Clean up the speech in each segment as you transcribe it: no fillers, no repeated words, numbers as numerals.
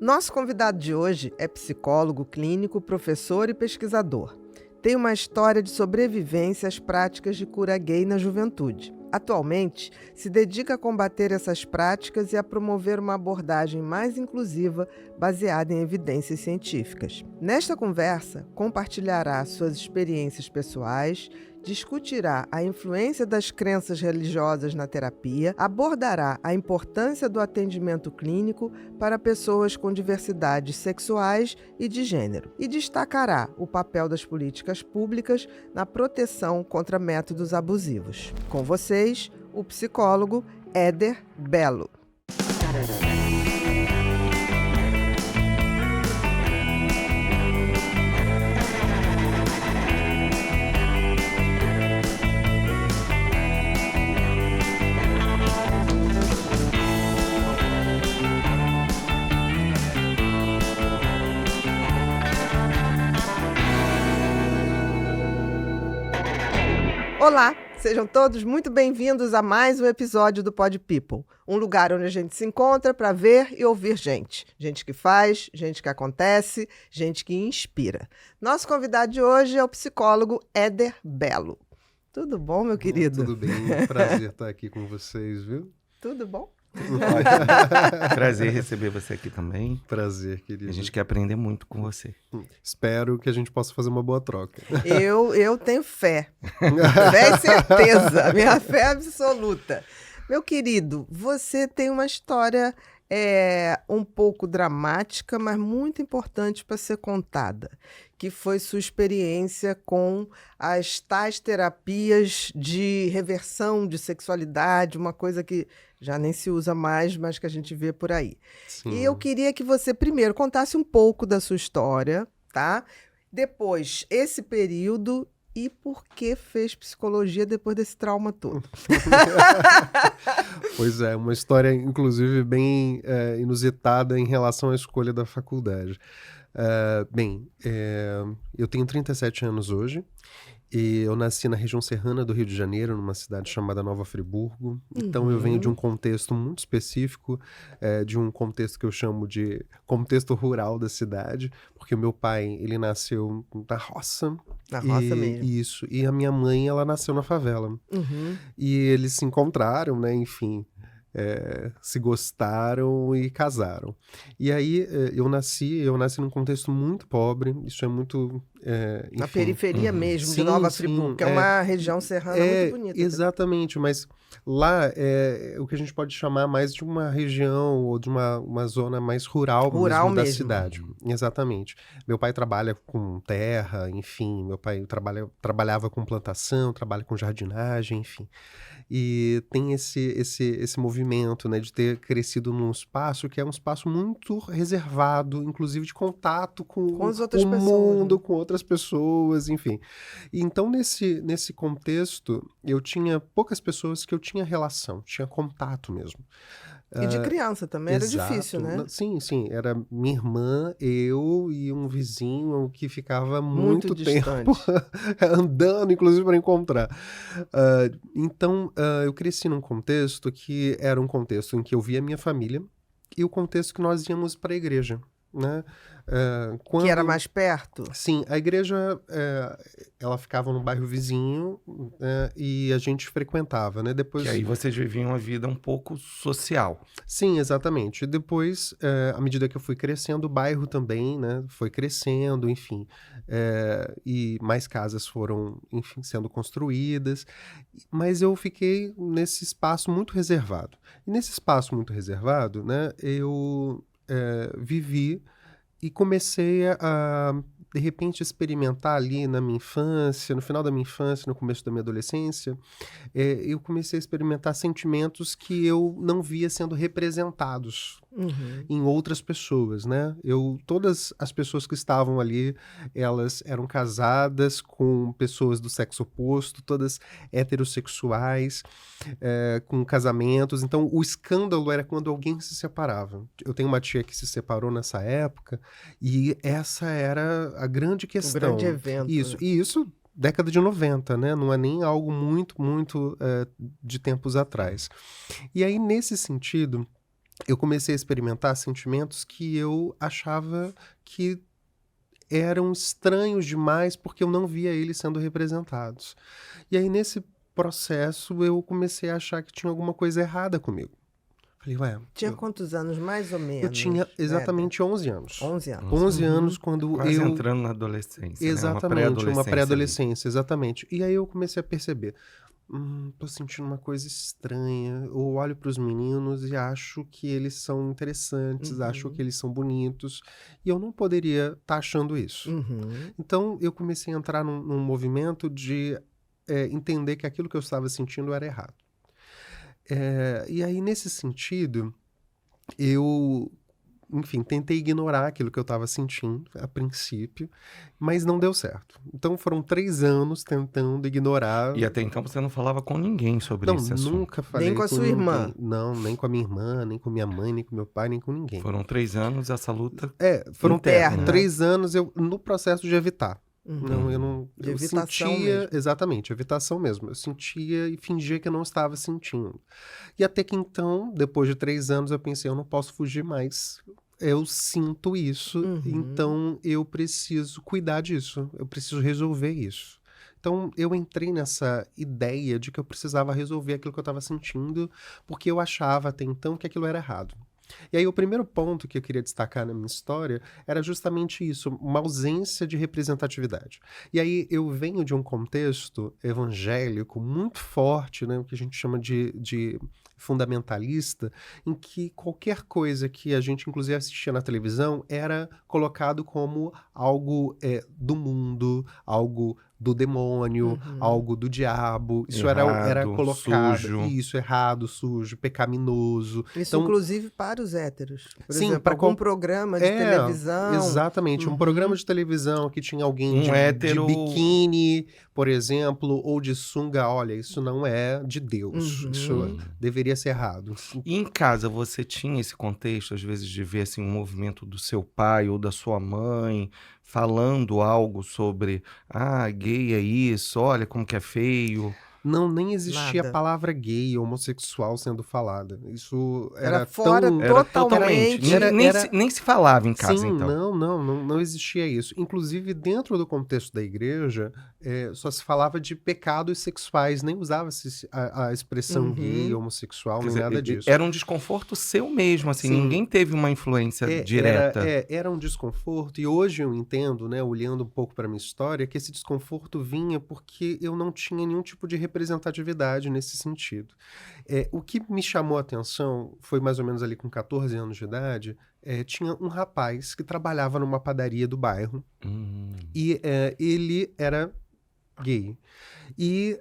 Nosso convidado de hoje é psicólogo clínico, professor e pesquisador. Tem uma história de sobrevivência às práticas de cura gay na juventude. Atualmente, se dedica a combater essas práticas e a promover uma abordagem mais inclusiva baseada em evidências científicas. Nesta conversa, compartilhará suas experiências pessoais, discutirá a influência das crenças religiosas na terapia, abordará a importância do atendimento clínico para pessoas com diversidades sexuais e de gênero e destacará o papel das políticas públicas na proteção contra métodos abusivos. Com vocês, o psicólogo Éder Belo. Olá, sejam todos muito bem-vindos a mais um episódio do Pod People, um lugar onde a gente se encontra para ver e ouvir gente. Gente que faz, gente que acontece, gente que inspira. Nosso convidado de hoje é o psicólogo Éder Belo. Tudo bom, meu querido? Tudo bem, prazer estar aqui com vocês, viu? Tudo bom? Prazer receber você aqui também. Prazer, querido. A gente quer aprender muito com você. Espero que a gente possa fazer uma boa troca. Eu tenho fé. Fé e certeza. Minha fé absoluta. Meu querido, você tem uma história um pouco dramática, mas muito importante para ser contada, que foi sua experiência com as tais terapias de reversão de sexualidade, uma coisa que já nem se usa mais, mas que a gente vê por aí. Sim. E eu queria que você primeiro contasse um pouco da sua história, tá? Depois, esse período e por que fez psicologia depois desse trauma todo. Pois é, uma história, inclusive, bem inusitada em relação à escolha da faculdade. Eu tenho 37 anos hoje. E eu nasci na região serrana do Rio de Janeiro, numa cidade chamada Nova Friburgo. Então eu venho de um contexto muito específico, de um contexto que eu chamo de contexto rural da cidade, porque o meu pai, ele nasceu na roça. Na roça mesmo. Isso, e a minha mãe, ela nasceu na favela. Uhum. E eles se encontraram, né, enfim, se gostaram e casaram. E aí eu nasci num contexto muito pobre, isso é muito... Na enfim, periferia mesmo, de sim, Nova sim, Friburgo, que é uma região serrana muito bonita. Exatamente, mas lá é o que a gente pode chamar mais de uma região ou de uma zona mais rural mesmo da cidade. Exatamente. Meu pai trabalha com terra, enfim, meu pai trabalhava com plantação, trabalha com jardinagem, enfim. E tem esse movimento, né, de ter crescido num espaço que é um espaço muito reservado, inclusive de contato com as outras o pessoas, mundo, né? com outras pessoas, enfim. E então, nesse contexto, eu tinha poucas pessoas que eu tinha relação, tinha contato mesmo. E de criança também era Exato. difícil, né? Sim. Era minha irmã, eu e um vizinho que ficava Muito tempo andando, inclusive, para encontrar. Então, eu cresci num contexto que era um contexto em que eu via minha família e o contexto que nós íamos para a igreja, né? Que era mais perto? Sim, a igreja, ela ficava no bairro vizinho, e a gente frequentava, né? Depois... E aí vocês viviam uma vida um pouco social. Sim, exatamente. Depois, à medida que eu fui crescendo, o bairro também, né, foi crescendo, enfim. E mais casas foram, enfim, sendo construídas. Mas eu fiquei nesse espaço muito reservado. E nesse espaço muito reservado, né, eu vivi e comecei a, de repente, experimentar ali na minha infância, no final da minha infância, no começo da minha adolescência, eu comecei a experimentar sentimentos que eu não via sendo representados em outras pessoas, né? Todas as pessoas que estavam ali, elas eram casadas com pessoas do sexo oposto, todas heterossexuais, com casamentos. Então, o escândalo era quando alguém se separava. Eu tenho uma tia que se separou nessa época e essa era a grande questão. O grande evento. Isso, e isso... década de 90, né? Não é nem algo muito de tempos atrás. E aí, nesse sentido, eu comecei a experimentar sentimentos que eu achava que eram estranhos demais porque eu não via eles sendo representados. E aí, nesse processo, eu comecei a achar que tinha alguma coisa errada comigo. Falei, ué, Tinha quantos anos, mais ou menos? eu tinha exatamente 11 anos. 11 anos. 11 anos quando Quase eu... entrando na adolescência, Exatamente, né? uma ali. pré-adolescência, exatamente. E aí eu comecei a perceber, tô sentindo uma coisa estranha. Eu olho para os meninos e acho que eles são interessantes, acho que eles são bonitos, e eu não poderia estar achando isso. Então eu comecei a entrar num movimento de entender que aquilo que eu estava sentindo era errado. E aí, nesse sentido, eu, enfim, tentei ignorar aquilo que eu estava sentindo a princípio, mas não deu certo. Então foram 3 anos tentando ignorar. E até então você não falava com ninguém sobre Não, esse assunto. nunca falei Nem com a sua irmã. ninguém. Não, nem com a minha irmã, nem com minha mãe, nem com meu pai, nem com ninguém. Foram 3 anos essa luta Foram interna. 3 anos eu no processo de evitar. Não, eu não. De Eu evitação sentia, mesmo. exatamente, evitação mesmo. Eu sentia e fingia que eu não estava sentindo. E até que então, depois de 3 anos, eu pensei, eu não posso fugir mais. Eu sinto isso, então eu preciso cuidar disso. Eu preciso resolver isso. Então eu entrei nessa ideia de que eu precisava resolver aquilo que eu estava sentindo, porque eu achava até então que aquilo era errado. E aí o primeiro ponto que eu queria destacar na minha história era justamente isso, uma ausência de representatividade. E aí eu venho de um contexto evangélico muito forte, né, o que a gente chama de fundamentalista, em que qualquer coisa que a gente inclusive assistia na televisão era colocado como algo do mundo, algo do demônio, algo do diabo. Isso era Errado, colocado. sujo. Isso, errado, sujo, pecaminoso. Isso, Então, inclusive, para os héteros. Por sim, exemplo, para algum programa de televisão. Exatamente, um programa de televisão que tinha alguém Um de hétero- biquíni, por exemplo, ou de sunga. Olha, isso não é de Deus. Isso deveria ser errado. E em casa você tinha esse contexto, às vezes, de ver assim, um movimento do seu pai ou da sua mãe falando algo sobre gay é isso, olha como que é feio. Não, nem existia a Nada. palavra gay, homossexual sendo falada. Isso Era fora tão... Era totalmente. Nem se falava em casa, Sim, então. não existia isso. Inclusive, dentro do contexto da igreja, só se falava de pecados sexuais, nem usava-se a expressão gay, homossexual, Quer nem dizer, nada disso. era um desconforto seu mesmo, assim, Sim. ninguém teve uma influência direta. Era um desconforto, e hoje eu entendo, né, olhando um pouco para minha história, que esse desconforto vinha porque eu não tinha nenhum tipo de representatividade nesse sentido. O que me chamou a atenção foi mais ou menos ali com 14 anos de idade, tinha um rapaz que trabalhava numa padaria do bairro, e ele era gay. E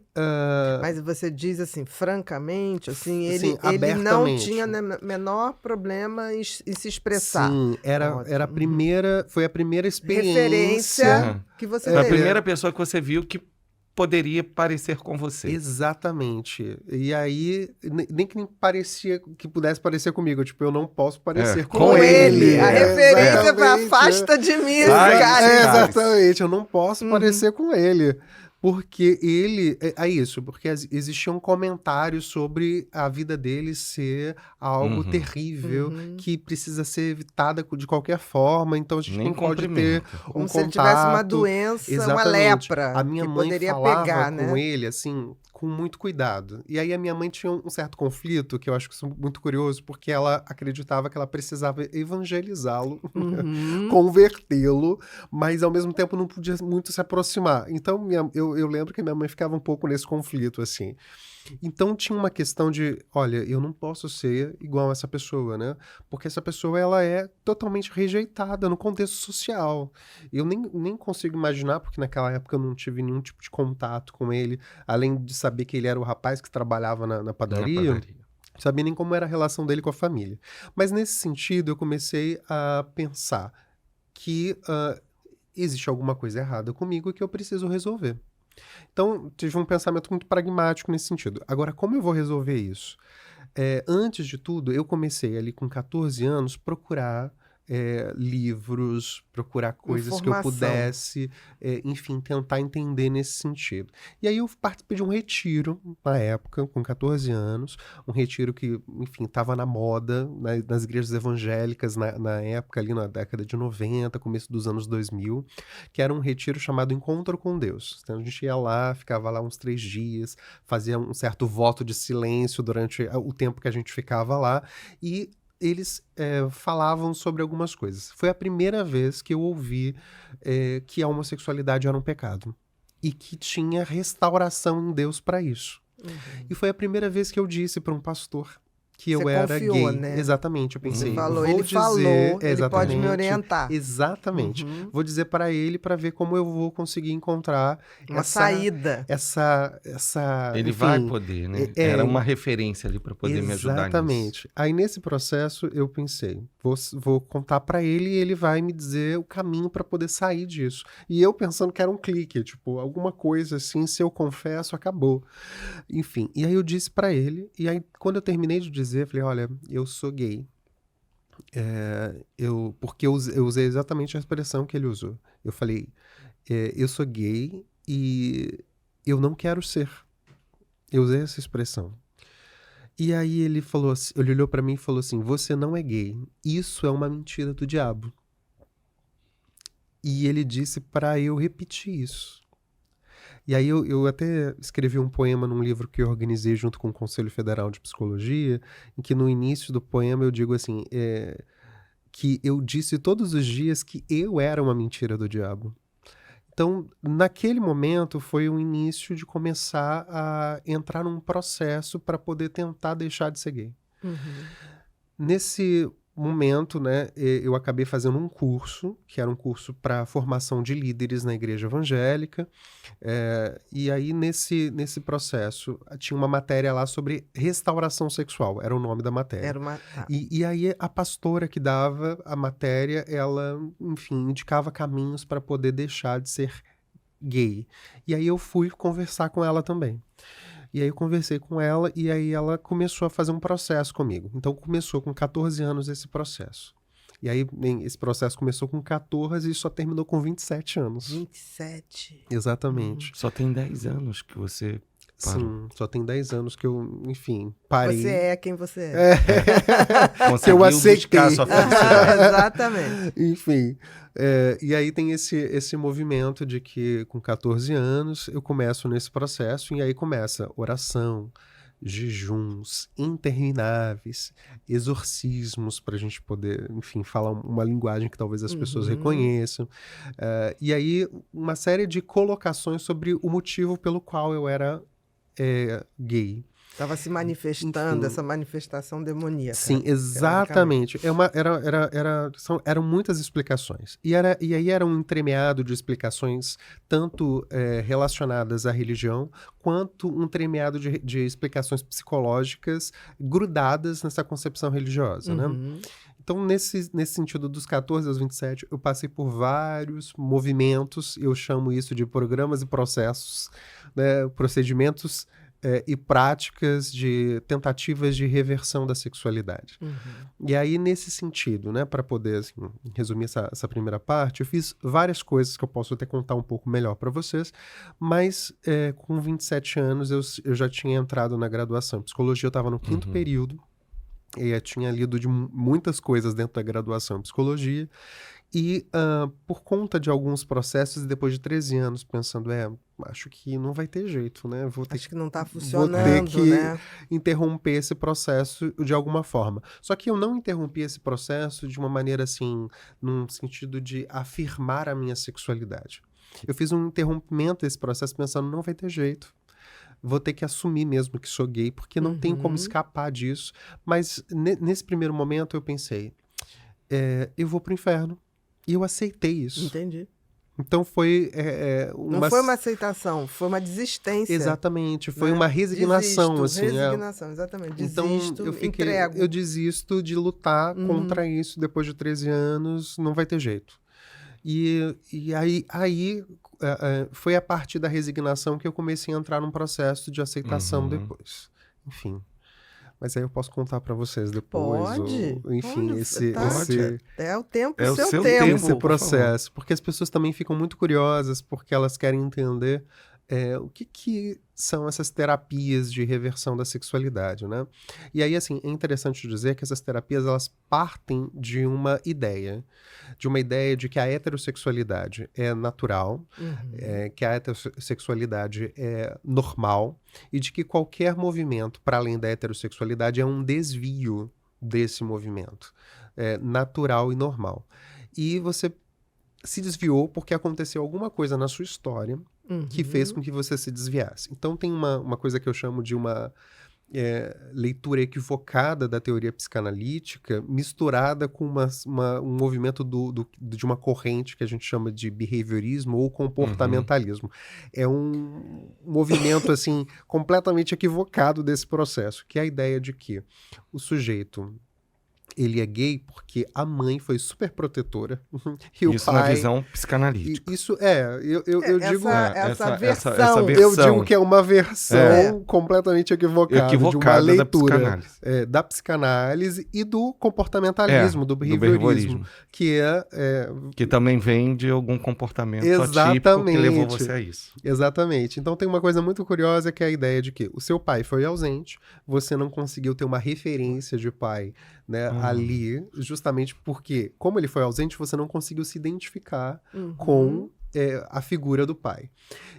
Mas você diz assim, francamente, assim, ele não abertamente. tinha menor problema em se expressar. Sim, era a primeira, foi a primeira experiência. Referência que você Foi a teve. primeira pessoa que você viu que poderia parecer com você. Exatamente. E aí, nem que nem parecia que pudesse parecer comigo. Tipo, eu não posso parecer Com ele. A referência foi Exatamente. afasta de mim, Ai, cara. Exatamente, eu não posso parecer com ele. Porque ele... porque existiam comentários sobre a vida dele ser algo terrível, que precisa ser evitada de qualquer forma, então a gente Nem não pode ter cumprimento. um Como contato. se ele tivesse uma doença, uma Exatamente. lepra. A minha que mãe poderia falava pegar, com né? ele, assim, com muito cuidado. E aí a minha mãe tinha um certo conflito, que eu acho que isso é muito curioso, porque ela acreditava que ela precisava evangelizá-lo, convertê-lo, mas ao mesmo tempo não podia muito se aproximar. Então eu lembro que minha mãe ficava um pouco nesse conflito, assim. Então tinha uma questão de, olha, eu não posso ser igual a essa pessoa, né? Porque essa pessoa, ela é totalmente rejeitada no contexto social. Eu nem consigo imaginar, porque naquela época eu não tive nenhum tipo de contato com ele, além de saber que ele era o rapaz que trabalhava na padaria. Não sabia nem como era a relação dele com a família. Mas nesse sentido, eu comecei a pensar que existe alguma coisa errada comigo e que eu preciso resolver. Então, tive um pensamento muito pragmático nesse sentido. Agora, como eu vou resolver isso? Antes de tudo, eu comecei ali com 14 anos procurar livros, procurar coisas que eu Informação. pudesse, enfim, tentar entender nesse sentido. E aí eu participei de um retiro, na época, com 14 anos, um retiro que, enfim, estava na moda, nas igrejas evangélicas, na época, ali na década de 90, começo dos anos 2000, que era um retiro chamado Encontro com Deus. Então a gente ia lá, ficava lá uns 3 dias, fazia um certo voto de silêncio durante o tempo que a gente ficava lá, e eles falavam sobre algumas coisas. Foi a primeira vez que eu ouvi que a homossexualidade era um pecado e que tinha restauração em Deus para isso. E foi a primeira vez que eu disse para um pastor que eu Você era confiou, gay. né? Exatamente, eu pensei, Você falou, vou ele dizer, falou, ele pode me exatamente, orientar. Exatamente. Vou dizer para ele para ver como eu vou conseguir encontrar Uma saída. Ele enfim, vai poder, né? Era uma referência ali para poder me ajudar nisso. Exatamente. Aí nesse processo eu pensei, vou contar pra ele e ele vai me dizer o caminho pra poder sair disso. E eu pensando que era um clique, tipo, alguma coisa assim, se eu confesso, acabou. Enfim, e aí eu disse pra ele, e aí quando eu terminei de dizer, eu falei, olha, eu sou gay. Porque eu usei exatamente a expressão que ele usou. Eu falei, eu sou gay e eu não quero ser. Eu usei essa expressão. E aí ele falou assim, ele olhou pra mim e falou assim, você não é gay, isso é uma mentira do diabo. E ele disse pra eu repetir isso. E aí eu até escrevi um poema num livro que eu organizei junto com o Conselho Federal de Psicologia, em que no início do poema eu digo assim, que eu disse todos os dias que eu era uma mentira do diabo. Então, naquele momento, foi o início de começar a entrar num processo para poder tentar deixar de ser gay. Nesse momento, né, eu acabei fazendo um curso, que era um curso para formação de líderes na igreja evangélica, e aí nesse processo tinha uma matéria lá sobre restauração sexual, era o nome da matéria. Era uma... Tá. E aí a pastora que dava a matéria, ela, enfim, indicava caminhos para poder deixar de ser gay. E aí eu fui conversar com ela também. E aí eu conversei com ela e aí ela começou a fazer um processo comigo. Então começou com 14 anos esse processo. E aí esse processo começou com 14 e só terminou com 27 anos. 27. Exatamente. Só tem 10 anos que você parou. Sim, só tem 10 anos que eu, enfim, parei. Você é quem você é. Conseguiu eu aceitei. buscar sua felicidade. Exatamente. Enfim, e aí tem esse movimento de que com 14 anos eu começo nesse processo e aí começa oração, jejuns intermináveis, exorcismos para a gente poder, enfim, falar uma linguagem que talvez as pessoas reconheçam. E aí uma série de colocações sobre o motivo pelo qual eu era gay. Estava se manifestando, Enfim. essa manifestação demoníaca. Sim, exatamente. Eram muitas explicações. E aí era um entremeado de explicações tanto relacionadas à religião, quanto um entremeado de explicações psicológicas grudadas nessa concepção religiosa, né? Então, nesse sentido, dos 14 aos 27, eu passei por vários movimentos, eu chamo isso de programas e processos, né? Procedimentos e práticas de tentativas de reversão da sexualidade. E aí, nesse sentido, né, para poder assim, resumir essa primeira parte, eu fiz várias coisas que eu posso até contar um pouco melhor para vocês, mas com 27 anos eu já tinha entrado na graduação em psicologia, eu estava no 5º período, e eu tinha lido de muitas coisas dentro da graduação em psicologia, e por conta de alguns processos, depois de 13 anos, pensando, acho que não vai ter jeito, né? Acho que não está funcionando, vou ter que né? interromper esse processo de alguma forma. Só que eu não interrompi esse processo de uma maneira assim, num sentido de afirmar a minha sexualidade. Eu fiz um interrompimento desse processo pensando, não vai ter jeito. Vou ter que assumir mesmo que sou gay, porque não tem como escapar disso. Mas nesse primeiro momento eu pensei, eu vou pro inferno. E eu aceitei isso. Entendi. Então foi Não foi uma aceitação, foi uma desistência. Exatamente, foi né? uma resignação. Desisto, assim, resignação, exatamente. Desisto, então entrego. eu desisto de lutar contra isso depois de 13 anos, não vai ter jeito. E aí foi a partir da resignação que eu comecei a entrar num processo de aceitação depois. Enfim. Mas aí eu posso contar para vocês depois. Pode. Enfim, Olha, tá. É o tempo, É o seu seu tempo. tempo. esse por processo. Porque as pessoas também ficam muito curiosas, porque elas querem entender o que são essas terapias de reversão da sexualidade, né? E aí, assim, é interessante dizer que essas terapias, elas partem de uma ideia de que a heterossexualidade é natural, que a heterossexualidade é normal, e de que qualquer movimento para além da heterossexualidade é um desvio desse movimento, natural e normal. E você se desviou porque aconteceu alguma coisa na sua história que fez com que você se desviasse. Então tem uma coisa que eu chamo de uma leitura equivocada da teoria psicanalítica misturada com um movimento de uma corrente que a gente chama de behaviorismo ou comportamentalismo. É um movimento assim completamente equivocado desse processo, que é a ideia de que o sujeito ele é gay porque a mãe foi super protetora e o Isso pai... na visão psicanalítica. Isso eu digo... Essa versão. essa Eu versão digo que é uma versão completamente equivocada de uma leitura da psicanálise e do comportamentalismo, do behaviorismo, que também vem de algum comportamento exatamente, atípico que levou você a isso. Exatamente. Então tem uma coisa muito curiosa que é a ideia de que o seu pai foi ausente, você não conseguiu ter uma referência de pai, né, ali, justamente porque, como ele foi ausente, você não conseguiu se identificar com a figura do pai.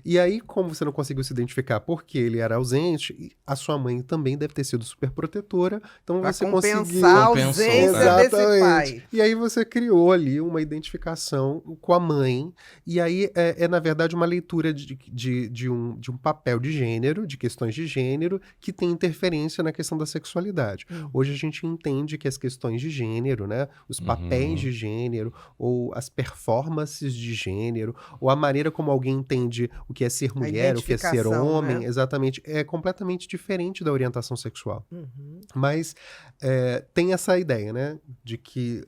E aí, como você não conseguiu se identificar porque ele era ausente, a sua mãe também deve ter sido super protetora, então pra você conseguiu... a ausência desse pai. E aí você criou ali uma identificação com a mãe, e aí na verdade, uma leitura de um papel de gênero, de questões de gênero, que tem interferência na questão da sexualidade. Hoje a gente entende que as questões de gênero, né, os papéis de gênero, ou as performances de gênero, ou a maneira como alguém entende o que é ser mulher, o que é ser homem, né? Exatamente, é completamente diferente da orientação sexual. Mas tem essa ideia, né, de que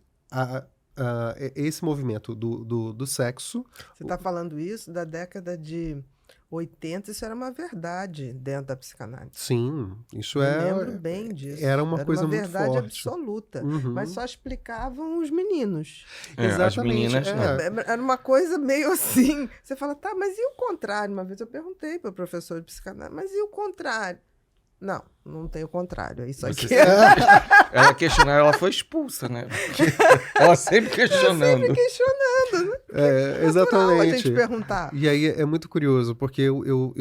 esse movimento do sexo... Você está falando isso da década de 80, isso era uma verdade dentro da psicanálise. Sim, isso Eu lembro bem disso. Era uma coisa muito forte. Uma verdade absoluta. Mas só explicavam os meninos. As meninas, Era uma coisa meio assim. Você fala, tá, mas e o contrário? Uma vez eu perguntei para o professor de psicanálise, mas e o contrário? Não tem o contrário. É isso aqui. Ela questionou, ela foi expulsa, né? Ela sempre questionando. Sempre questionando, né? Exatamente. A gente perguntar. E aí é muito curioso, porque eu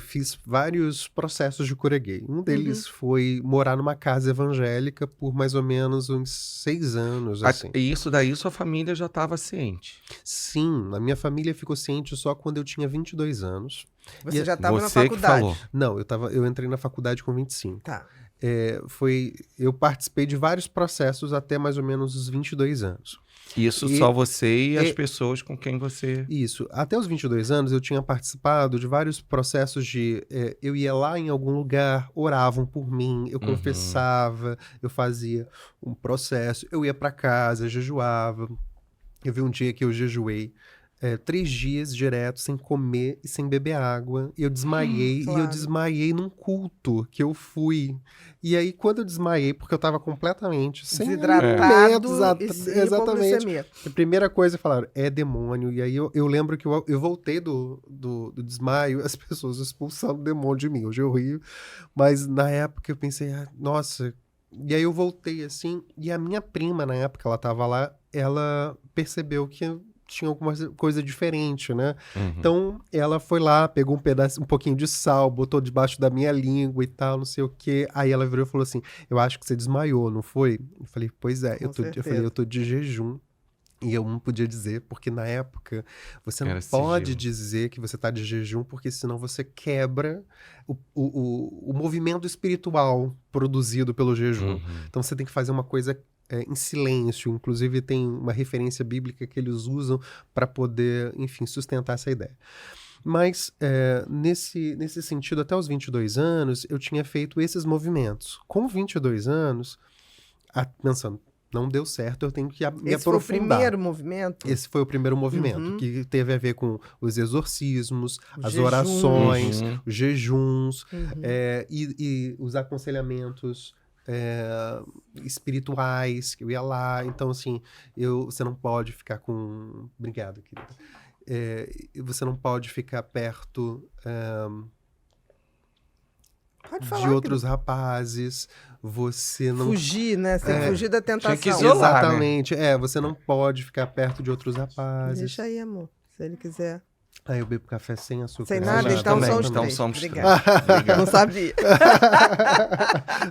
fiz vários processos de cura gay. Um deles foi morar numa casa evangélica por mais ou menos uns 6 anos. Assim. E isso daí sua família já estava ciente? Sim, a minha família ficou ciente só quando eu tinha 22 anos. Você já estava na faculdade? Que falou. Não, eu entrei na faculdade com 25. Tá. Eu participei de vários processos até mais ou menos os 22 anos. Isso só você e as pessoas com quem você... Isso. Até os 22 anos eu tinha participado de vários processos de... eu ia lá em algum lugar, oravam por mim, eu confessava, eu fazia um processo, eu ia para casa, jejuava. Eu vi um dia que eu jejuei 3 dias direto, sem comer e sem beber água. E eu desmaiei, claro. E eu desmaiei num culto que eu fui. E aí, quando eu desmaiei, porque eu tava completamente sem desidratado exatamente. A primeira coisa que falaram, é demônio. E aí, eu lembro que eu voltei do desmaio, as pessoas expulsando o demônio de mim. Hoje eu rio, mas na época eu pensei, nossa... E aí eu voltei assim, e a minha prima, na época, ela tava lá, ela percebeu que tinha alguma coisa diferente, né? Então, ela foi lá, pegou um pouquinho de sal, botou debaixo da minha língua e tal, não sei o quê. Aí ela virou e falou assim, eu acho que você desmaiou, não foi? Eu falei, pois é. Eu tô de jejum. E eu não podia dizer, porque na época você não pode dizer que você tá de jejum, porque senão você quebra o movimento espiritual produzido pelo jejum. Então você tem que fazer uma coisa em silêncio. Inclusive tem uma referência bíblica que eles usam para poder, enfim, sustentar essa ideia. Mas nesse sentido, até os 22 anos, eu tinha feito esses movimentos. Com 22 anos, pensando, não deu certo, eu tenho que me aprofundar. Esse foi o primeiro movimento? Esse foi o primeiro movimento, que teve a ver com os exorcismos, as orações, os jejuns, e os aconselhamentos espirituais, que eu ia lá. Então, assim, você não pode ficar com... Obrigado, querida. Você não pode ficar perto Pode de falar, outros rapazes. Você não... fugir, né? Você tem que fugir da tentação. Tinha que isolar, né? Exatamente. Você não pode ficar perto de outros rapazes. Deixa aí, amor, se ele quiser. Aí eu bebo café sem açúcar. Sem né? nada, gente então também, são os então três. somos Obrigada. Obrigado. Não sabia.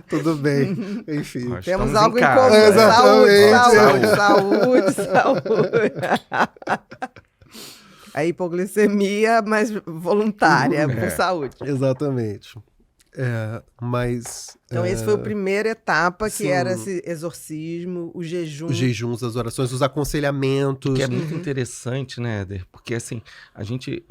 Tudo bem. Enfim. Nós Temos estamos algo em casa, comum. né? Exatamente. Saúde. A hipoglicemia, mas voluntária, por É. saúde. Exatamente. Mas... Então, esse foi a primeira etapa, que sim. era esse exorcismo, o jejum. Os jejuns, as orações, os aconselhamentos. Que é muito interessante, né, Éder? Porque assim, a gente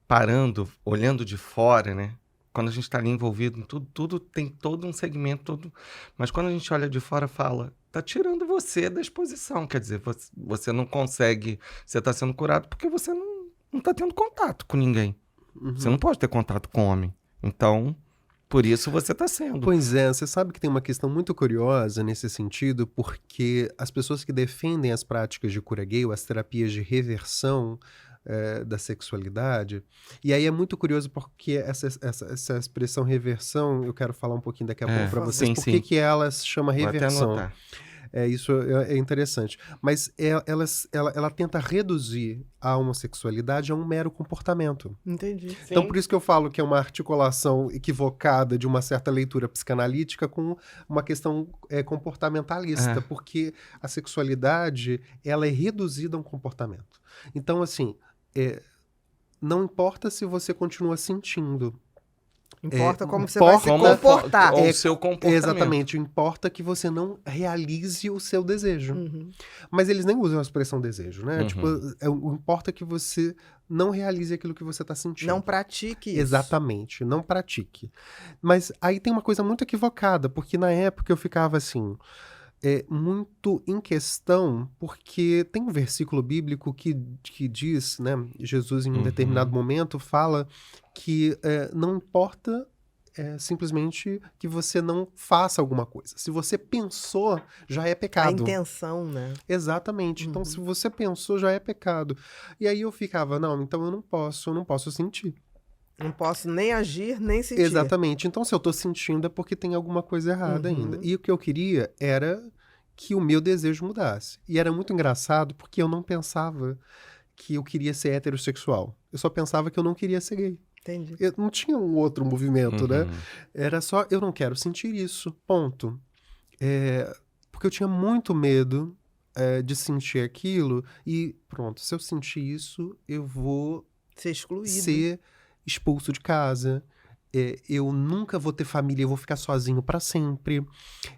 parando, olhando de fora, né? Quando a gente está ali envolvido em tudo tem todo um segmento, mas quando a gente olha de fora, fala, tá tirando você da exposição. Quer dizer, você não consegue, você está sendo curado porque você não tá tendo contato com ninguém. Você não pode ter contato com homem. Então, por isso você está sendo. Pois é, você sabe que tem uma questão muito curiosa nesse sentido, porque as pessoas que defendem as práticas de cura gay, ou as terapias de reversão da sexualidade, e aí é muito curioso porque essa expressão reversão, eu quero falar um pouquinho daqui a pouco para vocês, sim, por sim. que ela se chama Vou até reversão. anotar. Isso é interessante. Mas ela tenta reduzir a homossexualidade a um mero comportamento. Entendi. Então, por isso que eu falo que é uma articulação equivocada de uma certa leitura psicanalítica com uma questão comportamentalista, porque a sexualidade, ela é reduzida a um comportamento. Então, assim, não importa se você continua sentindo. Importa como você vai se Como comportar. o seu comportamento. Exatamente, importa que você não realize o seu desejo. Uhum. Mas eles nem usam a expressão desejo, né? Uhum. Tipo, importa que você não realize aquilo que você está sentindo. Não pratique isso. Exatamente, não pratique. Mas aí tem uma coisa muito equivocada, porque na época eu ficava assim, muito em questão, porque tem um versículo bíblico que diz, né? Jesus em um determinado momento fala que não importa simplesmente que você não faça alguma coisa. Se você pensou, já é A pecado. intenção, né? Exatamente. Então, se você pensou, já é pecado. E aí eu ficava, não, então eu não posso sentir. Não posso nem agir, nem sentir. Exatamente. Então, se eu tô sentindo é porque tem alguma coisa errada ainda. E o que eu queria era que o meu desejo mudasse. E era muito engraçado porque eu não pensava que eu queria ser heterossexual. Eu só pensava que eu não queria ser gay. Entendi. Eu não tinha um outro movimento, né? Era só, eu não quero sentir isso, ponto. Porque eu tinha muito medo de sentir aquilo e pronto, se eu sentir isso, eu vou Ser excluído. ser expulso de casa. Eu nunca vou ter família, eu vou ficar sozinho para sempre.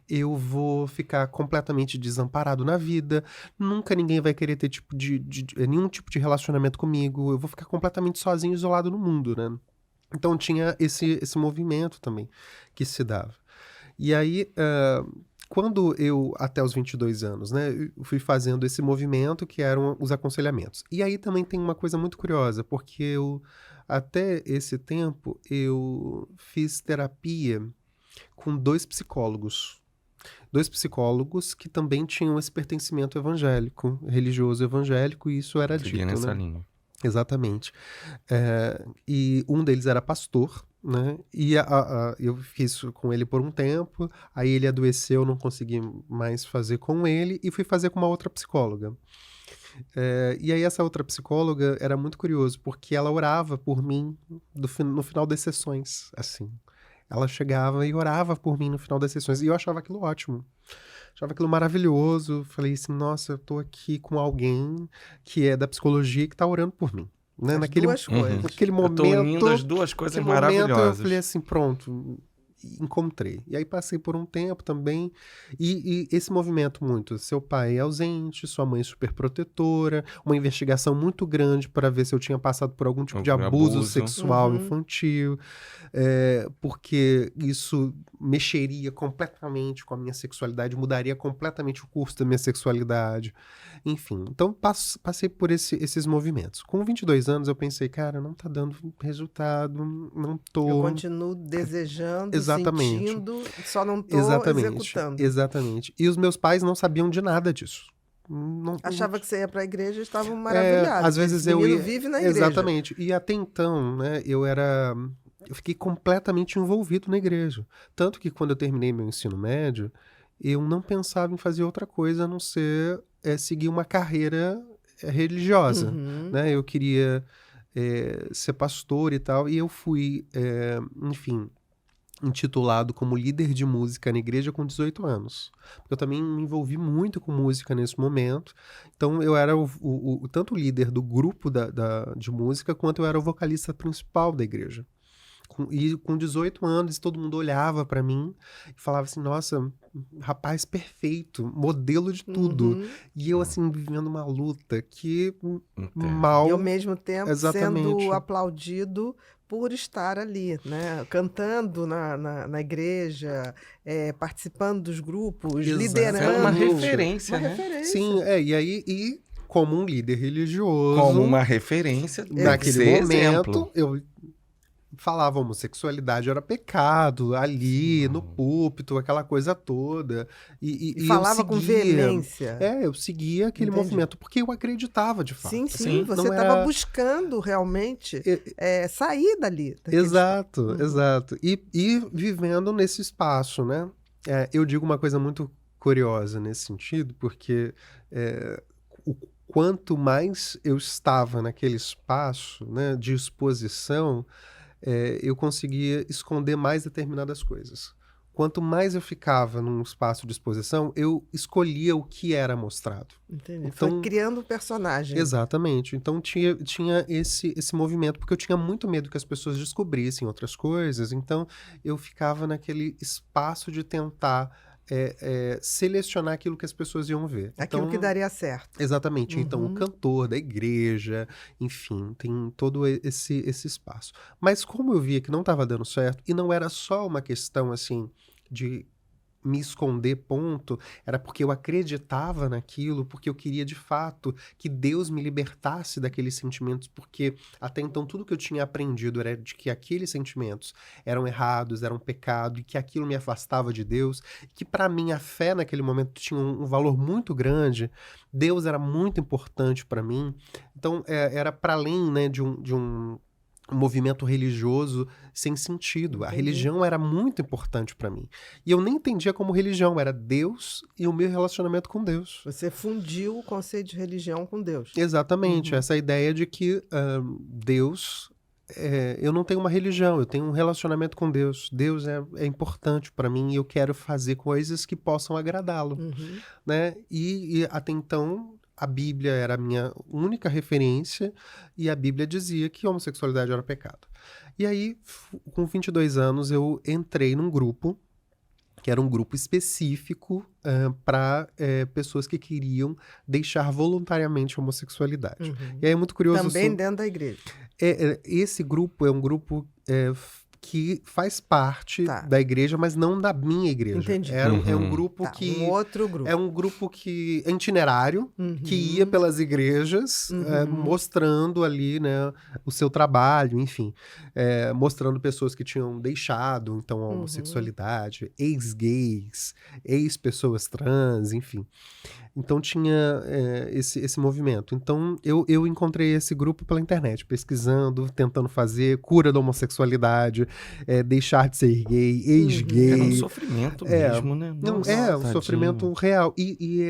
Eu vou ficar completamente desamparado na vida. Nunca ninguém vai querer ter nenhum tipo de relacionamento comigo. Eu vou ficar completamente sozinho, isolado no mundo, né? Então tinha esse movimento também que se dava. E aí, quando eu, até os 22 anos, né, eu fui fazendo esse movimento que eram os aconselhamentos. E aí também tem uma coisa muito curiosa, porque até esse tempo, eu fiz terapia com 2 psicólogos. 2 psicólogos que também tinham esse pertencimento evangélico, religioso evangélico, e isso era Seguia dito, nessa né? linha. Exatamente. E um deles era pastor, né? E eu fiz com ele por um tempo, aí ele adoeceu, não consegui mais fazer com ele, e fui fazer com uma outra psicóloga. E aí essa outra psicóloga era muito curioso, porque ela orava por mim no final das sessões, assim. Ela chegava e orava por mim no final das sessões, e eu achava aquilo ótimo. Achava aquilo maravilhoso. Falei assim, nossa, eu tô aqui com alguém que é da psicologia que tá orando por mim. Né? As duas coisas. Naquele Eu momento... tô unindo as duas coisas naquele momento eu maravilhosas. falei assim, pronto... encontrei. E aí passei por um tempo também, e esse movimento muito, seu pai é ausente, sua mãe super protetora, uma investigação muito grande para ver se eu tinha passado por algum tipo de abuso sexual infantil, porque isso mexeria completamente com a minha sexualidade, mudaria completamente o curso da minha sexualidade, enfim. Então passei por esses movimentos. Com 22 anos eu pensei, cara, não tá dando resultado, não tô... Eu continuo desejando, Exatamente. sentindo, só não tô executando. Exatamente. E os meus pais não sabiam de nada disso. Achava que você ia para a igreja e estavam maravilhados. Às vezes Esse eu menino ia. vive na igreja. Exatamente. E até então, né, eu fiquei completamente envolvido na igreja. Tanto que quando eu terminei meu ensino médio, eu não pensava em fazer outra coisa a não ser seguir uma carreira religiosa. Uhum. Né? Eu queria ser pastor e tal, e eu fui, enfim, intitulado como líder de música na igreja com 18 anos. Porque eu também me envolvi muito com música nesse momento. Então eu era tanto o líder do grupo de música, quanto eu era o vocalista principal da igreja. E com 18 anos, todo mundo olhava pra mim e falava assim, nossa, rapaz perfeito, modelo de tudo. Uhum. E eu, assim, vivendo uma luta que E ao mesmo tempo Exatamente. sendo aplaudido por estar ali, né? Cantando na igreja, participando dos grupos, liderando. É uma referência, Uma né? referência. Sim, e aí, como um líder religioso... Como uma referência, naquele ser momento, exemplo. eu falava homossexualidade era pecado, ali, no púlpito, aquela coisa toda. E falava eu com seguia, veemência. eu seguia aquele movimento, porque eu acreditava de fato. Sim, você estava buscando realmente sair dali. Exato. E vivendo nesse espaço, né? Eu digo uma coisa muito curiosa nesse sentido, porque o quanto mais eu estava naquele espaço, né, de exposição, eu conseguia esconder mais determinadas coisas. Quanto mais eu ficava num espaço de exposição, eu escolhia o que era mostrado. Entendi. Então, foi criando um personagem. Exatamente. Então tinha esse movimento, porque eu tinha muito medo que as pessoas descobrissem outras coisas, então eu ficava naquele espaço de tentar selecionar aquilo que as pessoas iam ver. Aquilo então, que daria certo. Exatamente. Então, o cantor da igreja, enfim, tem todo esse espaço. Mas como eu via que não estava dando certo, e não era só uma questão, assim, de me esconder, ponto, era porque eu acreditava naquilo, porque eu queria, de fato, que Deus me libertasse daqueles sentimentos, porque até então tudo que eu tinha aprendido era de que aqueles sentimentos eram errados, eram pecado, e que aquilo me afastava de Deus, que para mim a fé naquele momento tinha um valor muito grande, Deus era muito importante para mim, então era para além, né, de um movimento religioso sem sentido. A religião era muito importante para mim. E eu nem entendia como religião, era Deus e o meu relacionamento com Deus. Você fundiu o conceito de religião com Deus. Exatamente, essa ideia de que Deus... eu não tenho uma religião, eu tenho um relacionamento com Deus. Deus é importante para mim e eu quero fazer coisas que possam agradá-lo. Né? E até então... A Bíblia era a minha única referência e a Bíblia dizia que homossexualidade era pecado. E aí, com 22 anos, eu entrei num grupo, que era um grupo específico para pessoas que queriam deixar voluntariamente a homossexualidade. E aí é muito curioso... Também dentro da igreja. Esse grupo é um grupo... que faz parte da igreja, mas não da minha igreja. Entendi. É um grupo que... Um outro grupo. É um grupo que é itinerário, que ia pelas igrejas, mostrando ali, né, o seu trabalho, enfim. Mostrando pessoas que tinham deixado, então, a homossexualidade, ex-gays, ex-pessoas trans, enfim. Então tinha esse movimento. Então eu encontrei esse grupo pela internet, pesquisando, tentando fazer cura da homossexualidade, deixar de ser gay, ex-gay. Era um sofrimento mesmo, né? Não, Nossa, um sofrimento real. E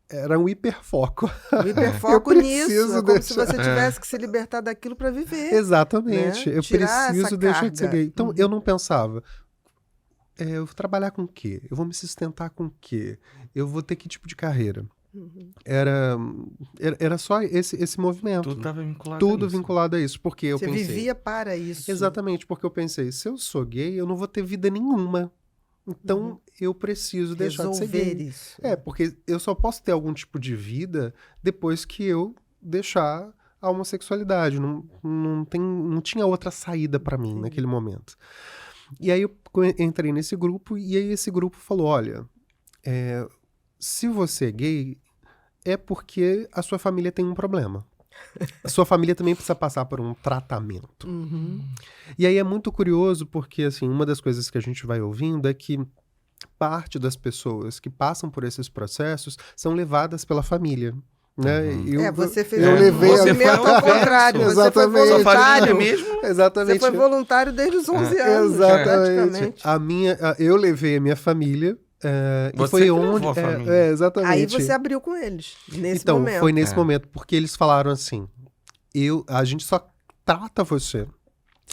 era um hiperfoco. Um hiperfoco nisso. É como se você tivesse que se libertar daquilo para viver. Exatamente. Né? Eu preciso deixar de ser gay. Então eu não pensava... eu vou trabalhar com o quê? Eu vou me sustentar com o quê? Eu vou ter que tipo de carreira? Era só esse movimento. Tudo estava vinculado Tudo a isso. vinculado a isso, porque eu pensei... Você vivia para isso. Exatamente, porque eu pensei, se eu sou gay, eu não vou ter vida nenhuma. Então, eu preciso deixar de ser gay. Isso. Porque eu só posso ter algum tipo de vida depois que eu deixar a homossexualidade. Não tinha outra saída para mim naquele momento. E aí eu entrei nesse grupo e aí esse grupo falou, olha, se você é gay, é porque a sua família tem um problema. a sua família também precisa passar por um tratamento. Uhum. E aí é muito curioso porque, assim, uma das coisas que a gente vai ouvindo é que parte das pessoas que passam por esses processos são levadas pela família, né? Uhum. Você fez eu um levei movimento ao contrário. Você foi Exatamente. Sua família voluntário. mesmo? Você Exatamente. foi voluntário desde os 11 anos, Exatamente. praticamente. Eu levei a minha família. E Você foi que onde. levou a família. Exatamente. Aí você abriu com eles, nesse então, momento. foi nesse momento, porque eles falaram assim: a gente só trata você.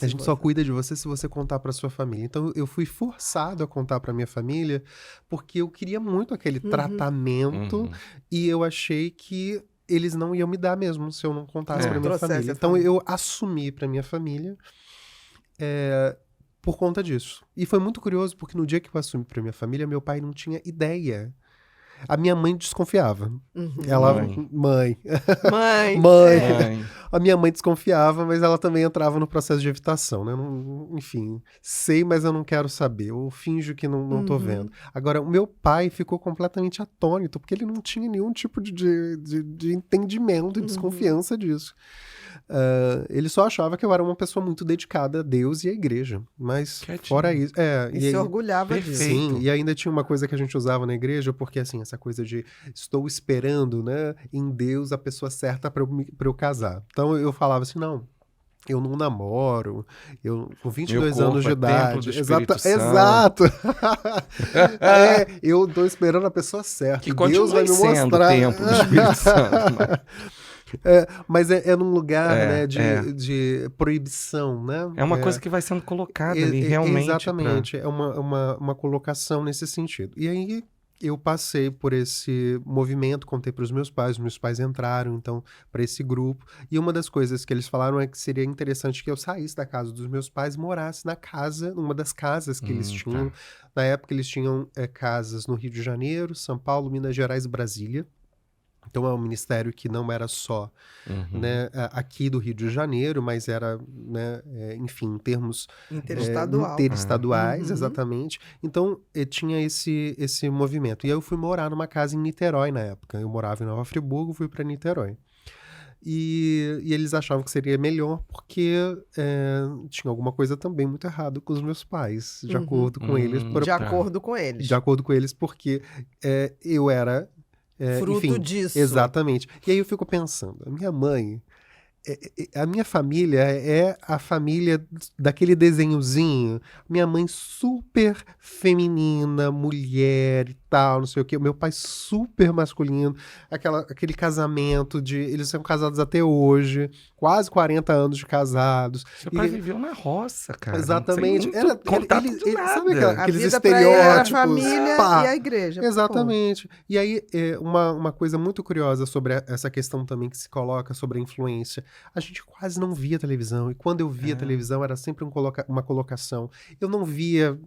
A gente só cuida de você se você contar pra sua família. Então, eu fui forçado a contar pra minha família, porque eu queria muito aquele tratamento, Uhum. e eu achei que eles não iam me dar mesmo se eu não contasse pra minha Trouxesse família. a Então, família. eu assumi pra minha família por conta disso. E foi muito curioso, porque no dia que eu assumi pra minha família, meu pai não tinha ideia. A minha mãe desconfiava. Ela, Mãe. mãe. Mãe. Mãe. A minha mãe desconfiava, mas ela também entrava no processo de evitação, né? Enfim, sei, mas eu não quero saber. Eu finjo que não tô vendo. Agora, o meu pai ficou completamente atônito, porque ele não tinha nenhum tipo de entendimento e desconfiança disso. Ele só achava que eu era uma pessoa muito dedicada a Deus e à igreja. Mas, Quietinho. fora isso... E se orgulhava disso. Perfeito. Sim, e ainda tinha uma coisa que a gente usava na igreja, porque assim, essa coisa de estou esperando, né, em Deus a pessoa certa pra eu casar. Então eu falava assim, não, eu não namoro, eu com 22 Meu anos de corpo é templo idade. do Espírito Santo. Exato! Eu tô esperando a pessoa certa. Que e Deus vai me continue sendo mostrar. templo do Espírito Santo. Mas é num lugar, né, É. de proibição, né? É uma coisa que vai sendo colocada ali, realmente. Exatamente, é uma colocação nesse sentido. E aí eu passei por esse movimento, contei para os meus pais entraram então para esse grupo, e uma das coisas que eles falaram é que seria interessante que eu saísse da casa dos meus pais, morasse na casa, numa das casas que eles tinham. Na época eles tinham casas no Rio de Janeiro, São Paulo, Minas Gerais e Brasília. Então é um ministério que não era só né, aqui do Rio de Janeiro, mas era, né, enfim, em termos interestaduais, exatamente. Então tinha esse movimento. E aí eu fui morar numa casa em Niterói na época. Eu morava em Nova Friburgo, fui para Niterói. E eles achavam que seria melhor porque tinha alguma coisa também muito errada com os meus pais, de acordo com eles. De acordo com eles. De acordo com eles, porque eu era... fruto enfim, disso. Exatamente. E aí eu fico pensando, a minha mãe, a minha família é a família daquele desenhozinho. Minha mãe super feminina, mulher e tal, não sei o quê. O meu pai super masculino. Aquele casamento eles são casados até hoje, quase 40 anos de casados. Seu pai viveu na roça, cara. Exatamente. Era contato de nada. Sabe aqueles vida pra ele era a estereótipos? família Pá. e a igreja. Exatamente. E aí, uma coisa muito curiosa sobre essa questão também que se coloca sobre a influência. A gente quase não via televisão. E quando eu via televisão, era sempre uma colocação. Eu não via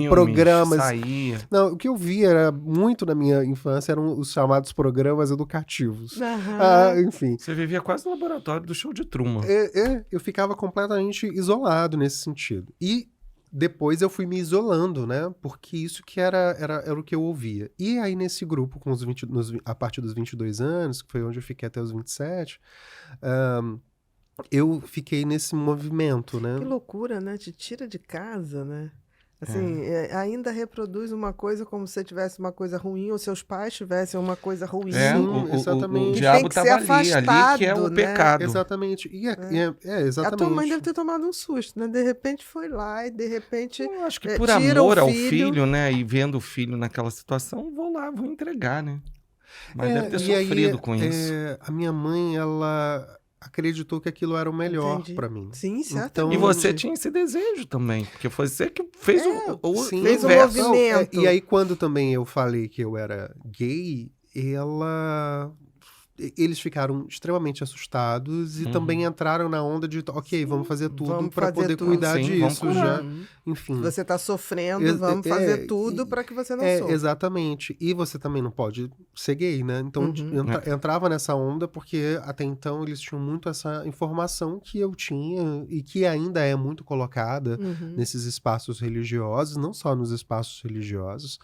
programas. Saía. Não, o que eu via era muito na minha infância eram os chamados programas educativos. Enfim. Você vivia quase no laboratório do show de Truman. Eu ficava completamente isolado nesse sentido. E depois eu fui me isolando, né? Porque isso que era o que eu ouvia. E aí nesse grupo, a partir dos 22 anos, que foi onde eu fiquei até os 27, eu fiquei nesse movimento, né? Que loucura, né? Te tira de casa, né? Assim, ainda reproduz uma coisa como se tivesse uma coisa ruim, ou seus pais tivessem uma coisa ruim. Exatamente. O E diabo tem que ser estava ali que é o afastado, né? pecado. Exatamente. Exatamente. A tua mãe deve ter tomado um susto, né? De repente foi lá e de repente Eu acho que por tira amor o ao filho, né? E vendo o filho naquela situação, vou lá, vou entregar, né? Mas deve ter sofrido com isso. A minha mãe, ela acreditou que aquilo era o melhor Entendi. pra mim. Sim, Então, certamente. E você tinha esse desejo também, porque foi você que fez o sim. Fez o inverso. movimento. E aí, quando também eu falei que eu era gay, eles ficaram extremamente assustados e também entraram na onda de, ok, vamos fazer tudo vamos para fazer poder tudo. cuidar Sim, disso vamos já. cuidar. Enfim. Se você está sofrendo, vamos fazer tudo para que você não sofra. Exatamente. E você também não pode ser gay, né? Então entrava nessa onda porque até então eles tinham muito essa informação que eu tinha e que ainda é muito colocada nesses espaços religiosos, não só nos espaços religiosos.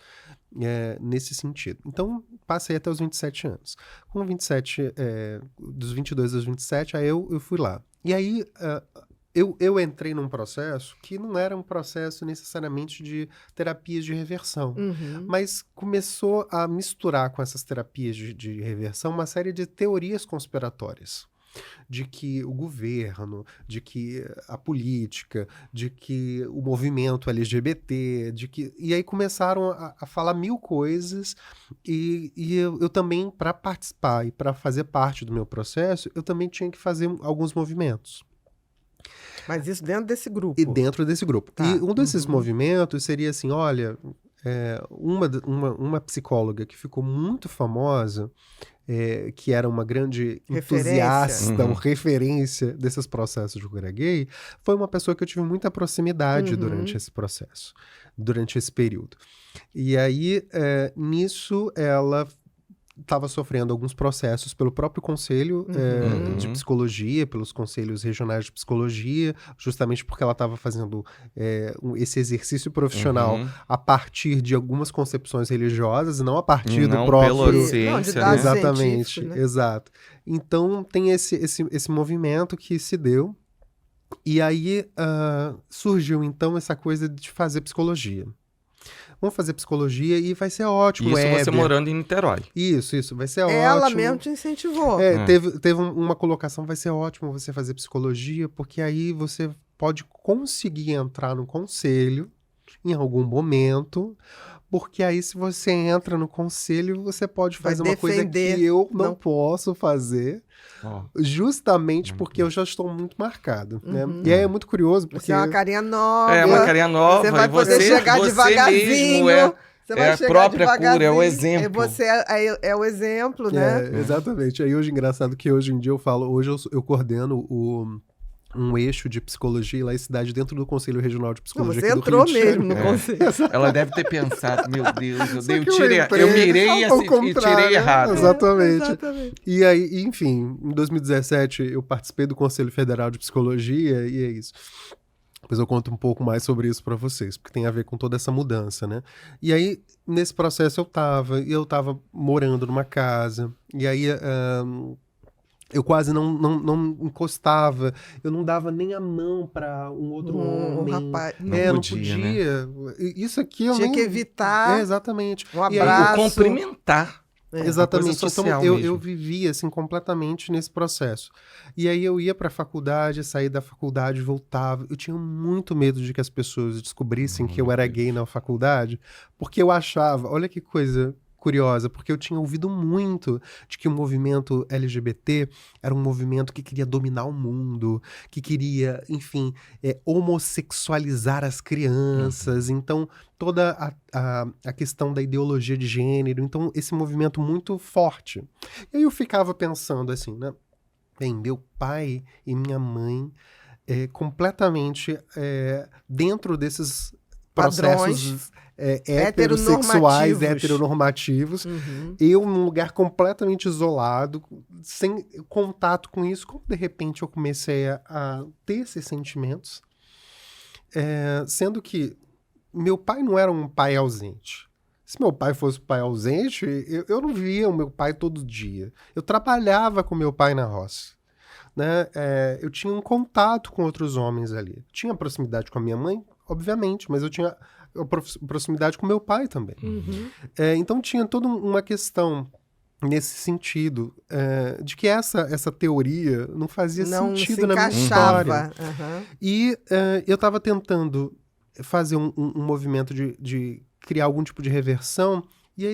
nesse sentido. Então, passei até os 27 anos. Com 27, dos 22 aos 27, aí eu fui lá. E aí, eu entrei num processo que não era um processo necessariamente de terapias de reversão, mas começou a misturar com essas terapias de reversão uma série de teorias conspiratórias. De que o governo, de que a política, de que o movimento LGBT, e aí começaram a falar mil coisas, e eu também, para participar e para fazer parte do meu processo, eu também tinha que fazer alguns movimentos. Mas isso dentro desse grupo? E dentro desse grupo. Tá. E um desses movimentos seria assim, olha, uma psicóloga que ficou muito famosa, que era uma grande entusiasta ou referência desses processos de cura gay, foi uma pessoa que eu tive muita proximidade durante esse processo, durante esse período. E aí, nisso, ela estava sofrendo alguns processos pelo próprio conselho de psicologia, pelos conselhos regionais de psicologia, justamente porque ela estava fazendo esse exercício profissional a partir de algumas concepções religiosas, e não a partir do próprio... Pela ciência, não, né? Exatamente, né? exato. Então, tem esse movimento que se deu, e aí surgiu, então, essa coisa de fazer psicologia. Vamos fazer psicologia e vai ser ótimo. Isso você morando em Niterói. Isso, vai ser ótimo. Ela mesmo te incentivou. Teve uma colocação, vai ser ótimo você fazer psicologia, porque aí você pode conseguir entrar no conselho em algum momento, porque aí se você entra no conselho, você pode fazer uma coisa que eu não posso fazer, justamente porque eu já estou muito marcado, né? E aí é muito curioso, porque... Você é uma carinha nova. É uma carinha nova. Você vai poder chegar devagarzinho. Você vai a própria cura, é o exemplo. Você é o exemplo, né? Exatamente. Aí hoje, engraçado que hoje em dia eu falo, hoje eu coordeno um eixo de psicologia e laicidade dentro do Conselho Regional de Psicologia aqui do Rio de Janeiro. Você entrou mesmo no conselho. Ela deve ter pensado, meu Deus, eu entrei mirei e tirei errado. Exatamente. E aí, enfim, em 2017 eu participei do Conselho Federal de Psicologia e é isso. Depois eu conto um pouco mais sobre isso para vocês, porque tem a ver com toda essa mudança, né? E aí, nesse processo eu tava morando numa casa, e aí... eu quase não encostava, eu não dava nem a mão para um outro homem. Rapaz, não podia. Né? Isso aqui eu tinha que evitar. Exatamente. Um abraço. E cumprimentar. Exatamente. Então eu vivia assim completamente nesse processo. E aí eu ia para a faculdade, saía da faculdade, voltava. Eu tinha muito medo de que as pessoas descobrissem que eu era gay na faculdade, porque eu achava, olha que coisa curiosa, porque eu tinha ouvido muito de que o movimento LGBT era um movimento que queria dominar o mundo, que queria, enfim, homossexualizar as crianças, então toda a questão da ideologia de gênero, então esse movimento muito forte. E aí eu ficava pensando assim, né? Bem, meu pai e minha mãe completamente dentro desses processos heterossexuais, heteronormativos. Eu num lugar completamente isolado, sem contato com isso, como de repente eu comecei a ter esses sentimentos, sendo que meu pai não era um pai ausente. Se meu pai fosse um pai ausente, eu não via o meu pai todo dia. Eu trabalhava com meu pai na roça. Né? Eu tinha um contato com outros homens ali. Tinha proximidade com a minha mãe, obviamente, mas eu tinha proximidade com meu pai também. Então tinha toda uma questão nesse sentido, de que essa teoria não fazia sentido na minha história. E eu estava tentando fazer um movimento de criar algum tipo de reversão, e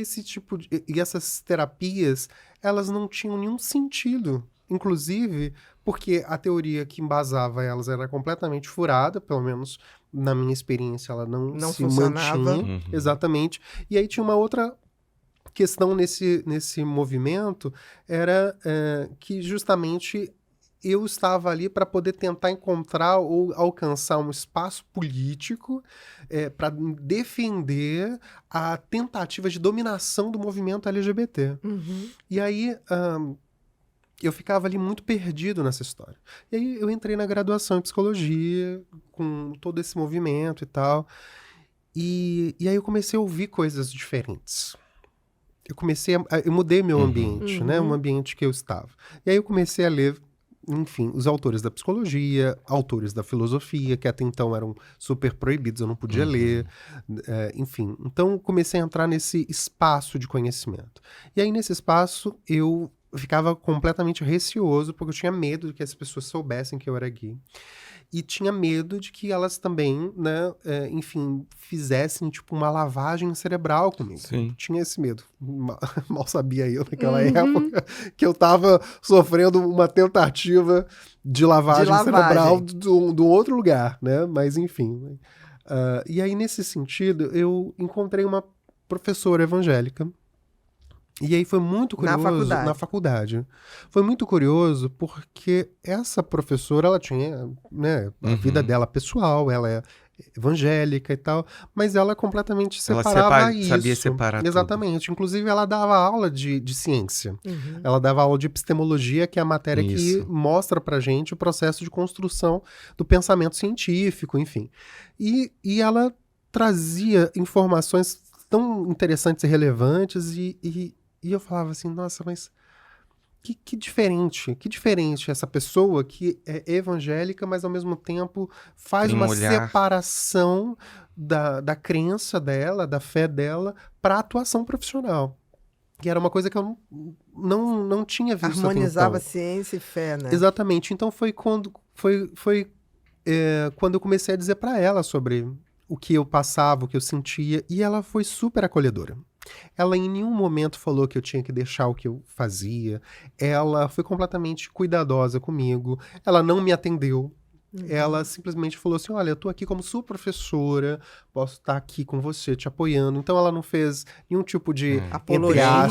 essas terapias, elas não tinham nenhum sentido. Inclusive, porque a teoria que embasava elas era completamente furada, pelo menos na minha experiência ela não se mantinha. Exatamente. E aí tinha uma outra questão nesse movimento, era que justamente eu estava ali para poder tentar encontrar ou alcançar um espaço político para defender a tentativa de dominação do movimento LGBT. E aí... eu ficava ali muito perdido nessa história. E aí eu entrei na graduação em psicologia, com todo esse movimento e tal. E aí eu comecei a ouvir coisas diferentes. Eu mudei meu ambiente, né? Um ambiente que eu estava. E aí eu comecei a ler, enfim, os autores da psicologia, autores da filosofia, que até então eram super proibidos, eu não podia ler, enfim. Então eu comecei a entrar nesse espaço de conhecimento. E aí nesse espaço eu ficava completamente receoso, porque eu tinha medo de que as pessoas soubessem que eu era gay. E tinha medo de que elas também, né, enfim, fizessem, tipo, uma lavagem cerebral comigo. Sim. Tinha esse medo. Mal sabia eu, naquela época, que eu tava sofrendo uma tentativa de lavagem cerebral do outro lugar, né? Mas, enfim. E aí, nesse sentido, eu encontrei uma professora evangélica. E aí foi muito curioso na faculdade. Foi muito curioso porque essa professora, ela tinha, né, a vida dela pessoal, ela é evangélica e tal, mas ela completamente separava isso. Sabia separar Exatamente. tudo. Inclusive, ela dava aula de ciência. Ela dava aula de epistemologia, que é a matéria que mostra pra gente o processo de construção do pensamento científico, enfim. E ela trazia informações tão interessantes e relevantes e eu falava assim, nossa, mas que diferente essa pessoa que é evangélica, mas ao mesmo tempo faz uma separação da crença dela, da fé dela, para a atuação profissional. Que era uma coisa que eu não tinha visto Harmonizava até então. ciência e fé, né? Exatamente. Então foi quando eu comecei a dizer para ela sobre o que eu passava, o que eu sentia, e ela foi super acolhedora. Ela em nenhum momento falou que eu tinha que deixar o que eu fazia. Ela foi completamente cuidadosa comigo. Ela não me atendeu. Ela simplesmente falou assim, olha, eu tô aqui como sua professora, posso estar aqui com você, te apoiando. Então ela não fez nenhum tipo de apologia,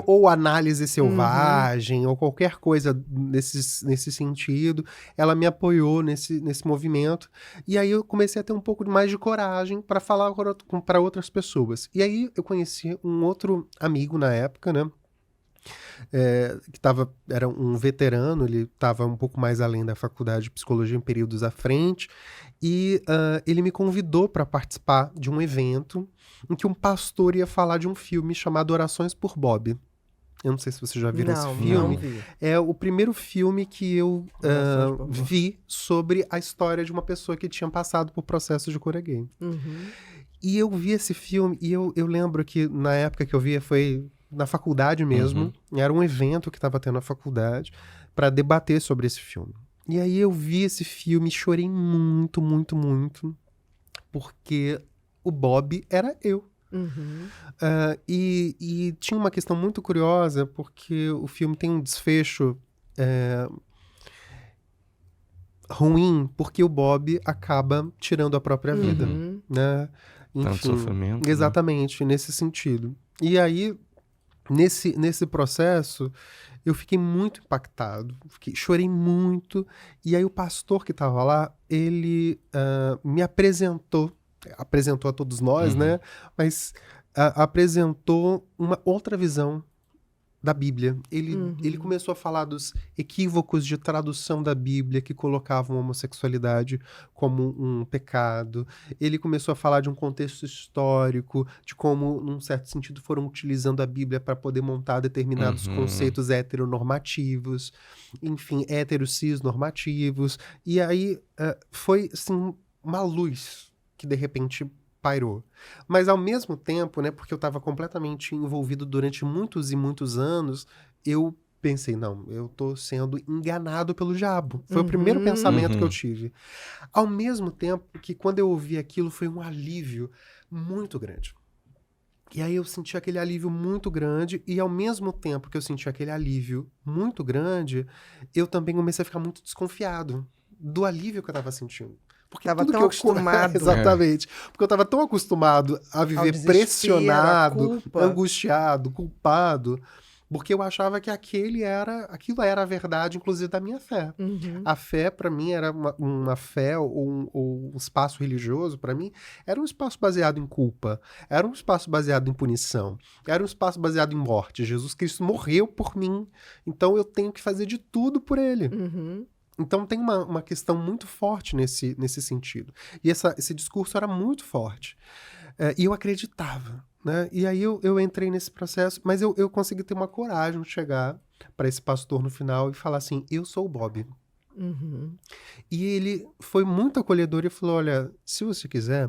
ou análise selvagem, ou qualquer coisa nesse sentido. Ela me apoiou nesse movimento. E aí eu comecei a ter um pouco mais de coragem para falar para outras pessoas. E aí eu conheci um outro amigo na época, né? Que era um veterano, ele estava um pouco mais além da faculdade de psicologia em períodos à frente, e ele me convidou para participar de um evento em que um pastor ia falar de um filme chamado Orações por Bob. Eu não sei se vocês já viram esse filme. Não vi. É o primeiro filme que eu vi sobre a história de uma pessoa que tinha passado por processo de cura gay. E eu vi esse filme, e eu lembro que na época que eu via foi na faculdade mesmo, era um evento que estava tendo na faculdade para debater sobre esse filme. E aí eu vi esse filme e chorei muito, muito, muito, porque o Bob era eu. E tinha uma questão muito curiosa, porque o filme tem um desfecho ruim, porque o Bob acaba tirando a própria vida, né? Enfim, tanto sofrimento. Exatamente, nesse sentido. E aí, nesse processo, eu fiquei muito impactado, chorei muito, e aí o pastor que estava lá, ele me apresentou a todos nós, né? Mas apresentou uma outra visão da Bíblia. Ele começou a falar dos equívocos de tradução da Bíblia que colocavam a homossexualidade como um pecado. Ele começou a falar de um contexto histórico, de como, num certo sentido, foram utilizando a Bíblia para poder montar determinados conceitos heteronormativos, enfim, heterocisnormativos. E aí foi, assim, uma luz que, de repente, pairou. Mas, ao mesmo tempo, né, porque eu estava completamente envolvido durante muitos e muitos anos, eu pensei, não, eu tô sendo enganado pelo diabo. Foi o primeiro pensamento que eu tive. Ao mesmo tempo que, quando eu ouvi aquilo, foi um alívio muito grande. E aí eu senti aquele alívio muito grande, e ao mesmo tempo que eu senti aquele alívio muito grande, eu também comecei a ficar muito desconfiado do alívio que eu estava sentindo. Porque estava tão acostumado. Exatamente. Porque eu estava tão acostumado a viver pressionado, angustiado, culpado, porque eu achava que aquilo era a verdade, inclusive, da minha fé. A fé, para mim, era uma fé, ou um espaço religioso, para mim, era um espaço baseado em culpa, era um espaço baseado em punição, era um espaço baseado em morte. Jesus Cristo morreu por mim, então eu tenho que fazer de tudo por ele. Então tem uma questão muito forte nesse sentido. E esse discurso era muito forte. E eu acreditava, né? E aí eu entrei nesse processo, mas eu consegui ter uma coragem de chegar para esse pastor no final e falar assim, eu sou o Bob. Uhum. E ele foi muito acolhedor e falou, olha, se você quiser,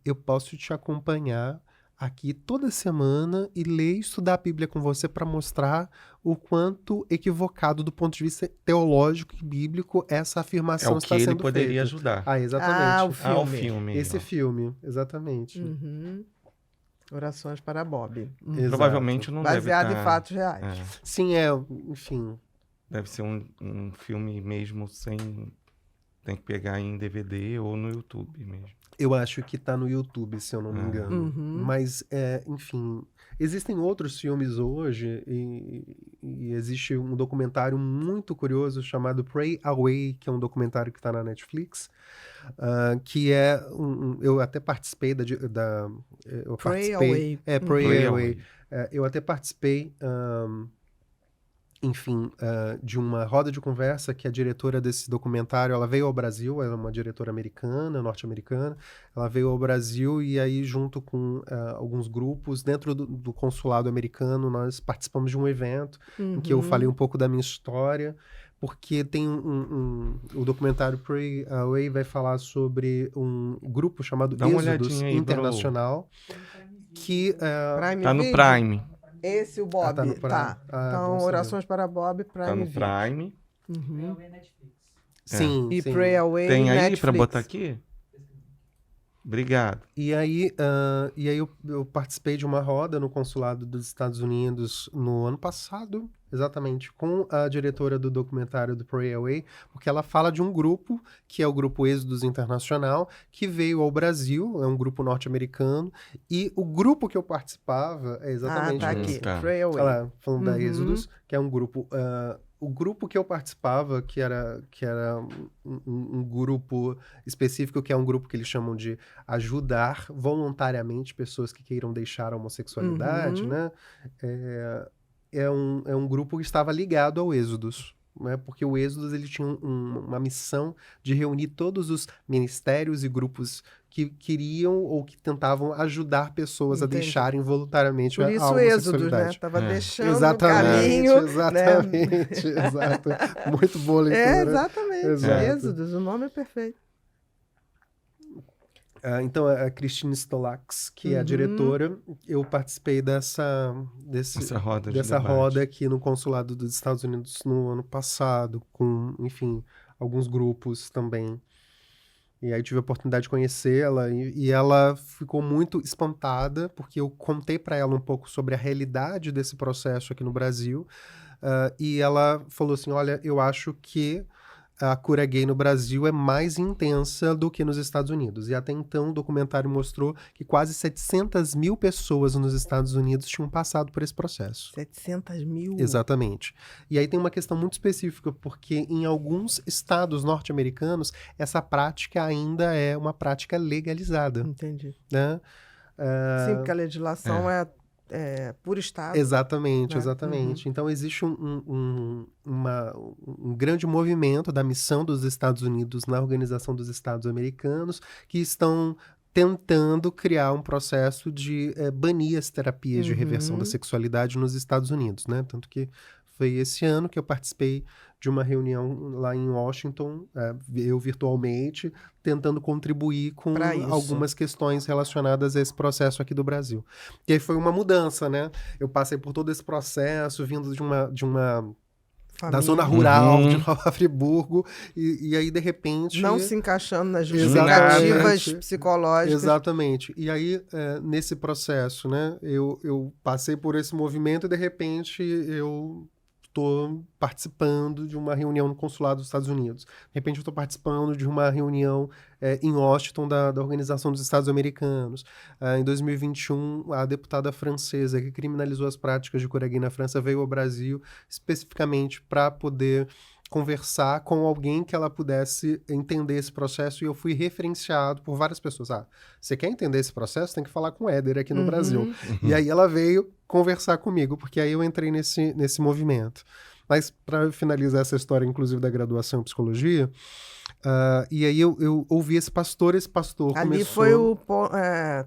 eu posso te acompanhar aqui toda semana e ler e estudar a Bíblia com você para mostrar o quanto equivocado do ponto de vista teológico e bíblico essa É afirmação o está que ele sendo poderia feita. ajudar. Ah, exatamente. o filme. Ah, o filme. Esse ó. filme, exatamente. Uhum. Orações para Bob. Exato. Provavelmente não deve Baseado em estar... fatos reais. É, Sim, enfim. deve ser um filme mesmo sem... Tem que pegar em DVD ou no YouTube mesmo. Eu acho que tá no YouTube, se eu não me engano. Uhum. Mas, enfim, existem outros filmes hoje e existe um documentário muito curioso chamado Pray Away, que é um documentário que tá na Netflix, que é eu até participei Pray Away. Pray Pray Away. Away. Eu até participei... enfim, de uma roda de conversa que a diretora desse documentário, ela veio ao Brasil, ela é uma diretora americana, norte-americana, ela veio ao Brasil e aí junto com alguns grupos, dentro do consulado americano, nós participamos de um evento em que eu falei um pouco da minha história, porque tem o documentário Pray Away vai falar sobre um grupo chamado Dá uma Êxodos olhadinha aí, Internacional, que... Prime Tá no Video? Prime. Esse, o Bob. tá no Prime. Tá. Então, bom saber. Orações para Bob, Prime Tá no Video. Prime. Uhum. Sim, E sim. Pray Away, Tem aí Netflix. pra botar aqui? Obrigado. E aí eu participei de uma roda no consulado dos Estados Unidos no ano passado, exatamente, com a diretora do documentário do Pray Away, porque ela fala de um grupo, que é o Grupo Êxodos Internacional, que veio ao Brasil, é um grupo norte-americano, e o grupo que eu participava é exatamente... tá aqui. Tá. Pray Away. Olha lá, falando da Uhum. Êxodos, que é um grupo... o grupo que eu participava, que era um grupo específico, que é um grupo que eles chamam de ajudar voluntariamente pessoas que queiram deixar a homossexualidade, Uhum. né? É um grupo que estava ligado ao Êxodos, né? Porque o Êxodos ele tinha uma missão de reunir todos os ministérios e grupos que queriam ou que tentavam ajudar pessoas a Entendi. deixarem voluntariamente Por a isso o Êxodos, né? homossexualidade. Tava É. deixando Exatamente, o caminho, exatamente, né? exato. Muito boa leitura. Exatamente. Exato. Êxodos, o nome é perfeito. Então, a Christine Stolax, que é a diretora, eu participei dessa roda de debate. roda aqui no consulado dos Estados Unidos no ano passado, com, enfim, alguns grupos também. E aí tive a oportunidade de conhecê-la e ela ficou muito espantada, porque eu contei para ela um pouco sobre a realidade desse processo aqui no Brasil, e ela falou assim, olha, eu acho que a cura gay no Brasil é mais intensa do que nos Estados Unidos. E até então o documentário mostrou que quase 700 mil pessoas nos Estados Unidos tinham passado por esse processo. 700 mil. Exatamente. E aí tem uma questão muito específica, porque em alguns estados norte-americanos, essa prática ainda é uma prática legalizada, Entendi. né? Sim, porque a legislação é por estado. Exatamente, né? exatamente. Então existe um grande movimento da missão dos Estados Unidos na Organização dos Estados Americanos que estão tentando criar um processo de banir as terapias de reversão da sexualidade nos Estados Unidos, né? Tanto que foi esse ano que eu participei de uma reunião lá em Washington, eu virtualmente, tentando contribuir com Pra isso. algumas questões relacionadas a esse processo aqui do Brasil. E aí foi uma mudança, né? Eu passei por todo esse processo, vindo da zona rural de Nova Friburgo, e aí, de repente... Não se encaixando nas Exatamente. justificativas psicológicas. Exatamente. E aí, nesse processo, né, eu passei por esse movimento e, de repente, eu estou participando de uma reunião no consulado dos Estados Unidos. De repente, eu estou participando de uma reunião em Washington da Organização dos Estados Americanos. Em 2021, a deputada francesa que criminalizou as práticas de cura gay na França veio ao Brasil especificamente para poder conversar com alguém que ela pudesse entender esse processo, e eu fui referenciado por várias pessoas. Você quer entender esse processo? Tem que falar com o Éder aqui no Brasil. E aí ela veio conversar comigo, porque aí eu entrei nesse movimento. Mas para finalizar essa história, inclusive da graduação em psicologia, e aí eu ouvi esse pastor Ali começou... foi o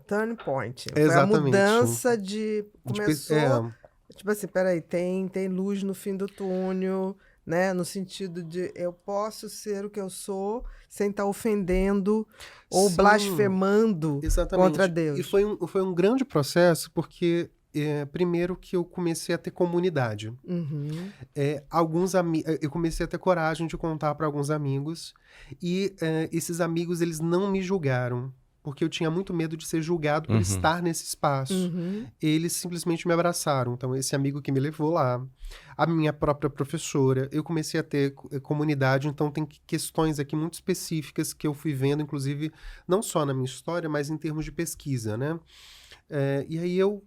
turning point. Foi a Exatamente. mudança de... Começou... Tipo assim, peraí, tem luz no fim do túnel, né? No sentido de eu posso ser o que eu sou sem estar ofendendo ou Sim, blasfemando exatamente. contra Deus. E foi um grande processo, porque primeiro que eu comecei a ter comunidade. Uhum. Eu comecei a ter coragem de contar para alguns amigos, e esses amigos, eles não me julgaram, porque eu tinha muito medo de ser julgado por estar nesse espaço. Uhum. Eles simplesmente me abraçaram. Então, esse amigo que me levou lá, a minha própria professora, eu comecei a ter comunidade. Então, tem questões aqui muito específicas que eu fui vendo, inclusive, não só na minha história, mas em termos de pesquisa, né? E aí eu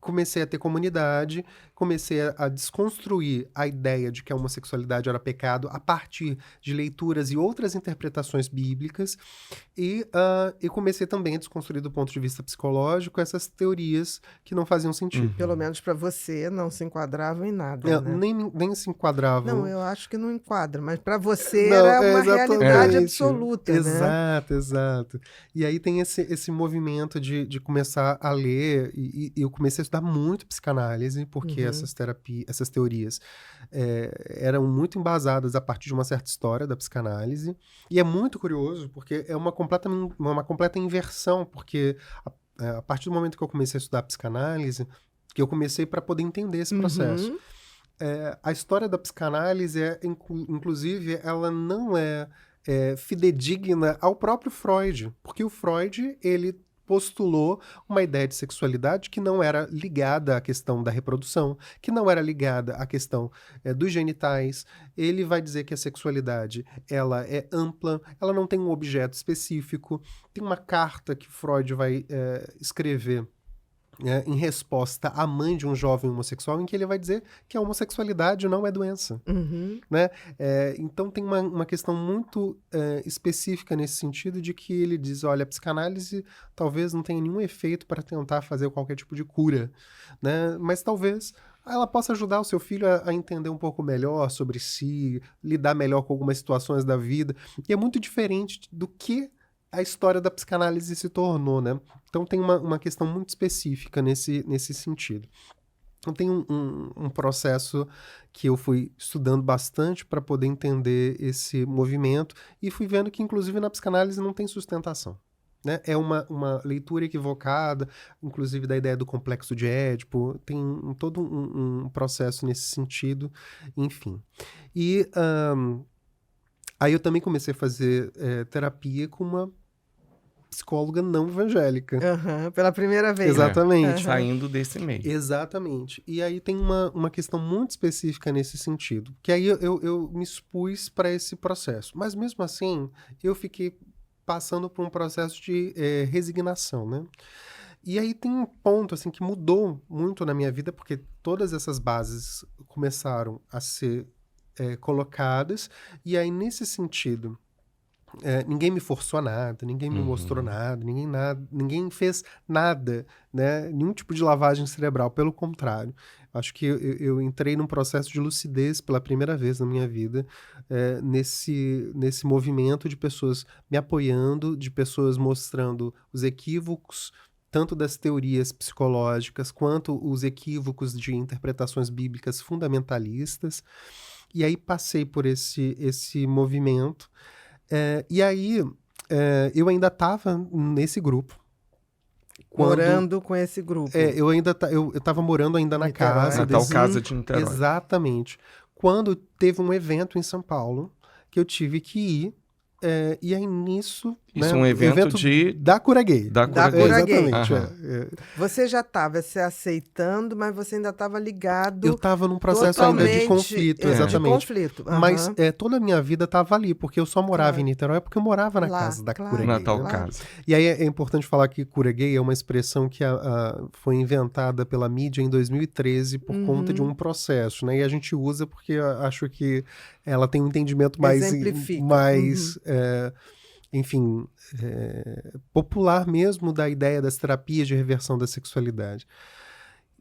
comecei a ter comunidade, comecei a desconstruir a ideia de que a homossexualidade era pecado a partir de leituras e outras interpretações bíblicas, e eu comecei também a desconstruir do ponto de vista psicológico essas teorias que não faziam sentido. Pelo menos para você, não se enquadravam em nada, né? Nem se enquadravam. Não, eu acho que não enquadra, mas para você Não, era uma realidade absoluta, né? Exato. E aí tem esse movimento de começar a ler, e eu comecei a estudar muito psicanálise, porque essas teorias eram muito embasadas a partir de uma certa história da psicanálise. E é muito curioso, porque é uma completa inversão, porque a partir do momento que eu comecei a estudar psicanálise, que eu comecei para poder entender esse processo. A história da psicanálise, inclusive, ela não é fidedigna ao próprio Freud, porque o Freud, ele postulou uma ideia de sexualidade que não era ligada à questão da reprodução, que não era ligada à questão dos genitais. Ele vai dizer que a sexualidade, ela é ampla, ela não tem um objeto específico. Tem uma carta que Freud vai escrever em resposta à mãe de um jovem homossexual, em que ele vai dizer que a homossexualidade não é doença. Né? Então tem uma questão muito específica nesse sentido, de que ele diz, olha, a psicanálise talvez não tenha nenhum efeito para tentar fazer qualquer tipo de cura, né? Mas talvez ela possa ajudar o seu filho a entender um pouco melhor sobre si, lidar melhor com algumas situações da vida. E é muito diferente do que a história da psicanálise se tornou, né? Então tem uma questão muito específica nesse sentido. Então tem um processo que eu fui estudando bastante para poder entender esse movimento, e fui vendo que, inclusive, na psicanálise não tem sustentação. Né? É uma leitura equivocada, inclusive da ideia do complexo de Édipo, tem todo um processo nesse sentido, enfim. E aí eu também comecei a fazer terapia com uma psicóloga não evangélica. Pela primeira vez. Exatamente. Saindo desse meio. Exatamente. E aí tem uma questão muito específica nesse sentido, que aí eu me expus para esse processo. Mas mesmo assim, eu fiquei passando por um processo de resignação, né? E aí tem um ponto assim que mudou muito na minha vida, porque todas essas bases começaram a ser colocadas, e aí nesse sentido, ninguém me forçou a nada, ninguém me mostrou nada, ninguém fez nada, né? Nenhum tipo de lavagem cerebral, pelo contrário. Acho que eu entrei num processo de lucidez pela primeira vez na minha vida, nesse movimento de pessoas me apoiando, de pessoas mostrando os equívocos, tanto das teorias psicológicas, quanto os equívocos de interpretações bíblicas fundamentalistas. E aí passei por esse movimento. E aí, eu ainda estava nesse grupo. Morando com esse grupo. Eu estava morando ainda na casa. Na tal casa de Niterói. Exatamente. Quando teve um evento em São Paulo, que eu tive que ir, e aí nisso... Isso, né, um evento da Cura Gay. Da Cura Gay. Exatamente. Você já estava se aceitando, mas você ainda estava ligado... Eu estava num processo ainda de conflito, exatamente. De conflito. Mas toda a minha vida estava ali, porque eu só morava em Niterói, porque eu morava na casa da Cura Gay. Na tal casa. E aí é importante falar que Cura Gay é uma expressão que foi inventada pela mídia em 2013 por conta de um processo, né? E a gente usa porque eu acho que ela tem um entendimento mais enfim, popular mesmo, da ideia das terapias de reversão da sexualidade.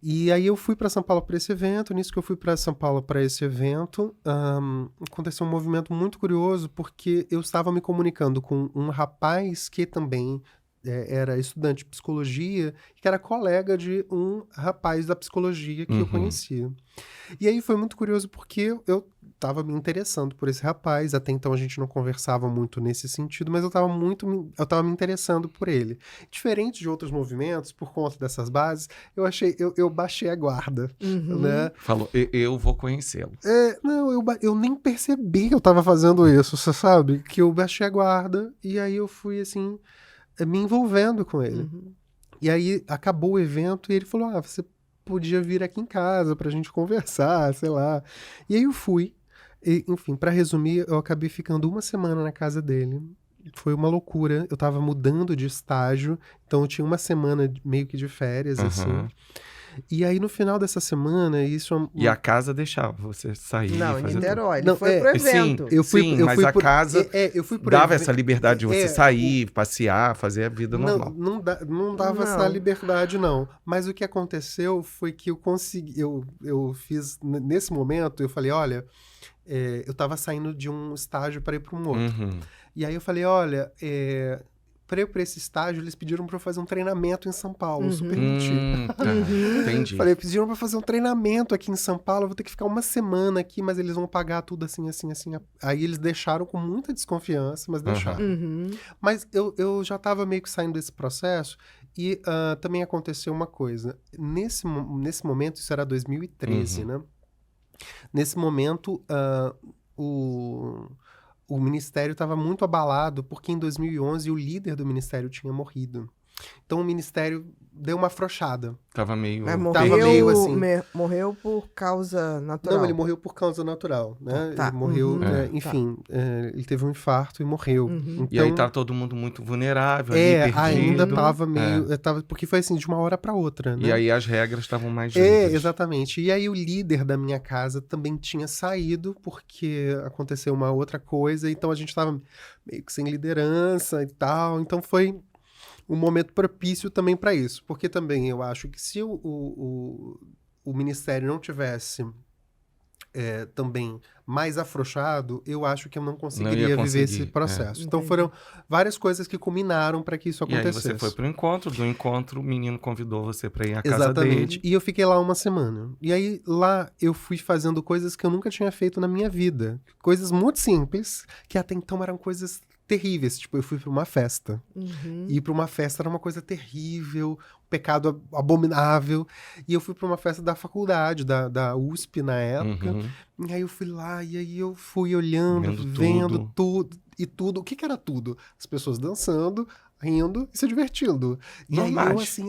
E aí eu fui para São Paulo para esse evento. Nisso que eu fui para São Paulo para esse evento, aconteceu um movimento muito curioso, porque eu estava me comunicando com um rapaz que também era estudante de psicologia, que era colega de um rapaz da psicologia que eu conhecia. E aí foi muito curioso porque eu estava me interessando por esse rapaz. Até então a gente não conversava muito nesse sentido, mas eu estava me interessando por ele. Diferente de outros movimentos, por conta dessas bases, eu baixei a guarda, né? Falou, eu vou conhecê-lo. Não, eu nem percebi que eu estava fazendo isso, você sabe? Que eu baixei a guarda e aí eu fui, assim, me envolvendo com ele. E aí acabou o evento e ele falou, você podia vir aqui em casa pra gente conversar, sei lá. E aí eu fui. E, enfim, pra resumir, eu acabei ficando uma semana na casa dele. Foi uma loucura. Eu tava mudando de estágio, então eu tinha uma semana meio que de férias, assim. E aí, no final dessa semana, isso... E a casa deixava você sair Não, e em fazer tudo. Niterói. Ele Não, foi pro evento. Mas a casa eu fui pro dava evento. essa liberdade de você sair, passear, fazer a vida normal. Não dava essa liberdade, não. Mas o que aconteceu foi que eu consegui... Eu fiz... Nesse momento, eu falei, olha... eu tava saindo de um estágio para ir para um outro. E aí eu falei, olha... Para ir para esse estágio, eles pediram para eu fazer um treinamento em São Paulo. Eu super menti. Entendi. Falei, pediram para fazer um treinamento aqui em São Paulo, eu vou ter que ficar uma semana aqui, mas eles vão pagar tudo assim, assim, assim. Aí eles deixaram com muita desconfiança, mas deixaram. Mas eu já estava meio que saindo desse processo e também aconteceu uma coisa. Nesse momento, isso era 2013, né? Nesse momento, o ministério estava muito abalado porque em 2011 o líder do ministério tinha morrido. Então o ministério deu uma afrouxada. Tava meio... Mas Tava meio assim... morreu por causa natural. Não, ele morreu por causa natural, né? Tá. Ele morreu, enfim, ele teve um infarto e morreu. Então, E aí tá todo mundo muito vulnerável, ali, perdido. ainda tava meio... porque foi assim, de uma hora para outra, né? E aí as regras estavam mais rígidas. Exatamente. E aí o líder da minha casa também tinha saído, porque aconteceu uma outra coisa, então a gente tava meio que sem liderança e tal, então foi um momento propício também para isso, porque também eu acho que se o ministério não tivesse também mais afrouxado, eu acho que eu não conseguiria viver esse processo. Então foram várias coisas que culminaram para que isso acontecesse. E aí você foi pro encontro, do encontro o menino convidou você para ir à casa Exatamente. dele. E eu fiquei lá uma semana. E aí lá eu fui fazendo coisas que eu nunca tinha feito na minha vida. Coisas muito simples, que até então eram coisas terríveis. Tipo, eu fui para uma festa. E ir para uma festa era uma coisa terrível, um pecado abominável. E eu fui para uma festa da faculdade, da USP na época. E aí eu fui lá, e aí eu fui olhando, vendo tudo. E tudo. O que era tudo? As pessoas dançando, rindo e se divertindo. E aí eu assim,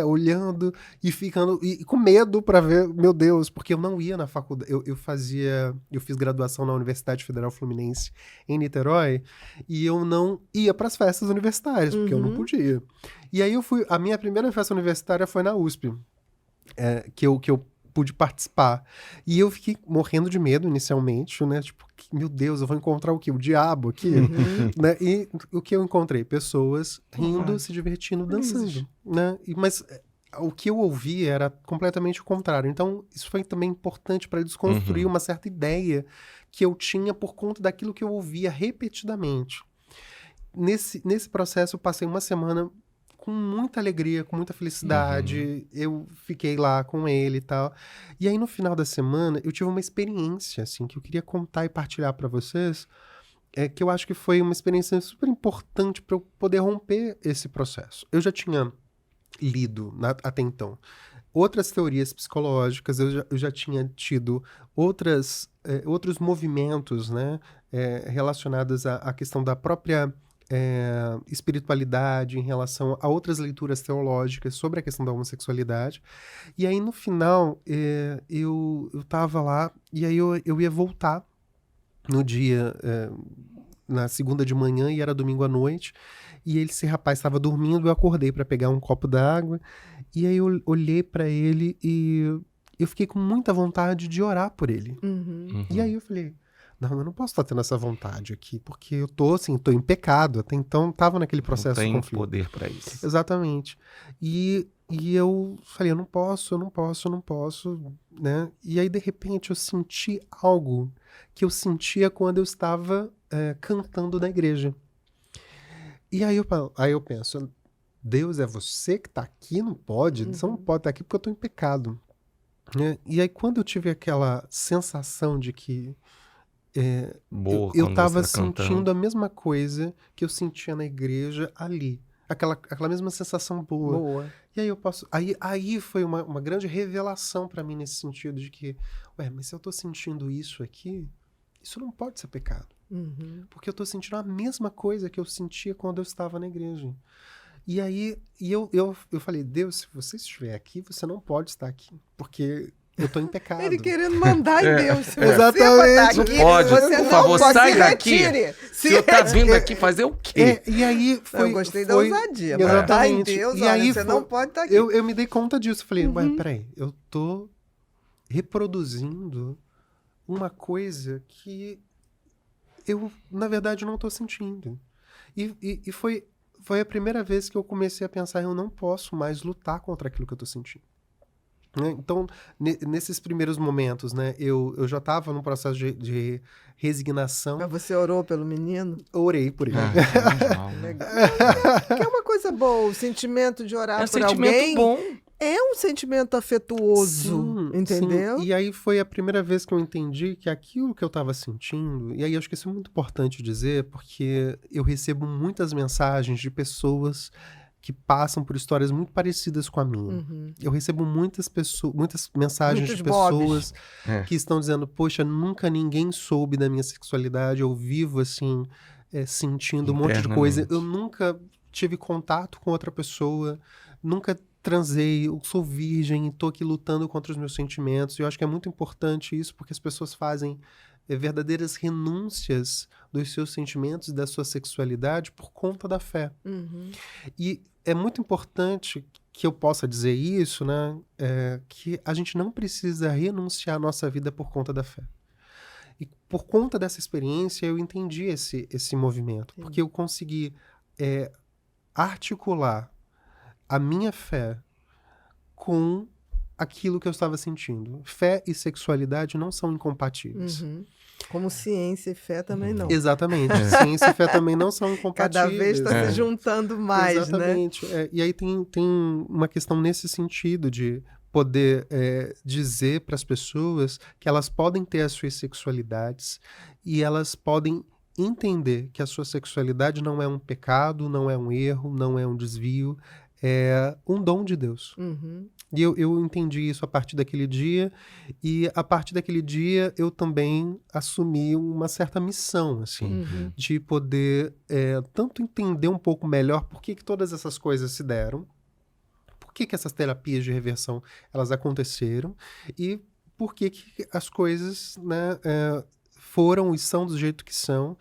olhando e ficando... E com medo pra ver, meu Deus, porque eu não ia na faculdade. Eu fiz graduação na Universidade Federal Fluminense em Niterói e eu não ia pras festas universitárias, porque eu não podia. E aí a minha primeira festa universitária foi na USP, que eu pude participar. E eu fiquei morrendo de medo inicialmente, né? Tipo, meu Deus, eu vou encontrar o quê? O diabo aqui? Né? E o que eu encontrei? Pessoas rindo, se divertindo, dançando. Né? Mas o que eu ouvi era completamente o contrário. Então, isso foi também importante para desconstruir uma certa ideia que eu tinha por conta daquilo que eu ouvia repetidamente. Nesse processo, eu passei uma semana com muita alegria, com muita felicidade. Eu fiquei lá com ele e tal. E aí, no final da semana, eu tive uma experiência, assim, que eu queria contar e partilhar para vocês, que eu acho que foi uma experiência super importante para eu poder romper esse processo. Eu já tinha lido, até então, outras teorias psicológicas, eu já tinha tido outros movimentos, né, relacionados à questão da própria espiritualidade, em relação a outras leituras teológicas sobre a questão da homossexualidade. E aí, no final, eu tava lá, e aí eu ia voltar no dia, na segunda de manhã, e era domingo à noite, e esse rapaz estava dormindo, eu acordei para pegar um copo d'água, e aí eu olhei para ele e eu fiquei com muita vontade de orar por ele. E aí eu falei, não, eu não posso estar tendo essa vontade aqui, porque eu tô em pecado. Até então, tava naquele Não processo de tem conflito. poder para isso. Exatamente. E eu falei, eu não posso, né? E aí, de repente, eu senti algo que eu sentia quando eu estava cantando na igreja. E aí eu penso, Deus, é você que tá aqui? Não pode? Você não pode estar aqui porque eu tô em pecado. Né? E aí, quando eu tive aquela sensação de que Boa eu quando tava você tá sentindo cantando. a mesma coisa que eu sentia na igreja ali. Aquela mesma sensação boa. Boa. E aí eu posso. Aí foi uma grande revelação pra mim nesse sentido de que, mas se eu tô sentindo isso aqui, isso não pode ser pecado. Porque eu tô sentindo a mesma coisa que eu sentia quando eu estava na igreja. E aí eu falei, Deus, se você estiver aqui, você não pode estar aqui. Porque eu tô em pecado. Ele querendo mandar em Deus. Se você Exatamente. botar aqui, Não pode, você por não favor, pode. sai Se daqui. retire. O senhor tá vindo aqui fazer o quê? E aí foi. Eu gostei da foi- ousadia. Exatamente. Mandar em Deus, E olha, aí você foi- não pode estar aqui. Eu me dei conta disso. Falei, peraí, eu tô reproduzindo uma coisa que eu, na verdade, não tô sentindo. E foi a primeira vez que eu comecei a pensar, eu não posso mais lutar contra aquilo que eu tô sentindo. Né? Então, nesses primeiros momentos, né, eu já estava num processo de resignação. Mas você orou pelo menino? Orei por ele. Legal. Que é uma coisa boa, o sentimento de orar É um por sentimento alguém bom. é um sentimento afetuoso, entendeu? Sim. E aí foi a primeira vez que eu entendi que aquilo que eu estava sentindo, e aí eu acho que isso é muito importante dizer, porque eu recebo muitas mensagens de pessoas que passam por histórias muito parecidas com a minha. Eu recebo muitas mensagens Muitos de pessoas É. que estão dizendo, poxa, nunca ninguém soube da minha sexualidade, eu vivo assim, sentindo um monte de coisa, eu nunca tive contato com outra pessoa, nunca transei, eu sou virgem e tô aqui lutando contra os meus sentimentos. E eu acho que é muito importante isso, porque as pessoas fazem verdadeiras renúncias dos seus sentimentos e da sua sexualidade por conta da fé. E é muito importante que eu possa dizer isso, né? Que a gente não precisa renunciar à nossa vida por conta da fé. E por conta dessa experiência, eu entendi esse movimento. Sim. Porque eu consegui articular a minha fé com aquilo que eu estava sentindo. Fé e sexualidade não são incompatíveis. Como ciência e fé também não. Exatamente. Ciência e fé também não são incompatíveis. Cada vez está se juntando mais, Exatamente. né? E aí tem uma questão nesse sentido de poder dizer para as pessoas que elas podem ter as suas sexualidades e elas podem entender que a sua sexualidade não é um pecado, não é um erro, não é um desvio, é um dom de Deus. E eu entendi isso a partir daquele dia, e a partir daquele dia eu também assumi uma certa missão, assim, de poder tanto entender um pouco melhor por que todas essas coisas se deram, por que essas terapias de reversão elas aconteceram, e por que as coisas, né, foram e são do jeito que são,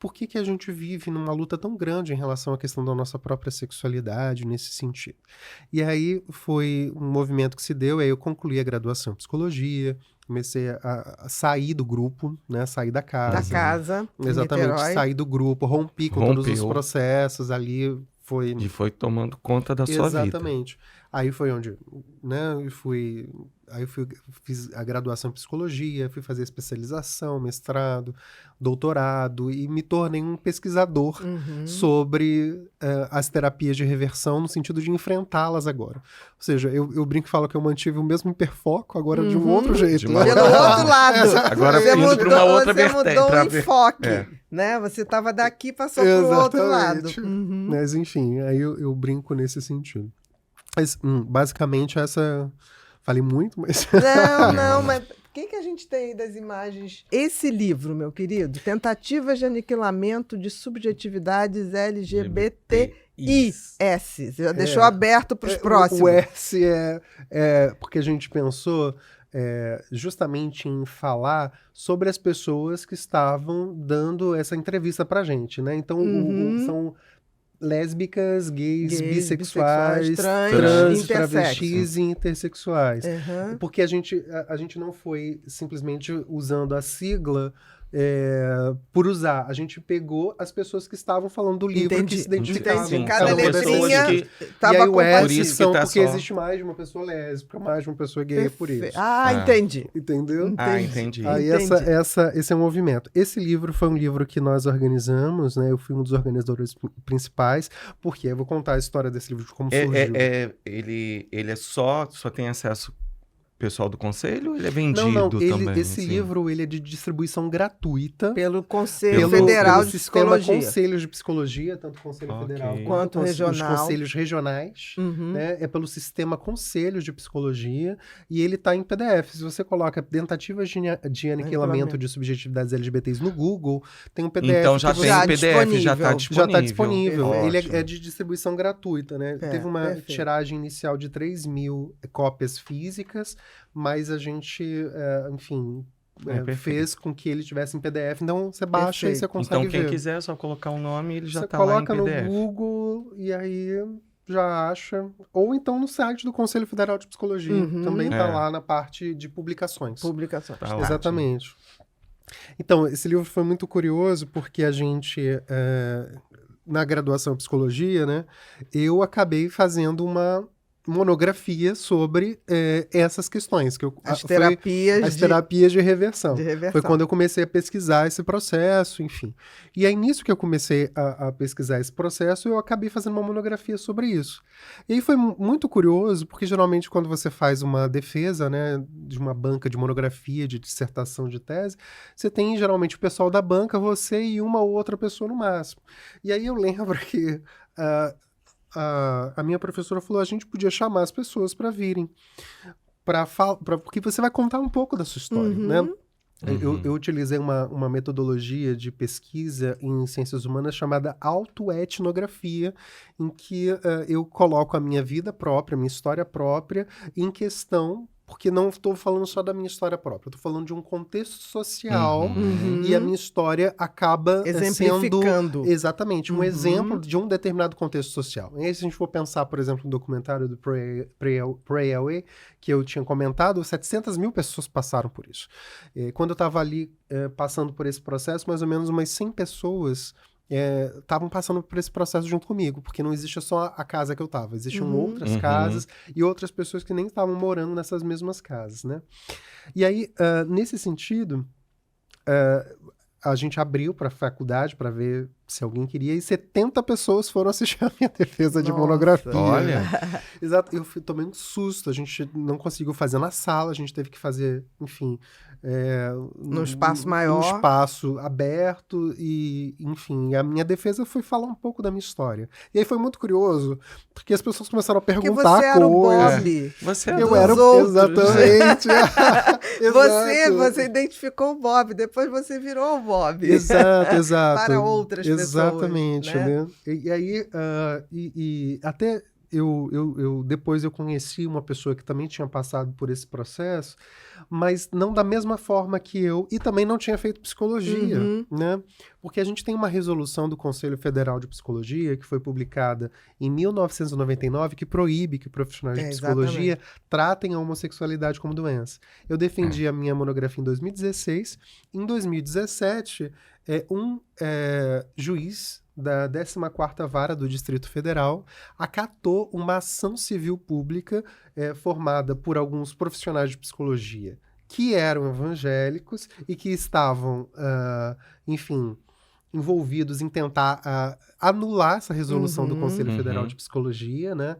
por que a gente vive numa luta tão grande em relação à questão da nossa própria sexualidade nesse sentido. E aí foi um movimento que se deu, aí eu concluí a graduação em psicologia, comecei a sair do grupo, né, sair da casa. Da casa, em Exatamente, Niterói. sair do grupo, rompi com todos os processos ali, foi... E foi tomando conta da sua vida. Exatamente. Aí foi onde, né, fiz a graduação em psicologia, fui fazer especialização, mestrado, doutorado e me tornei um pesquisador sobre as terapias de reversão no sentido de enfrentá-las agora. Ou seja, eu brinco e falo que eu mantive o mesmo hiperfoco agora de um outro jeito. De uma Pelo outro lado. Agora Você indo para uma outra você vertente. mudou pra o ver- enfoque, É. né? Você estava daqui e passou para o outro lado. Exatamente. Mas enfim, aí eu brinco nesse sentido. Mas basicamente essa... Falei muito, mas... Não, mas o que a gente tem aí das imagens? Esse livro, meu querido, Tentativas de Aniquilamento de Subjetividades LGBTIS. Você já deixou aberto para os próximos. O S é porque a gente pensou justamente em falar sobre as pessoas que estavam dando essa entrevista pra gente, né? Então, são lésbicas, gays, bissexuais, trans, travestis e intersexuais. Porque a gente não foi simplesmente usando a sigla por usar. A gente pegou as pessoas que estavam falando do livro, Entendi, que se identificavam. entendi. Sim, Cada são pessoas letrinha que- estava E aí o S Por isso que são tá porque só- existe mais de uma pessoa lésbica, mais de uma pessoa gay, por isso. Ah, Ah. entendi. Entendeu? Entendi. Aí esse é um movimento. Esse livro foi um livro que nós organizamos, né? Eu fui um dos organizadores principais, porque eu vou contar a história desse livro, de como surgiu. Ele é só tem acesso pessoal do conselho ou ele é vendido Não, também? esse assim? livro ele é de distribuição gratuita Pelo Conselho Pelo- Federal pelo de sistema Psicologia. Conselhos de Psicologia, tanto o Conselho Ok. Federal Quanto os regional. conselhos regionais. Uhum. Né? É pelo sistema Conselhos de Psicologia e ele está em PDF. Se você coloca tentativas de aniquilamento de subjetividades LGBTs no Google, tem um PDF. Então já que tem você- o PDF, já está disponível. disponível. Já está disponível. Ele Ótimo. é de distribuição gratuita, né? Teve uma perfeito. tiragem inicial de 3.000 cópias físicas, mas a gente, enfim, perfeito. fez com que ele tivesse em PDF. Então você baixa Perfeito. e você consegue Então quem ver. quiser é só colocar o nome, ele já Você está lá em coloca no PDF. Google e aí já acha. Ou então no site do Conselho Federal de Psicologia. Uhum. Também tá É. lá na parte de publicações. Publicações. Tá ótimo. Exatamente. Então, esse livro foi muito curioso porque a gente, na graduação em psicologia, né, eu acabei fazendo uma monografia sobre essas questões. As foi terapias, as terapias de reversão. de reversão. Foi quando eu comecei a pesquisar esse processo, enfim. E aí, nisso que eu comecei a pesquisar esse processo, eu acabei fazendo uma monografia sobre isso. E aí foi muito curioso, porque geralmente quando você faz uma defesa, né, de uma banca de monografia, de dissertação de tese, você tem geralmente o pessoal da banca, você e uma ou outra pessoa no máximo. E aí eu lembro que a minha professora falou, a gente podia chamar as pessoas para virem, porque você vai contar um pouco da sua história, né? Eu utilizei uma metodologia de pesquisa em ciências humanas chamada autoetnografia, em que eu coloco a minha vida própria, a minha história própria em questão, porque não estou falando só da minha história própria, estou falando de um contexto social Uhum. e a minha história acaba sendo Exemplificando. exatamente um Uhum. exemplo de um determinado contexto social. E aí, se a gente for pensar, por exemplo, no documentário do Pray Away, que eu tinha comentado, 700 mil pessoas passaram por isso. Quando eu estava ali passando por esse processo, mais ou menos umas 100 pessoas estavam passando por esse processo junto comigo, porque não existia só a casa que eu estava, existiam outras casas e outras pessoas que nem estavam morando nessas mesmas casas, né? E aí, nesse sentido, a gente abriu para a faculdade para ver se alguém queria, e 70 pessoas foram assistir a minha defesa de Nossa. monografia. Olha. Exato, eu tomei um susto, a gente não conseguiu fazer na sala, a gente teve que fazer, enfim... Num espaço maior. Num espaço aberto e, enfim, a minha defesa foi falar um pouco da minha história. E aí foi muito curioso, porque as pessoas começaram a Porque perguntar você era o coisas. Bob. Você Eu dos era, outros. exatamente. Você identificou o Bob, depois você virou o Bob. Exato. Para outras pessoas, Exatamente, né? E aí, até depois eu conheci uma pessoa que também tinha passado por esse processo, mas não da mesma forma que eu, e também não tinha feito psicologia, né? Porque a gente tem uma resolução do Conselho Federal de Psicologia, que foi publicada em 1999, que proíbe que profissionais de psicologia tratem a homossexualidade como doença. Eu defendi a minha monografia em 2016. Em 2017, um juiz da 14ª Vara do Distrito Federal acatou uma ação civil pública formada por alguns profissionais de psicologia que eram evangélicos e que estavam, enfim, envolvidos em tentar anular essa resolução do Conselho Federal de Psicologia, né?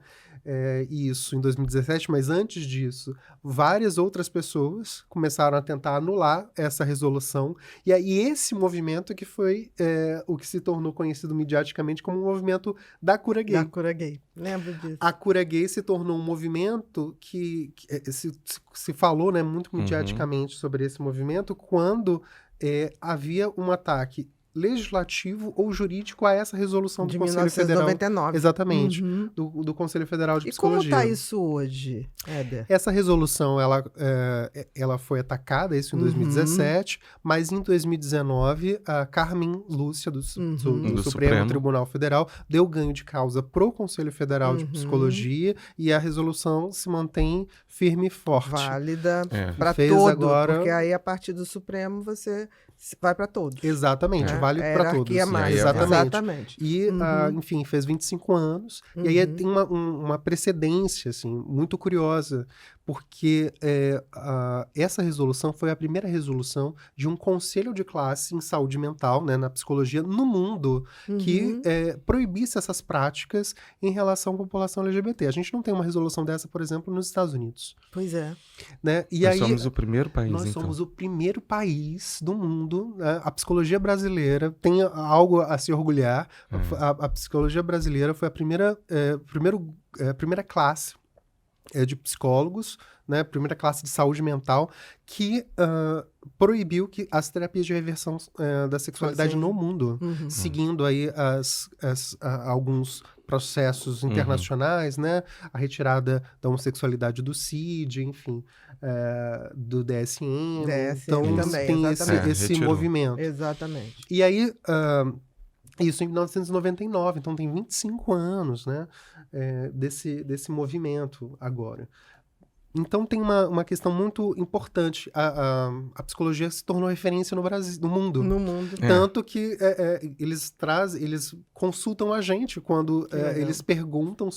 Isso em 2017, mas antes disso, várias outras pessoas começaram a tentar anular essa resolução, e aí esse movimento que foi o que se tornou conhecido midiaticamente como o movimento da cura gay. Da cura gay, lembro disso. A cura gay se tornou um movimento que se falou, né, muito midiaticamente sobre esse movimento quando havia um ataque legislativo ou jurídico a essa resolução do De Conselho Federal. 1999. Exatamente, Uhum. do Conselho Federal de E como Psicologia. está isso hoje, Éder? Essa resolução, ela foi atacada, isso em 2017, mas em 2019, a Carmen Lúcia, do Do Supremo Supremo. Tribunal Federal, deu ganho de causa pro Conselho Federal de Psicologia, e a resolução se mantém firme e forte. Válida É. para Fez todo, agora- porque aí a partir do Supremo você vai para todos. Exatamente, né? vale É para todos. hierarquia máxima. Exatamente. E, enfim, fez 25 anos. E aí Uhum. tem uma precedência, assim, muito curiosa, porque essa resolução foi a primeira resolução de um conselho de classe em saúde mental, né, na psicologia, no mundo, que proibisse essas práticas em relação à população LGBT. A gente não tem uma resolução dessa, por exemplo, nos Estados Unidos. Pois é. Né? E Nós aí, somos o primeiro país, nós então. somos o primeiro país do mundo, né? A psicologia brasileira tem algo a se orgulhar. A psicologia brasileira foi a primeira classe de psicólogos, né? Primeira classe de saúde mental que proibiu que as terapias de reversão da sexualidade Fossem- no mundo, seguindo aí alguns processos internacionais, né? A retirada da homossexualidade do CID, enfim, do DSM. Então, também, tem exatamente. esse retirou. movimento. Exatamente. E aí, isso em 1999, então tem 25 anos, né? Desse movimento agora. Então tem uma questão muito importante. A psicologia se tornou referência no Brasil, no mundo. No mundo. Tanto que eles consultam a gente quando legal. eles perguntam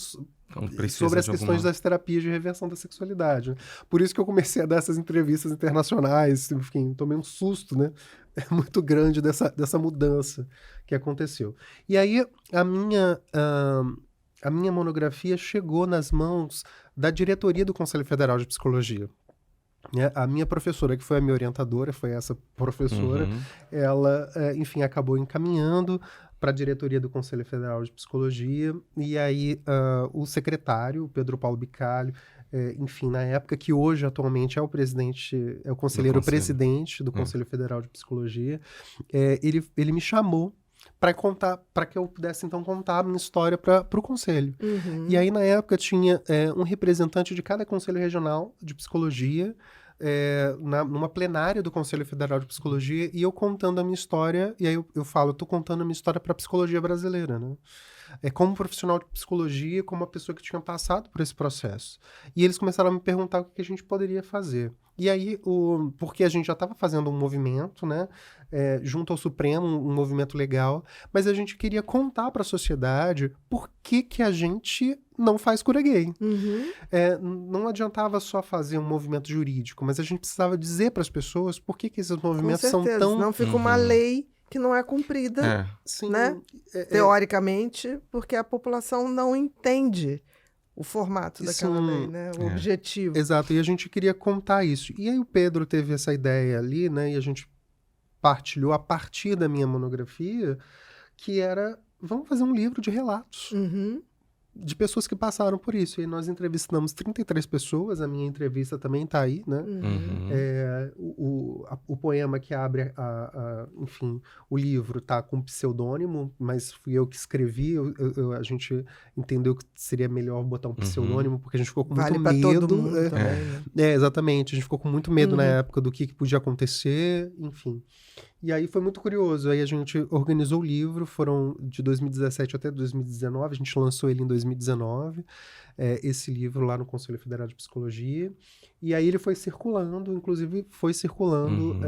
Quando precisa sobre as de questões alguma- das terapias de reversão da sexualidade. Né? Por isso que eu comecei a dar essas entrevistas internacionais, enfim, tomei um susto, né? Muito grande dessa mudança que aconteceu. E aí a minha monografia chegou nas mãos da diretoria do Conselho Federal de Psicologia. Né? A minha professora, que foi a minha orientadora, foi essa professora, ela, enfim, acabou encaminhando para a diretoria do Conselho Federal de Psicologia, e aí o secretário, o Pedro Paulo Bicalho, enfim, na época, que hoje, atualmente, é o conselheiro conselho. presidente do Conselho Federal de Psicologia, ele me chamou para que eu pudesse, então, contar a minha história para o conselho. E aí, na época, tinha um representante de cada conselho regional de psicologia, numa plenária do Conselho Federal de Psicologia, e eu contando a minha história, e aí eu falo, eu tô contando a minha história para a psicologia brasileira, né? Como profissional de psicologia, como uma pessoa que tinha passado por esse processo. E eles começaram a me perguntar o que a gente poderia fazer. E aí, porque a gente já estava fazendo um movimento, né, junto ao Supremo, um movimento legal, mas a gente queria contar para a sociedade por que a gente não faz cura gay. Não adiantava só fazer um movimento jurídico, mas a gente precisava dizer para as pessoas por que esses Com movimentos são certeza. tão... Senão fica uma lei que não é cumprida, Sim, né? Teoricamente, porque a população não entende o formato daquela lei, né? O objetivo. Exato, e a gente queria contar isso. E aí o Pedro teve essa ideia ali, né? E a gente partilhou a partir da minha monografia, que era, vamos fazer um livro de relatos de pessoas que passaram por isso. E nós entrevistamos 33 pessoas, a minha entrevista também está aí, né? O poema que abre, enfim, o livro está com pseudônimo, mas fui eu que escrevi. A gente entendeu que seria melhor botar um pseudônimo, porque a gente ficou com Vale muito para medo. todo mundo também, né? Exatamente. A gente ficou com muito medo na época do que podia acontecer, enfim. E aí foi muito curioso. Aí a gente organizou o livro, foram de 2017 até 2019, a gente lançou ele em 2019, esse livro lá no Conselho Federal de Psicologia. E aí ele foi circulando, inclusive foi circulando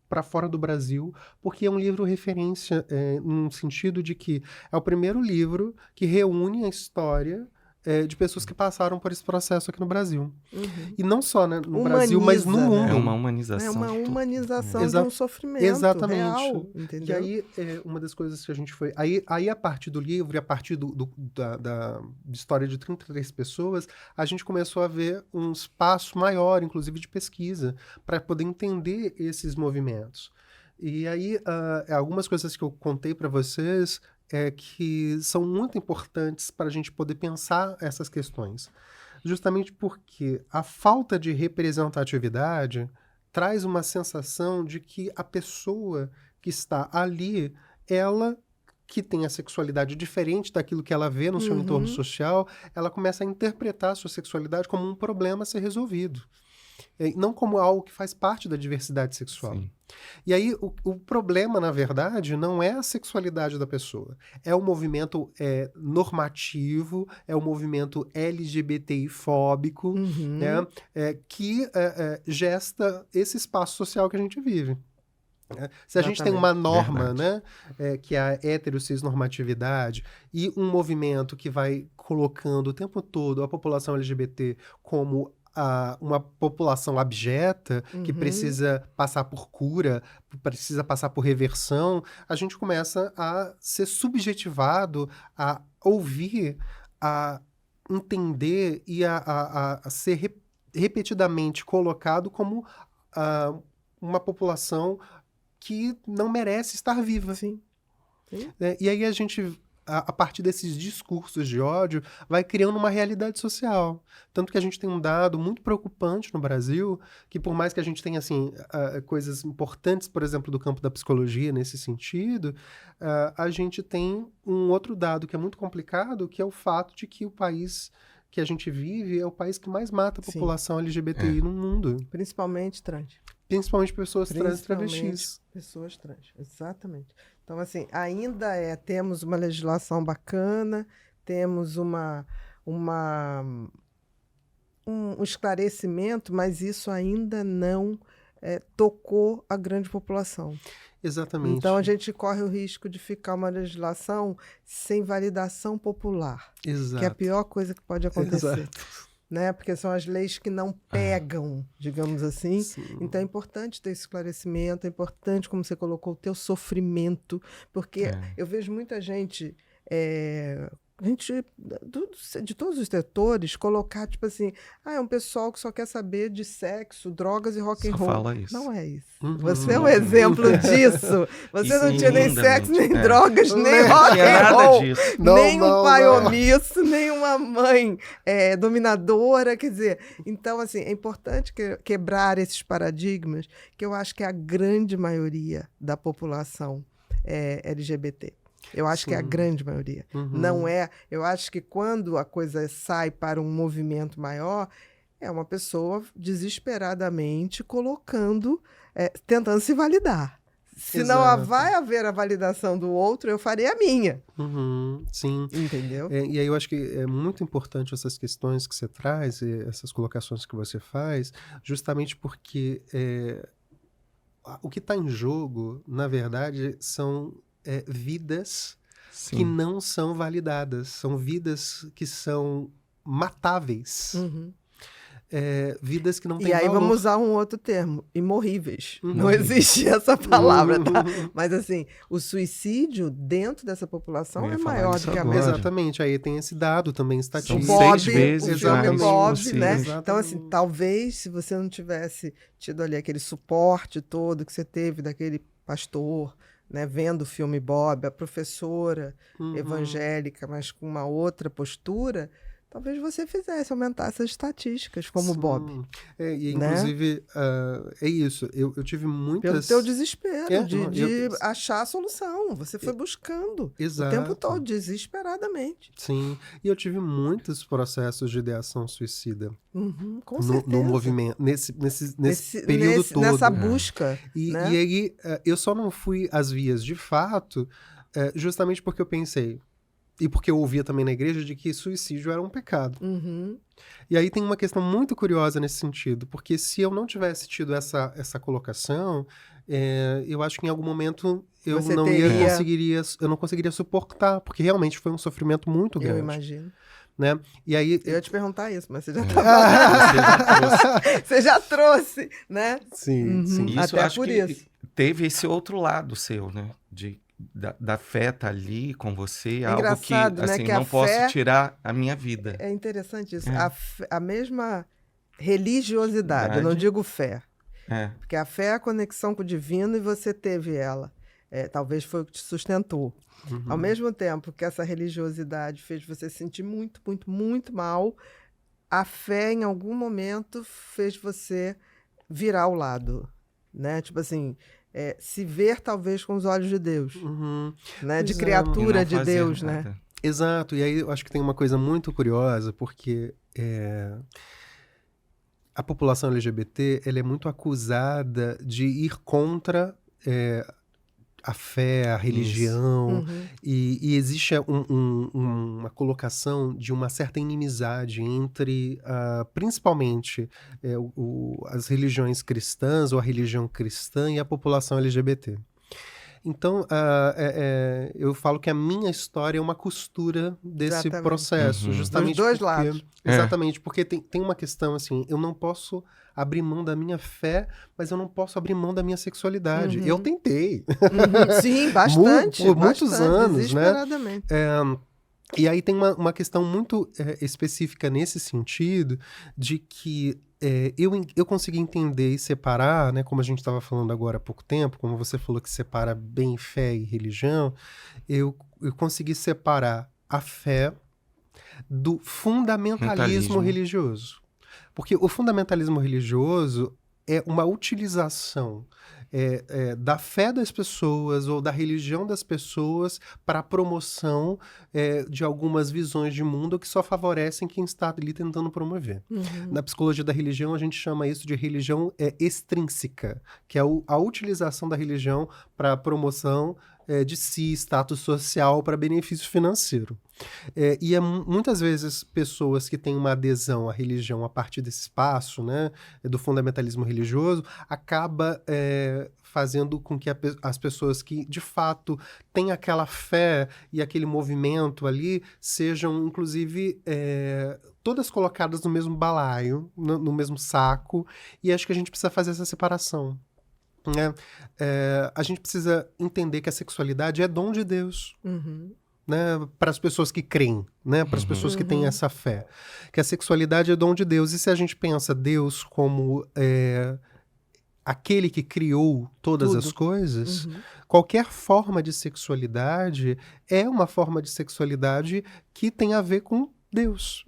para fora do Brasil, porque é um livro referência no sentido de que é o primeiro livro que reúne a história de pessoas que passaram por esse processo aqui no Brasil. E não só, né, no Brasil, mas no Humaniza, mundo. né? É uma humanização. É uma humanização de Exato. um sofrimento Exatamente. real, E entendeu? aí, uma das coisas que a gente foi... Aí a partir do livro e a partir da história de 33 pessoas, a gente começou a ver um espaço maior, inclusive de pesquisa, para poder entender esses movimentos. E aí, algumas coisas que eu contei para vocês que são muito importantes para a gente poder pensar essas questões. Justamente porque a falta de representatividade traz uma sensação de que a pessoa que está ali, ela que tem a sexualidade diferente daquilo que ela vê no seu entorno social, ela começa a interpretar a sua sexualidade como um problema a ser resolvido. Não como algo que faz parte da diversidade sexual. Sim. E aí, o problema, na verdade, não é a sexualidade da pessoa. É o movimento normativo, é o movimento LGBTI-fóbico, né, que gesta esse espaço social que a gente vive. Se a gente tem uma norma, né, que é a heterossexnormatividade, e um movimento que vai colocando o tempo todo a população LGBT como uma população abjeta, que precisa passar por cura, precisa passar por reversão, a gente começa a ser subjetivado a ouvir, a entender e a ser repetidamente colocado como uma população que não merece estar viva. Sim. Sim. E aí a gente, a partir desses discursos de ódio, vai criando uma realidade social. Tanto que a gente tem um dado muito preocupante no Brasil, que por mais que a gente tenha assim, coisas importantes, por exemplo, do campo da psicologia nesse sentido, a gente tem um outro dado que é muito complicado, que é o fato de que o país que a gente vive é o país que mais mata a população LGBTI no mundo. Principalmente trans. Principalmente pessoas trans e travestis. Pessoas trans, exatamente. Então, assim, ainda temos uma legislação bacana, temos um esclarecimento, mas isso ainda não tocou a grande população. Exatamente. Então, a gente corre o risco de ficar uma legislação sem validação popular. Exato. Que é a pior coisa que pode acontecer. Exato. Né? Porque são as leis que não pegam, digamos assim. Sim. Então é importante ter esse esclarecimento, é importante, como você colocou, o teu sofrimento, porque eu vejo muita gente de todos os setores colocar, tipo assim, é um pessoal que só quer saber de sexo, drogas e rock and roll. Fala isso. Não é isso. Você é um exemplo disso. Você não tinha nem sexo, nem drogas, nem rock and roll. Nem um pai omisso, nem uma mãe dominadora. Quer dizer, então, assim, é importante quebrar esses paradigmas, que eu acho que a grande maioria da população é LGBT. Eu acho que é a grande maioria. Não é... Eu acho que quando a coisa sai para um movimento maior, é uma pessoa desesperadamente colocando, tentando se validar. Se não vai haver a validação do outro, eu farei a minha. Sim. Entendeu? E aí eu acho que é muito importante essas questões que você traz, e essas colocações que você faz, justamente porque o que está em jogo, na verdade, são vidas que não são validadas, são vidas que são matáveis, vidas que não têm valor. E aí vamos usar um outro termo, imorríveis. Não existe essa palavra, tá? Mas assim, o suicídio dentro dessa população é maior do que a média. Exatamente, aí tem esse dado também estatístico. São 6 vezes o filme Bob, né? Exatamente. Então assim, talvez se você não tivesse tido ali aquele suporte todo que você teve daquele pastor, né, vendo o filme Bob, a professora evangélica, mas com uma outra postura, talvez você fizesse aumentar essas estatísticas, como o Bob. Inclusive, é isso. Eu tive muitas... Pelo teu desespero de achar a solução. Você foi buscando o tempo todo, desesperadamente. Sim. E eu tive muitos processos de ideação suicida. Com certeza. No movimento, nesse período todo. Nessa busca. E né? e aí, eu só não fui às vias de fato, justamente porque eu pensei, e porque eu ouvia também na igreja, de que suicídio era um pecado. E aí tem uma questão muito curiosa nesse sentido, porque se eu não tivesse tido essa colocação, eu acho que em algum momento eu não conseguiria suportar, porque realmente foi um sofrimento muito grande. Eu imagino. Né? E aí, eu ia te perguntar isso, mas você já estava... Você já trouxe, né? Sim, sim. Isso, até acho por que isso. Teve esse outro lado seu, né? Da fé tá ali com você, algo que, né, assim, que não posso tirar a minha vida. É interessante isso. A mesma religiosidade, eu não digo fé. Porque a fé é a conexão com o divino e você teve ela. Talvez foi o que te sustentou. Ao mesmo tempo que essa religiosidade fez você sentir muito, muito, muito mal, a fé, em algum momento, fez você virar ao lado. né? Tipo assim, se ver talvez com os olhos de Deus, né? De Pois é. E criatura não de fazer Deus, né? nada. Exato, e aí eu acho que tem uma coisa muito curiosa, porque a população LGBT ela é muito acusada de ir contra a fé, a religião, Uhum. e existe uma colocação de uma certa inimizade entre, principalmente, as religiões cristãs ou a religião cristã e a população LGBT. Então, eu falo que a minha história é uma costura desse Exatamente. processo, Uhum. justamente Dos dois porque... lados. Exatamente, porque tem uma questão assim, eu não posso abrir mão da minha fé, mas eu não posso abrir mão da minha sexualidade. Uhum. Eu tentei, Uhum. Sim, bastante. por muitos bastante, anos, né? desesperadamente. E aí tem uma questão muito específica nesse sentido, de que eu consegui entender e separar, né, como a gente estava falando agora há pouco tempo, como você falou que separa bem fé e religião, eu consegui separar a fé do fundamentalismo Fundamentalismo. religioso. Porque o fundamentalismo religioso é uma utilização da fé das pessoas ou da religião das pessoas para a promoção de algumas visões de mundo que só favorecem quem está ali tentando promover. Uhum. Na psicologia da religião, a gente chama isso de religião extrínseca, que é a utilização da religião para a promoção de si, status social, para benefício financeiro. E muitas vezes pessoas que têm uma adesão à religião a partir desse espaço, né, do fundamentalismo religioso, acaba fazendo com que as pessoas que de fato têm aquela fé e aquele movimento ali sejam inclusive todas colocadas no mesmo balaio, no mesmo saco, e acho que a gente precisa fazer essa separação. Né? A gente precisa entender que a sexualidade é dom de Deus. Uhum. Né, para as pessoas que creem, né, para as pessoas que têm essa fé, que a sexualidade é dom de Deus. E se a gente pensa Deus como aquele que criou todas as coisas, qualquer forma de sexualidade é uma forma de sexualidade que tem a ver com Deus.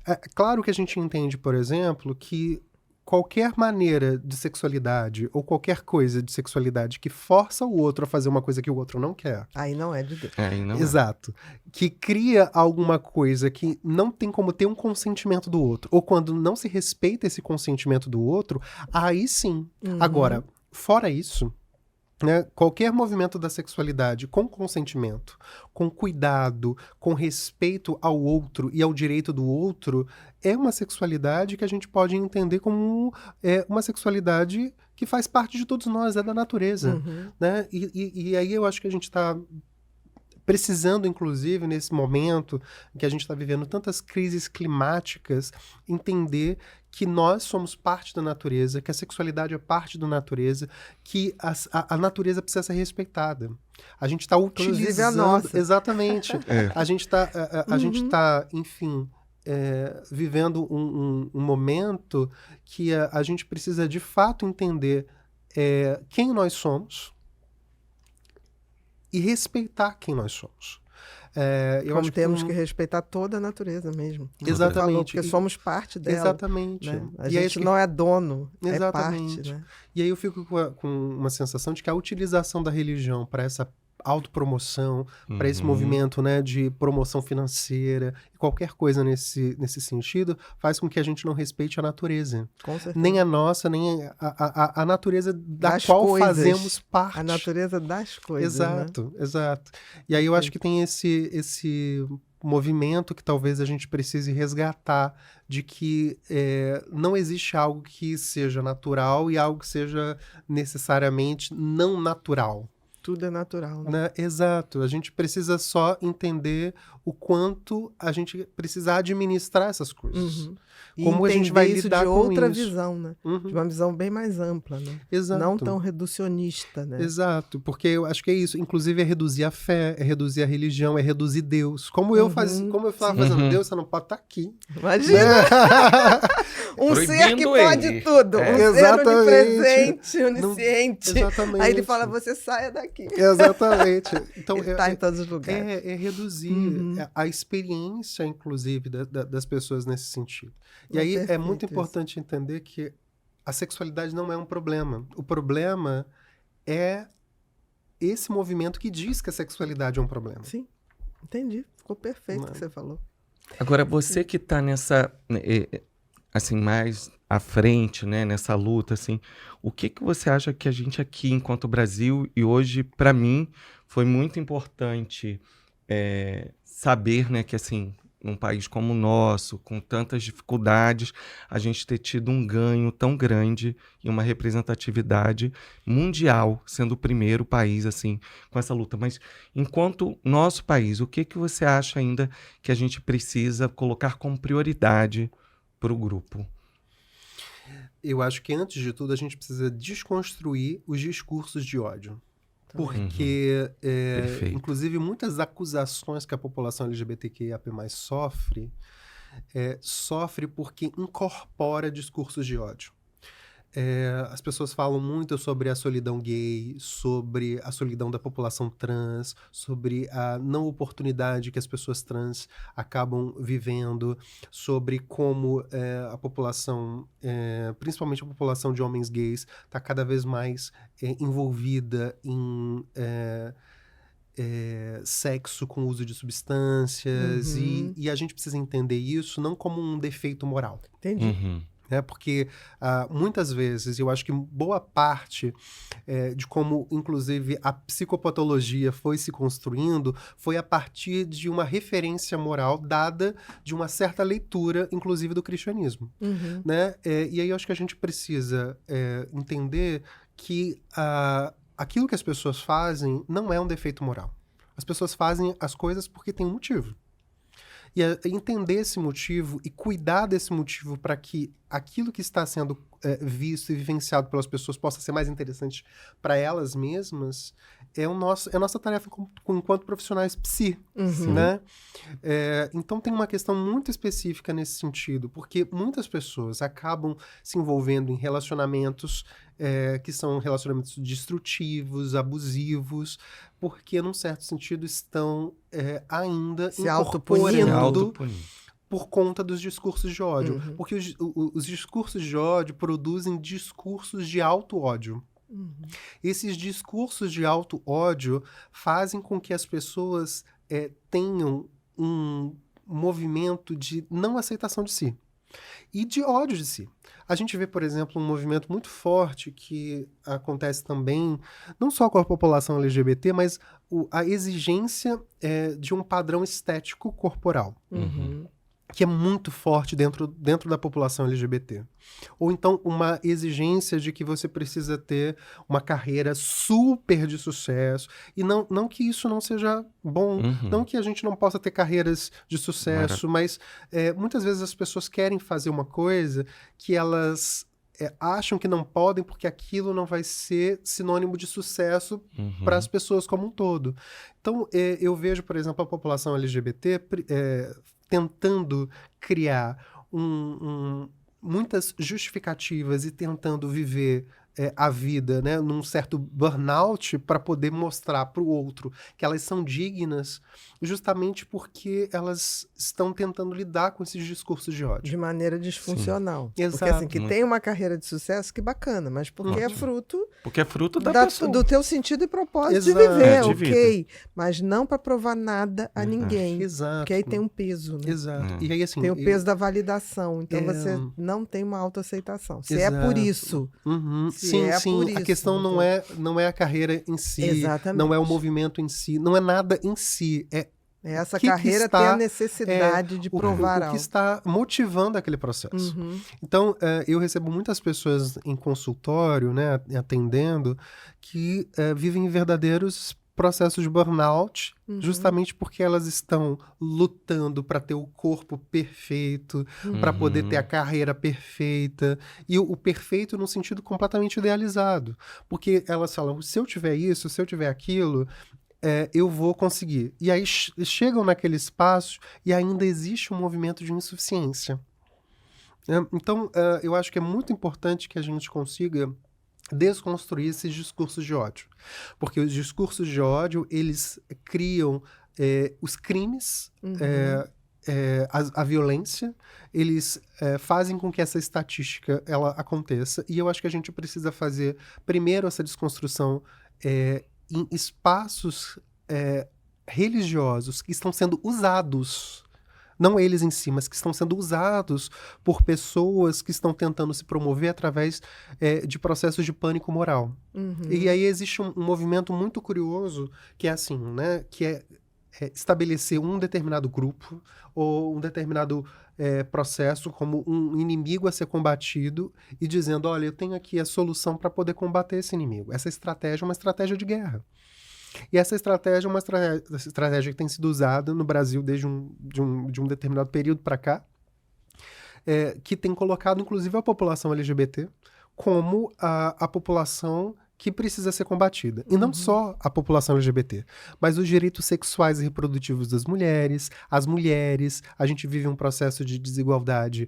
É claro que a gente entende, por exemplo, que qualquer maneira de sexualidade ou qualquer coisa de sexualidade que força o outro a fazer uma coisa que o outro não quer. Aí não é de Deus. Aí não Exato. Que cria alguma coisa que não tem como ter um consentimento do outro. Ou quando não se respeita esse consentimento do outro, aí sim. Agora, fora isso, né, qualquer movimento da sexualidade com consentimento, com cuidado, com respeito ao outro e ao direito do outro, é uma sexualidade que a gente pode entender como uma sexualidade que faz parte de todos nós, é da natureza. Né? E aí eu acho que a gente está precisando, inclusive, nesse momento em que a gente está vivendo tantas crises climáticas, entender que nós somos parte da natureza, que a sexualidade é parte da natureza, que a natureza precisa ser respeitada. A gente está utilizando... Inclusive a nossa. Exatamente. A gente está, enfim... vivendo um momento que a gente precisa de fato entender quem nós somos e respeitar quem nós somos. Eu Como acho temos que respeitar toda a natureza mesmo. Exatamente. Falou, porque somos parte dela. Exatamente. Né? A E gente não é dono, Exatamente. é parte. Né? E aí eu fico com uma sensação de que a utilização da religião para essa autopromoção, para esse movimento, né, de promoção financeira, qualquer coisa nesse sentido, faz com que a gente não respeite a natureza. Com certeza. Nem a nossa, nem a natureza das qual coisas. fazemos parte. A natureza das coisas. Exato, né? Exato. E aí eu acho que tem esse movimento que talvez a gente precise resgatar, de que não existe algo que seja natural e algo que seja necessariamente não natural. Tudo é natural, né? Exato. A gente precisa só entender o quanto a gente precisa administrar essas coisas. Como a gente vai lidar de com outra isso. visão, né? De uma visão bem mais ampla, né? Exato. Não tão reducionista, né? Exato, porque eu acho que é isso. Inclusive é reduzir a fé, é reduzir a religião, é reduzir Deus. Como eu estava fazendo, Deus, você não pode estar aqui. Imagina! Um ser que pode tudo. Um ser onipresente, onisciente. Exatamente. Aí ele fala, você saia daqui. Exatamente. Então, ele está em todos os lugares. É reduzir a experiência, inclusive, das pessoas nesse sentido. E aí é muito importante entender que a sexualidade não é um problema. O problema é esse movimento que diz que a sexualidade é um problema. Sim, entendi. Ficou perfeito o Não. que você falou. Agora, você que tá nessa, assim, mais à frente, né, nessa luta, assim, o que que você acha que a gente aqui, enquanto Brasil, e hoje, para mim, foi muito importante saber, né, que, assim, num país como o nosso, com tantas dificuldades, a gente ter tido um ganho tão grande e uma representatividade mundial, sendo o primeiro país, assim, com essa luta. Mas, enquanto nosso país, o que que você acha ainda que a gente precisa colocar como prioridade para o grupo? Eu acho que, antes de tudo, a gente precisa desconstruir os discursos de ódio. Porque, Perfeito. inclusive, muitas acusações que a população LGBTQIAP+, sofre porque incorpora discursos de ódio. As pessoas falam muito sobre a solidão gay, sobre a solidão da população trans, sobre a não oportunidade que as pessoas trans acabam vivendo, sobre como a população, principalmente a população de homens gays, está cada vez mais envolvida em sexo com uso de substâncias, e a gente precisa entender isso não como um defeito moral. Entendi. Uhum. Porque muitas vezes, eu acho que boa parte de como, inclusive, a psicopatologia foi se construindo foi a partir de uma referência moral dada de uma certa leitura, inclusive, do cristianismo. Né? E aí eu acho que a gente precisa entender que aquilo que as pessoas fazem não é um defeito moral. As pessoas fazem as coisas porque tem um motivo. E entender esse motivo e cuidar desse motivo para que aquilo que está sendo visto e vivenciado pelas pessoas possa ser mais interessante para elas mesmas é a nossa tarefa enquanto profissionais psi, né? Então tem uma questão muito específica nesse sentido, porque muitas pessoas acabam se envolvendo em relacionamentos que são relacionamentos destrutivos, abusivos, porque, num certo sentido, estão ainda Se autopunindo. incorporando por conta dos discursos de ódio. Porque os discursos de ódio produzem discursos de auto-ódio. Esses discursos de auto-ódio fazem com que as pessoas tenham um movimento de não aceitação de si e de ódio de si. A gente vê, por exemplo, um movimento muito forte que acontece também, não só com a população LGBT, mas a exigência de um padrão estético corporal. Que é muito forte dentro da população LGBT. Ou então uma exigência de que você precisa ter uma carreira super de sucesso. E não que isso não seja bom, não que a gente não possa ter carreiras de sucesso, mas muitas vezes as pessoas querem fazer uma coisa que elas acham que não podem porque aquilo não vai ser sinônimo de sucesso para as pessoas como um todo. Então, eu vejo, por exemplo, a população LGBT tentando criar muitas justificativas e tentando viver a vida, né, num certo burnout para poder mostrar para o outro que elas são dignas, justamente porque elas estão tentando lidar com esses discursos de ódio. De maneira disfuncional. Sim. Porque assim, Exato. que tem uma carreira de sucesso, que bacana, mas porque é fruto Porque é fruto da pessoa. do teu sentido e propósito de Exato. viver, De ok? Mas não para provar nada a ninguém. Exato. Porque aí tem um peso, né? Exato. E aí, assim, Tem o peso da validação. Então você não tem uma autoaceitação. Se Exato. é por isso. Se Sim, é sim. por A isso, questão então. não é a carreira em si, Exatamente. não é o movimento em si, não é nada em si. Essa que carreira está, tem a necessidade de provar o que algo. está motivando aquele processo. Então, eu recebo muitas pessoas em consultório, né, atendendo, que vivem verdadeiros processos de burnout, justamente porque elas estão lutando para ter o corpo perfeito, para poder ter a carreira perfeita, e o perfeito num sentido completamente idealizado. Porque elas falam, se eu tiver isso, se eu tiver aquilo, eu vou conseguir. E aí chegam naquele espaço e ainda existe um movimento de insuficiência. Então, eu acho que é muito importante que a gente consiga desconstruir esses discursos de ódio. Porque os discursos de ódio, eles criam os crimes, a violência, eles fazem com que essa estatística ela aconteça, e eu acho que a gente precisa fazer primeiro essa desconstrução em espaços religiosos que estão sendo usados, não eles em si, mas que estão sendo usados por pessoas que estão tentando se promover através de processos de pânico moral. E aí existe um movimento muito curioso que é assim, né, que é estabelecer um determinado grupo ou um determinado processo como um inimigo a ser combatido e dizendo, olha, eu tenho aqui a solução para poder combater esse inimigo. Essa estratégia é uma estratégia de guerra. E essa estratégia é uma estratégia que tem sido usada no Brasil desde de um determinado período para cá, que tem colocado, inclusive, a população LGBT como a população que precisa ser combatida. E não só a população LGBT, mas os direitos sexuais e reprodutivos das mulheres, as mulheres. A gente vive um processo de desigualdade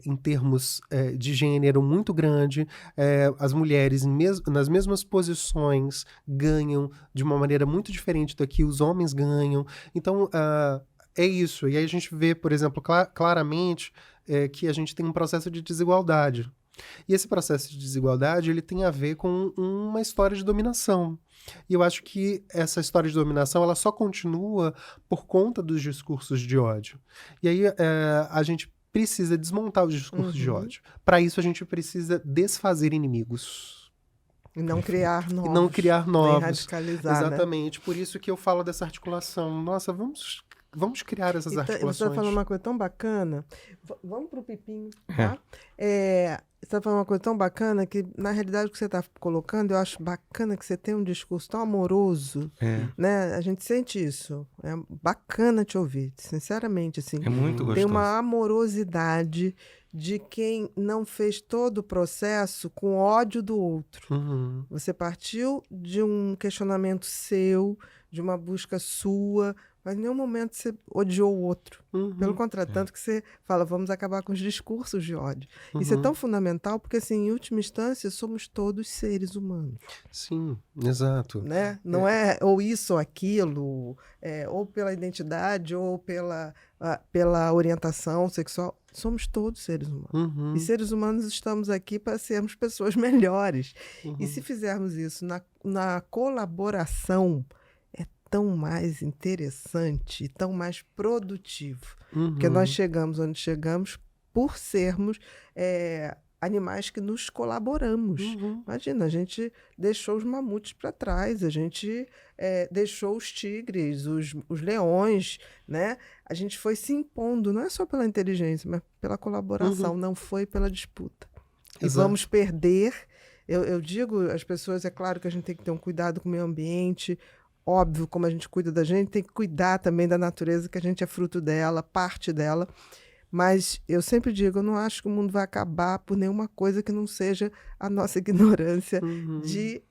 em termos de gênero muito grande. As mulheres, nas mesmas posições, ganham de uma maneira muito diferente da que os homens ganham. Então, é isso. E aí a gente vê, por exemplo, claramente que a gente tem um processo de desigualdade. E esse processo de desigualdade, ele tem a ver com uma história de dominação. E eu acho que essa história de dominação, ela só continua por conta dos discursos de ódio. E aí a gente precisa desmontar os discursos de ódio. Para isso, a gente precisa desfazer inimigos. E não criar novos. E não criar novos. Nem radicalizar, exatamente. Né? Por isso que eu falo dessa articulação. Nossa, vamos criar essas articulações. Você está falando uma coisa tão bacana. Vamos para o Pipinho, tá? Você está falando uma coisa tão bacana que, na realidade, o que você está colocando, eu acho bacana que você tem um discurso tão amoroso, né? A gente sente isso. É bacana te ouvir, sinceramente, assim. É muito gostoso. Tem uma amorosidade de quem não fez todo o processo com ódio do outro. Você partiu de um questionamento seu, de uma busca sua, mas em nenhum momento você odiou o outro. Pelo contrário, tanto que você fala, vamos acabar com os discursos de ódio. Isso é tão fundamental porque, assim, em última instância, somos todos seres humanos. Sim, exato. Né? Não é ou isso ou aquilo, ou pela identidade, ou pela orientação sexual. Somos todos seres humanos. E seres humanos estamos aqui para sermos pessoas melhores. E se fizermos isso na colaboração, tão mais interessante e tão mais produtivo. Porque nós chegamos onde chegamos por sermos animais que nos colaboramos. Imagina, a gente deixou os mamutes para trás, a gente deixou os tigres, os leões, né? A gente foi se impondo, não é só pela inteligência, mas pela colaboração, não foi pela disputa. Exato. E vamos perder. Eu digo às pessoas, é claro que a gente tem que ter um cuidado com o meio ambiente. Óbvio, como a gente cuida da gente, tem que cuidar também da natureza, que a gente é fruto dela, parte dela. Mas eu sempre digo, eu não acho que o mundo vai acabar por nenhuma coisa que não seja a nossa ignorância de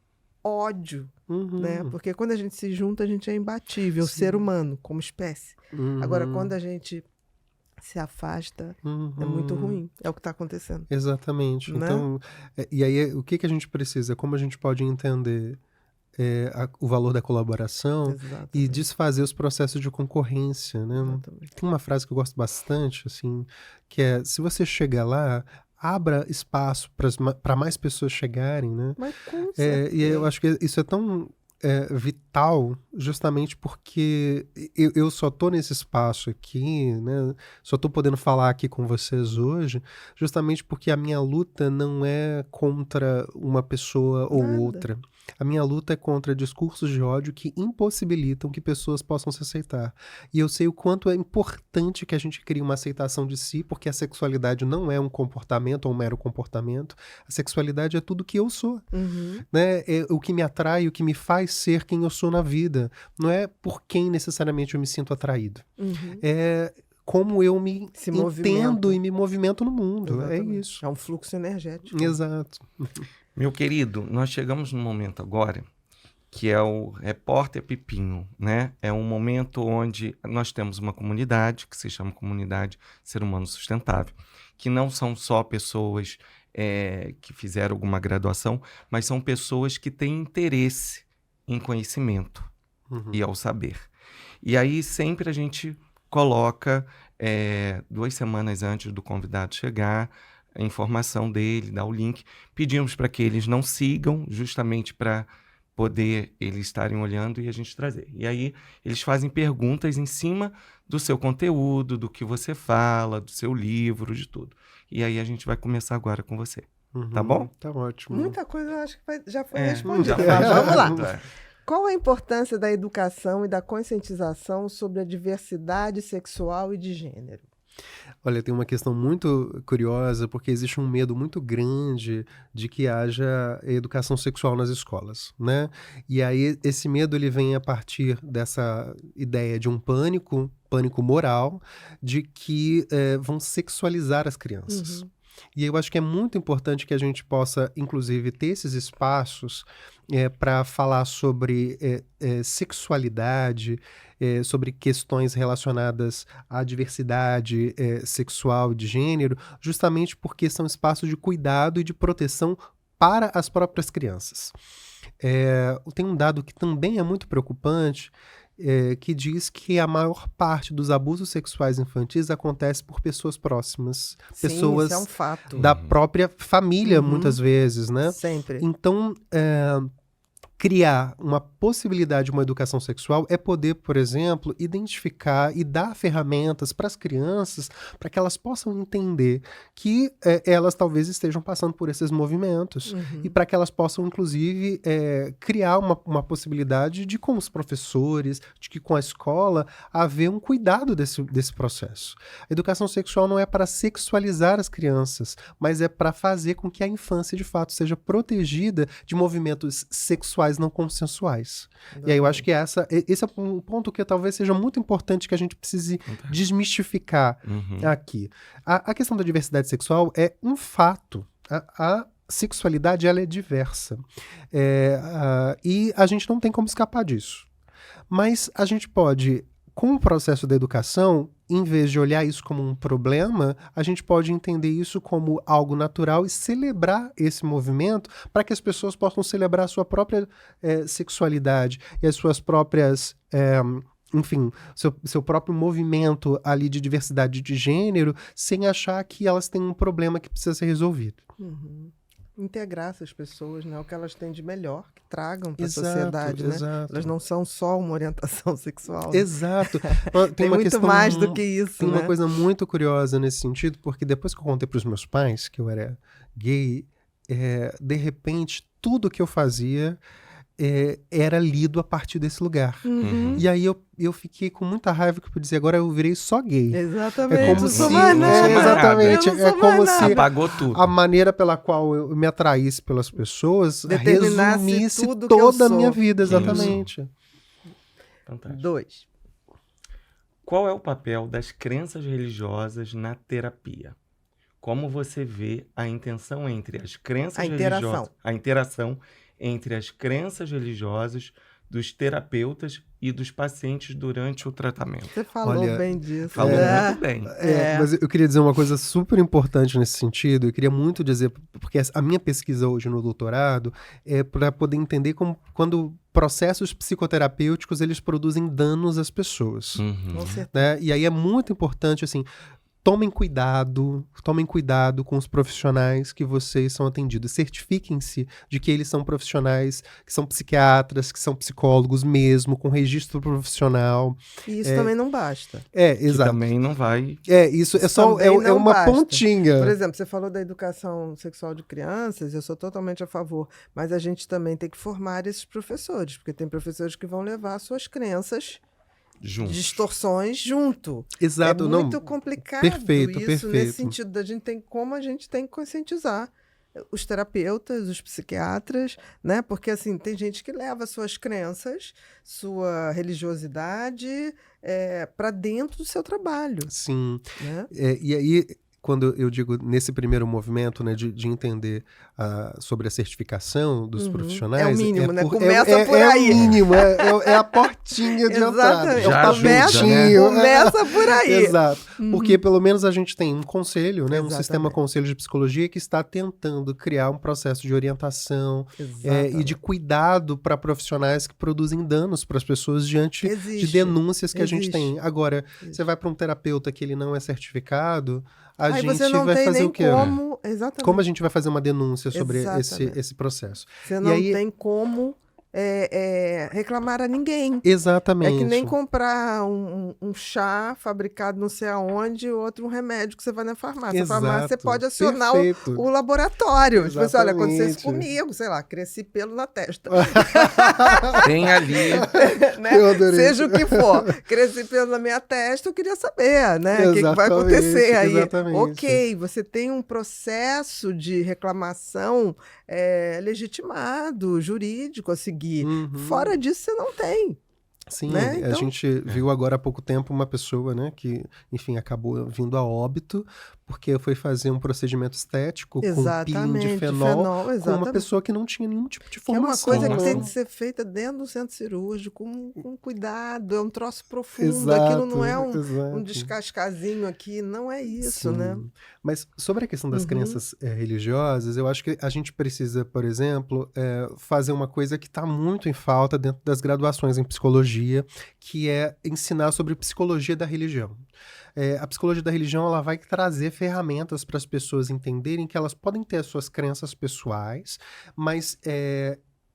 ódio. Né? Porque quando a gente se junta, a gente é imbatível, ser humano, como espécie. Agora, quando a gente se afasta, é muito ruim. É o que está acontecendo. Exatamente. Né? Então, e aí, o que a gente precisa? Como a gente pode entender o valor da colaboração. Exatamente. E desfazer os processos de concorrência, né? Exatamente. Tem uma frase que eu gosto bastante, assim, que é, se você chegar lá, abra espaço para mais pessoas chegarem, né? Mas com certeza. E eu acho que isso é tão vital, justamente porque eu só tô nesse espaço aqui, né? Só tô podendo falar aqui com vocês hoje, justamente porque a minha luta não é contra uma pessoa ou outra. A minha luta é contra discursos de ódio que impossibilitam que pessoas possam se aceitar. E eu sei o quanto é importante que a gente crie uma aceitação de si, porque a sexualidade não é um comportamento ou um mero comportamento. A sexualidade é tudo que eu sou. Né? É o que me atrai, o que me faz ser quem eu sou na vida. Não é por quem necessariamente eu me sinto atraído. É como eu me entendo e me movimento no mundo. Exatamente. É isso. É um fluxo energético. Exato. Meu querido, nós chegamos num momento agora que é o Repórter Pipinho, né? É um momento onde nós temos uma comunidade que se chama Comunidade Ser Humano Sustentável, que não são só pessoas que fizeram alguma graduação, mas são pessoas que têm interesse em conhecimento e ao saber. E aí sempre a gente coloca 2 semanas antes do convidado chegar, a informação dele, dar o link. Pedimos para que eles não sigam, justamente para poder eles estarem olhando e a gente trazer. E aí eles fazem perguntas em cima do seu conteúdo, do que você fala, do seu livro, de tudo. E aí a gente vai começar agora com você. Tá bom? Tá ótimo. Muita coisa eu acho que já foi Já respondida. foi Mas vamos lá. respondida. Qual a importância da educação e da conscientização sobre a diversidade sexual e de gênero? Olha, tem uma questão muito curiosa, porque existe um medo muito grande de que haja educação sexual nas escolas, né? E aí esse medo ele vem a partir dessa ideia de um pânico moral, de que vão sexualizar as crianças. E eu acho que é muito importante que a gente possa, inclusive, ter esses espaços para falar sobre sexualidade, sobre questões relacionadas à diversidade sexual e de gênero, justamente porque são espaços de cuidado e de proteção para as próprias crianças. Tem um dado que também é muito preocupante, que diz que a maior parte dos abusos sexuais infantis acontece por pessoas próximas, Sim, pessoas isso é um fato. da própria família, muitas vezes, né? Sempre. Então, criar uma possibilidade de uma educação sexual é poder, por exemplo, identificar e dar ferramentas para as crianças para que elas possam entender que elas talvez estejam passando por esses movimentos e para que elas possam, inclusive, criar uma possibilidade de, com os professores, de que com a escola, haver um cuidado desse processo. A educação sexual não é para sexualizar as crianças, mas é para fazer com que a infância, de fato, seja protegida de movimentos sexuais não consensuais. E aí eu acho que esse é um ponto que talvez seja muito importante que a gente precise desmistificar aqui. A questão da diversidade sexual é um fato. A sexualidade ela é diversa. E a gente não tem como escapar disso. Mas a gente pode, com o processo da educação, em vez de olhar isso como um problema, a gente pode entender isso como algo natural e celebrar esse movimento para que as pessoas possam celebrar a sua própria sexualidade e as suas próprias... enfim, seu próprio movimento ali de diversidade de gênero, sem achar que elas têm um problema que precisa ser resolvido. Integrar essas pessoas, né? O que elas têm de melhor, que tragam para a Exato, sociedade, né? exato. Elas não são só uma orientação sexual. Né? Exato. Tem uma muito questão mais do que isso, Tem né? uma coisa muito curiosa nesse sentido, porque depois que eu contei para os meus pais que eu era gay, de repente, tudo que eu fazia era lido a partir desse lugar. E aí eu fiquei com muita raiva, que eu podia dizer, agora eu virei só gay. Exatamente. É como não se... sou mais nada. exatamente. Eu não É sou como mais se nada. Apagou tudo. a maneira pela qual eu me atraísse pelas pessoas Determinasse resumisse tudo que eu toda a sou. minha vida, exatamente. Fantástico. 2. Qual é o papel das crenças religiosas na terapia? Como você vê a intenção entre as crenças religiosas... A interação entre as crenças religiosas dos terapeutas e dos pacientes durante o tratamento. Você falou Olha, bem disso. Falou né? muito bem. Mas eu queria dizer uma coisa super importante nesse sentido. Eu queria muito dizer, porque a minha pesquisa hoje no doutorado é para poder entender como, quando processos psicoterapêuticos eles produzem danos às pessoas. Com certeza. Né? E aí é muito importante, assim, tomem cuidado com os profissionais que vocês são atendidos. Certifiquem-se de que eles são profissionais, que são psiquiatras, que são psicólogos mesmo, com registro profissional. E isso também não basta. Exato. Que também não vai... Isso é só também não uma basta. pontinha. Por exemplo, você falou da educação sexual de crianças, eu sou totalmente a favor, mas a gente também tem que formar esses professores, porque tem professores que vão levar suas crenças, distorções junto. Exato, É não. muito complicado Perfeito, isso, perfeito. nesse sentido da gente tem como a gente tem que conscientizar os terapeutas, os psiquiatras, né? Porque assim, tem gente que leva suas crenças, sua religiosidade para dentro do seu trabalho. Sim. Né? E aí, quando eu digo nesse primeiro movimento, né, de entender sobre a certificação dos profissionais... É o mínimo, né? por- Começa por é aí. o mínimo, é a portinha de entrada. Exatamente. É o Já ajuda, tapetinho. Começa por aí. Exato. Porque pelo menos a gente tem um conselho, né, um Exatamente. sistema conselho de psicologia que está tentando criar um processo de orientação e de cuidado para profissionais que produzem danos para as pessoas diante de Existe. denúncias que a gente Existe. tem. Agora, você vai para um terapeuta que ele não é certificado, a Aí gente você não vai tem fazer nem o quê? como... Exatamente. Como a gente vai fazer uma denúncia sobre Exatamente. esse processo? Você não aí- tem como reclamar a ninguém. Exatamente. É que nem comprar um chá fabricado não sei aonde, outro um remédio que você vai na farmácia. A farmácia você Exato. pode acionar Perfeito. o laboratório. Tipo assim, olha, aconteceu isso Exatamente. comigo, sei lá, cresci pelo na testa. Tem ali. Né? Eu adorei. Seja o que for. Cresci pelo na minha testa, eu queria saber, né? O que vai Exatamente, acontecer aí? exatamente. Ok, você tem um processo de reclamação legitimado, jurídico a seguir. Uhum. Fora disso, você não tem. Sim, né? a Então- gente viu agora há pouco tempo uma pessoa, né, que, enfim, acabou vindo a óbito porque foi fazer um procedimento estético com peeling de fenol com uma exatamente. pessoa que não tinha nenhum tipo de Que é uma formação. coisa que tem né? que ser feita dentro do centro cirúrgico, com cuidado, é um troço profundo. Exato, Aquilo não é um exato. descascazinho aqui, não é isso, Sim. né? Mas sobre a questão das Uhum. crenças religiosas, eu acho que a gente precisa, por exemplo, fazer uma coisa que está muito em falta dentro das graduações em psicologia, que é ensinar sobre psicologia da religião. A psicologia da religião ela vai trazer ferramentas para as pessoas entenderem que elas podem ter as suas crenças pessoais, mas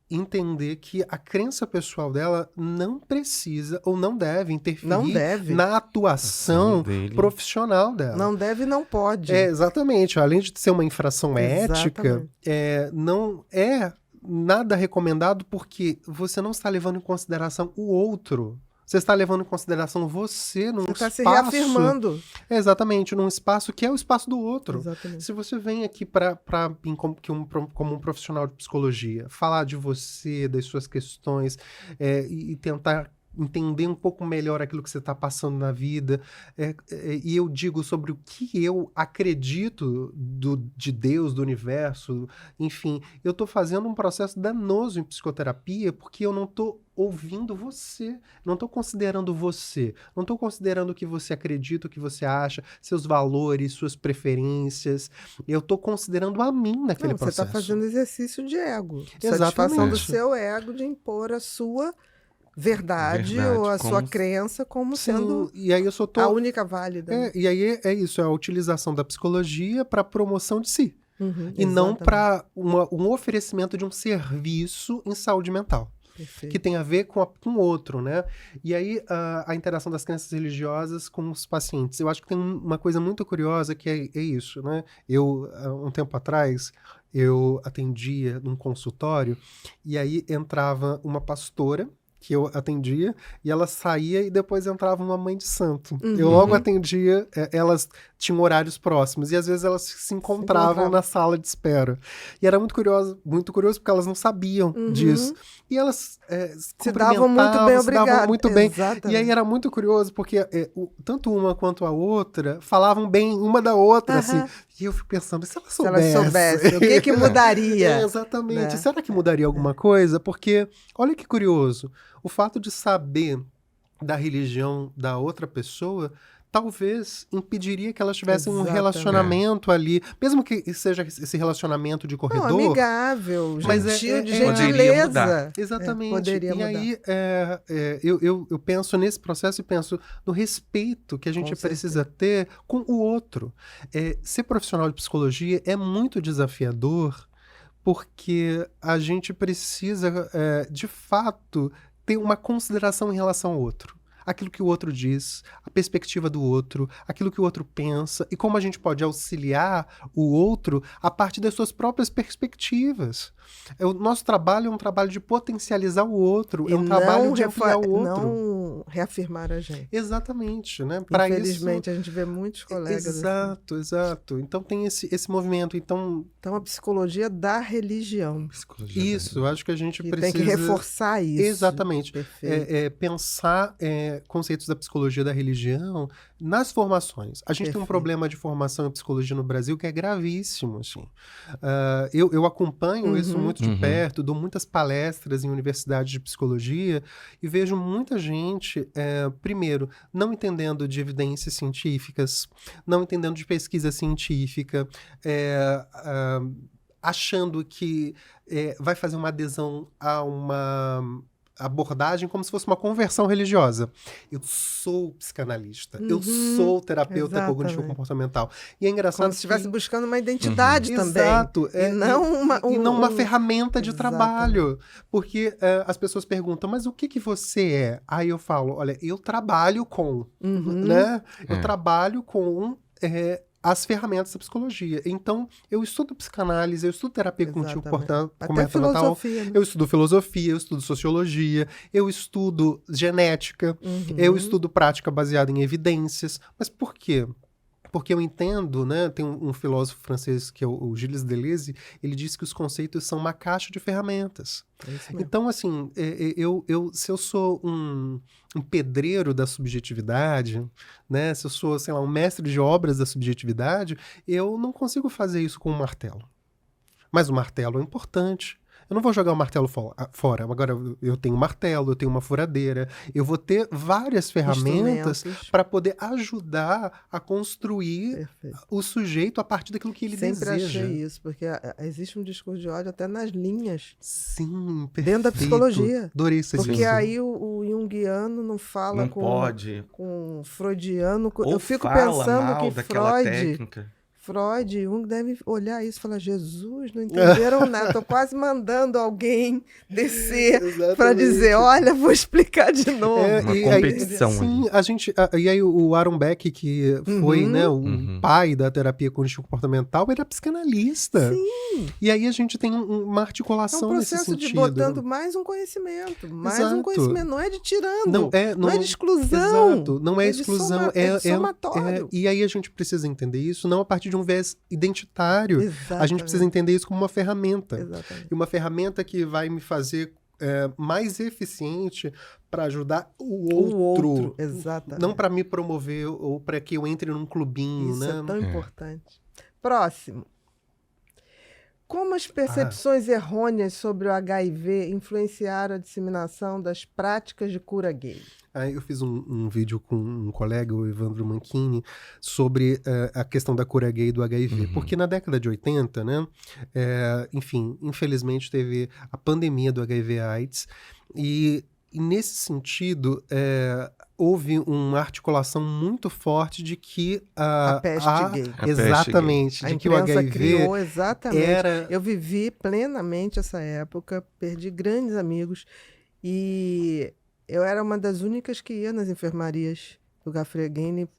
entender que a crença pessoal dela não precisa ou não deve interferir Não deve. na atuação dele. profissional dela. Não deve e não pode. Exatamente. Além de ser uma infração ética, Exatamente. não é nada recomendado porque você não está levando em consideração o outro. Você está levando em consideração você num Você está espaço... se reafirmando. Exatamente, num espaço que é o espaço do outro. Exatamente. Se você vem aqui como um profissional de psicologia, falar de você, das suas questões e tentar entender um pouco melhor aquilo que você está passando na vida, e eu digo sobre o que eu acredito de Deus, do universo, enfim, eu estou fazendo um processo danoso em psicoterapia porque eu não estou ouvindo você, não estou considerando você, não estou considerando o que você acredita, o que você acha, seus valores, suas preferências, eu estou considerando a mim naquele Não, você processo. está fazendo exercício de ego. Exatamente. Satisfação do seu ego de impor a sua verdade ou a sua crença como Sim, sendo e aí eu só tô... a única válida. né? E aí é isso, é a utilização da psicologia para promoção de si. Uhum, E não exatamente. para um oferecimento de um serviço em saúde mental, Perfeito. que tem a ver com o outro, né? E aí a interação das crenças religiosas com os pacientes. Eu acho que tem uma coisa muito curiosa que é isso, né? Eu, um tempo atrás, eu atendia num consultório e aí entrava uma pastora que eu atendia, e ela saía e depois entrava uma mãe de santo. Uhum. Eu logo atendia, elas tinham horários próximos, e às vezes elas se encontravam na sala de espera. E era muito curioso porque elas não sabiam disso. E elas se davam muito bem, obrigada. Muito bem. Exatamente. E aí era muito curioso, porque tanto uma quanto a outra falavam bem uma da outra, assim. E eu fico pensando, se elas soubessem, o que mudaria? Exatamente. Né? Será que mudaria alguma coisa? Porque, olha que curioso, o fato de saber da religião da outra pessoa talvez impediria que elas tivessem um relacionamento ali, mesmo que seja esse relacionamento de corredor. Não, amigável, mas gentil, de poderia gentileza. mudar. Exatamente. Poderia e mudar. aí eu penso nesse processo e penso no respeito que a gente Com precisa ter com o outro. Ser profissional de psicologia é muito desafiador porque a gente precisa, de fato, ter uma consideração em relação ao outro. Aquilo que o outro diz, a perspectiva do outro, aquilo que o outro pensa e como a gente pode auxiliar o outro a partir das suas próprias perspectivas. O nosso trabalho é um trabalho de potencializar o outro, é um trabalho de ampliar o outro. Não reafirmar a gente. Exatamente, né? Infelizmente, a gente vê muitos colegas Exato, assim. exato. Então tem esse movimento. Então a psicologia da religião. Isso, eu acho que a gente E precisa... tem que reforçar isso. Exatamente. Perfeito. Pensar conceitos da psicologia da religião nas formações. A gente tem um Perfeito. problema de formação em psicologia no Brasil que é gravíssimo, assim. Eu acompanho isso muito de Uhum. perto, dou muitas palestras em universidades de psicologia e vejo muita gente, primeiro, não entendendo de evidências científicas, não entendendo de pesquisa científica, achando que vai fazer uma adesão a uma abordagem como se fosse uma conversão religiosa. Eu sou psicanalista, eu sou terapeuta Exatamente. cognitivo-comportamental. E é engraçado Como se estivesse que... buscando uma identidade também. Exato. E não uma, e não uma ferramenta de Exatamente. trabalho. Porque as pessoas perguntam, mas o que você é? Aí eu falo, olha, eu trabalho com, né? Eu trabalho com as ferramentas da psicologia. Então, eu estudo psicanálise, eu estudo terapia Exatamente. Até cognitivo-comportamental, filosofia, né? eu estudo filosofia, eu estudo sociologia, eu estudo genética, eu estudo prática baseada em evidências. Mas por quê? Porque eu entendo, né? Tem um filósofo francês que é o Gilles Deleuze, ele diz que os conceitos são uma caixa de ferramentas. É isso mesmo. Então, assim, se eu sou um pedreiro da subjetividade, né? Se eu sou, sei lá, um mestre de obras da subjetividade, eu não consigo fazer isso com um martelo. Mas o martelo é importante. Eu não vou jogar o martelo fora. Agora, eu tenho um martelo, eu tenho uma furadeira. Eu vou ter várias ferramentas Instrumentos. para poder ajudar a construir Perfeito. o sujeito a partir daquilo que ele Sempre deseja. achei isso, porque existe um discurso de ódio até nas linhas, Sim, perfeito. dentro da psicologia. Adorei essa Porque discussão. aí o junguiano não fala Não com pode. o freudiano. Ou Eu fico fala pensando mal que daquela técnica. Freud e Jung devem olhar isso e falar, Jesus, não entenderam nada. Estou quase mandando alguém descer para Exatamente. dizer, olha, vou explicar de novo. Uma e aí- competição sim, ali. e aí o Aaron Beck, que foi, né, o Uhum. pai da terapia cognitivo-comportamental, ele era psicanalista. Sim. E aí a gente tem uma É um articulação nesse processo de sentido. botando mais um conhecimento. Mais um Exato. conhecimento. Não é de tirando. Não é de exclusão. Exato, não é de exclusão, é de somatório. e aí a gente precisa entender isso não a partir de um viés identitário. A gente Exatamente. precisa entender isso como uma ferramenta. Exatamente. E uma ferramenta que vai me fazer mais eficiente para ajudar o outro. Exatamente. Não para me promover ou para que eu entre num clubinho, Isso né? é tão importante. Próximo. Como as percepções errôneas sobre o HIV influenciaram a disseminação das práticas de cura gay? Aí eu fiz um vídeo com um colega, o Evandro Manchini, sobre a questão da cura gay do HIV. Porque na década de 80, né, enfim, infelizmente teve a pandemia do HIV/AIDS e nesse sentido houve uma articulação muito forte de que A peste gay. A peste exatamente, A de que o imprensa HIV criou exatamente. era... Eu vivi plenamente essa época, perdi grandes amigos e eu era uma das únicas que ia nas enfermarias do Gafreguini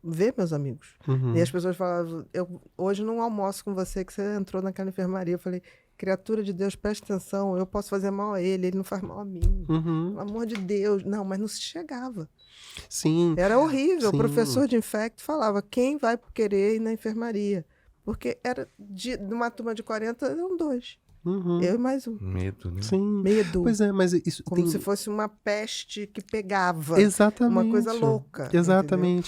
ver meus amigos. Uhum. E as pessoas falavam, eu hoje não almoço com você que você entrou naquela enfermaria. Eu falei, criatura de Deus, preste atenção, eu posso fazer mal a ele não faz mal a mim. Uhum. Pelo amor de Deus. Não, mas não se chegava. Sim. Era horrível. Sim. O professor de infecto falava, quem vai querer ir na enfermaria? Porque era de uma turma de 40, eram 2. Uhum. Eu e mais um. Medo, né? Sim. Medo. Pois é, mas isso Como tem... se fosse uma peste que pegava. Exatamente. Uma coisa louca. Exatamente.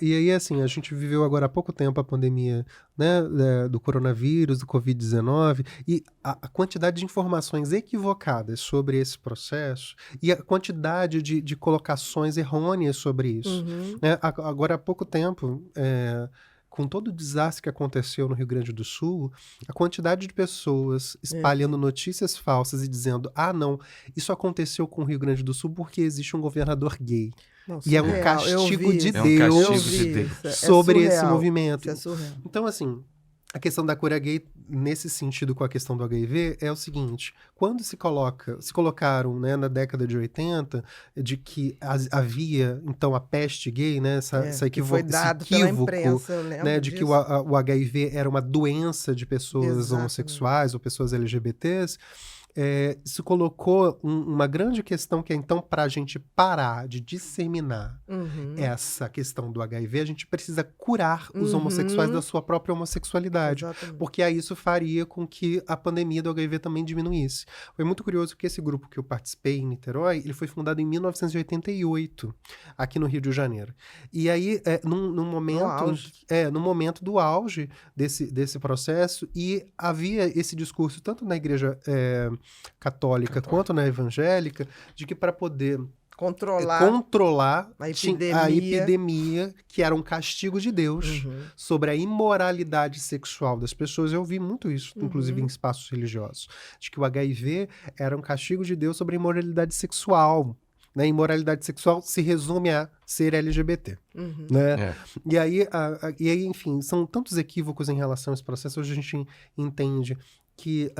E aí, assim, a gente viveu agora há pouco tempo a pandemia, né, do coronavírus, do Covid-19, e a quantidade de informações equivocadas sobre esse processo e a quantidade de colocações errôneas sobre isso. Uhum. Né? Agora há pouco tempo... com todo o desastre que aconteceu no Rio Grande do Sul, a quantidade de pessoas espalhando notícias falsas e dizendo, não, isso aconteceu com o Rio Grande do Sul porque existe um governador gay. Não, E é um surreal. Eu castigo vi de isso. É um Deus castigo Eu de vi Deus. isso. É sobre esse surreal. movimento. Isso é surreal. Então, assim, a questão da cura gay, nesse sentido com a questão do HIV, é o seguinte, quando se colocaram, né, na década de 80, de que havia, então, a peste gay, né, Que foi dado esse pela equívoco, imprensa, eu lembro né, de disso. que o HIV era uma doença de pessoas Exatamente. homossexuais ou pessoas LGBTs, se colocou uma grande questão que é, então, para a gente parar de disseminar essa questão do HIV, a gente precisa curar os homossexuais da sua própria homossexualidade. Exatamente. Porque aí isso faria com que a pandemia do HIV também diminuísse. Foi muito curioso que esse grupo que eu participei em Niterói, ele foi fundado em 1988, aqui no Rio de Janeiro. E aí, num momento do auge desse processo, e havia esse discurso, tanto na igreja católica quanto na evangélica, de que para poder controlar a epidemia, que era um castigo de Deus sobre a imoralidade sexual das pessoas. Eu ouvi muito isso, inclusive em espaços religiosos, de que o HIV era um castigo de Deus sobre a imoralidade sexual. Né? Imoralidade sexual se resume a ser LGBT. Né? E aí, enfim, são tantos equívocos em relação a esse processo. Hoje a gente entende que...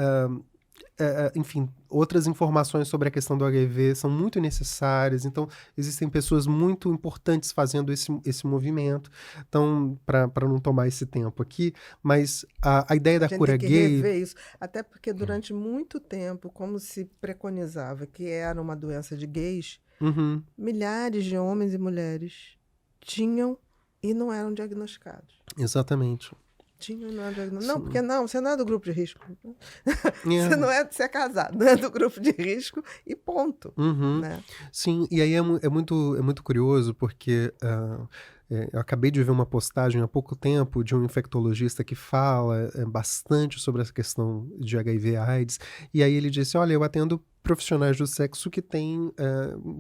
enfim, outras informações sobre a questão do HIV são muito necessárias, então existem pessoas muito importantes fazendo esse movimento. Então, para não tomar esse tempo aqui, mas a ideia da cura gay... tem que rever isso, até porque durante muito tempo, como se preconizava que era uma doença de gays, milhares de homens e mulheres tinham e não eram diagnosticados. Exatamente. Não, porque você não é do grupo de risco. Você é casado, não é do grupo de risco e ponto. Né? Sim, e aí é muito curioso porque eu acabei de ver uma postagem há pouco tempo de um infectologista que fala bastante sobre essa questão de HIV/AIDS, e aí ele disse, olha, eu atendo profissionais do sexo que têm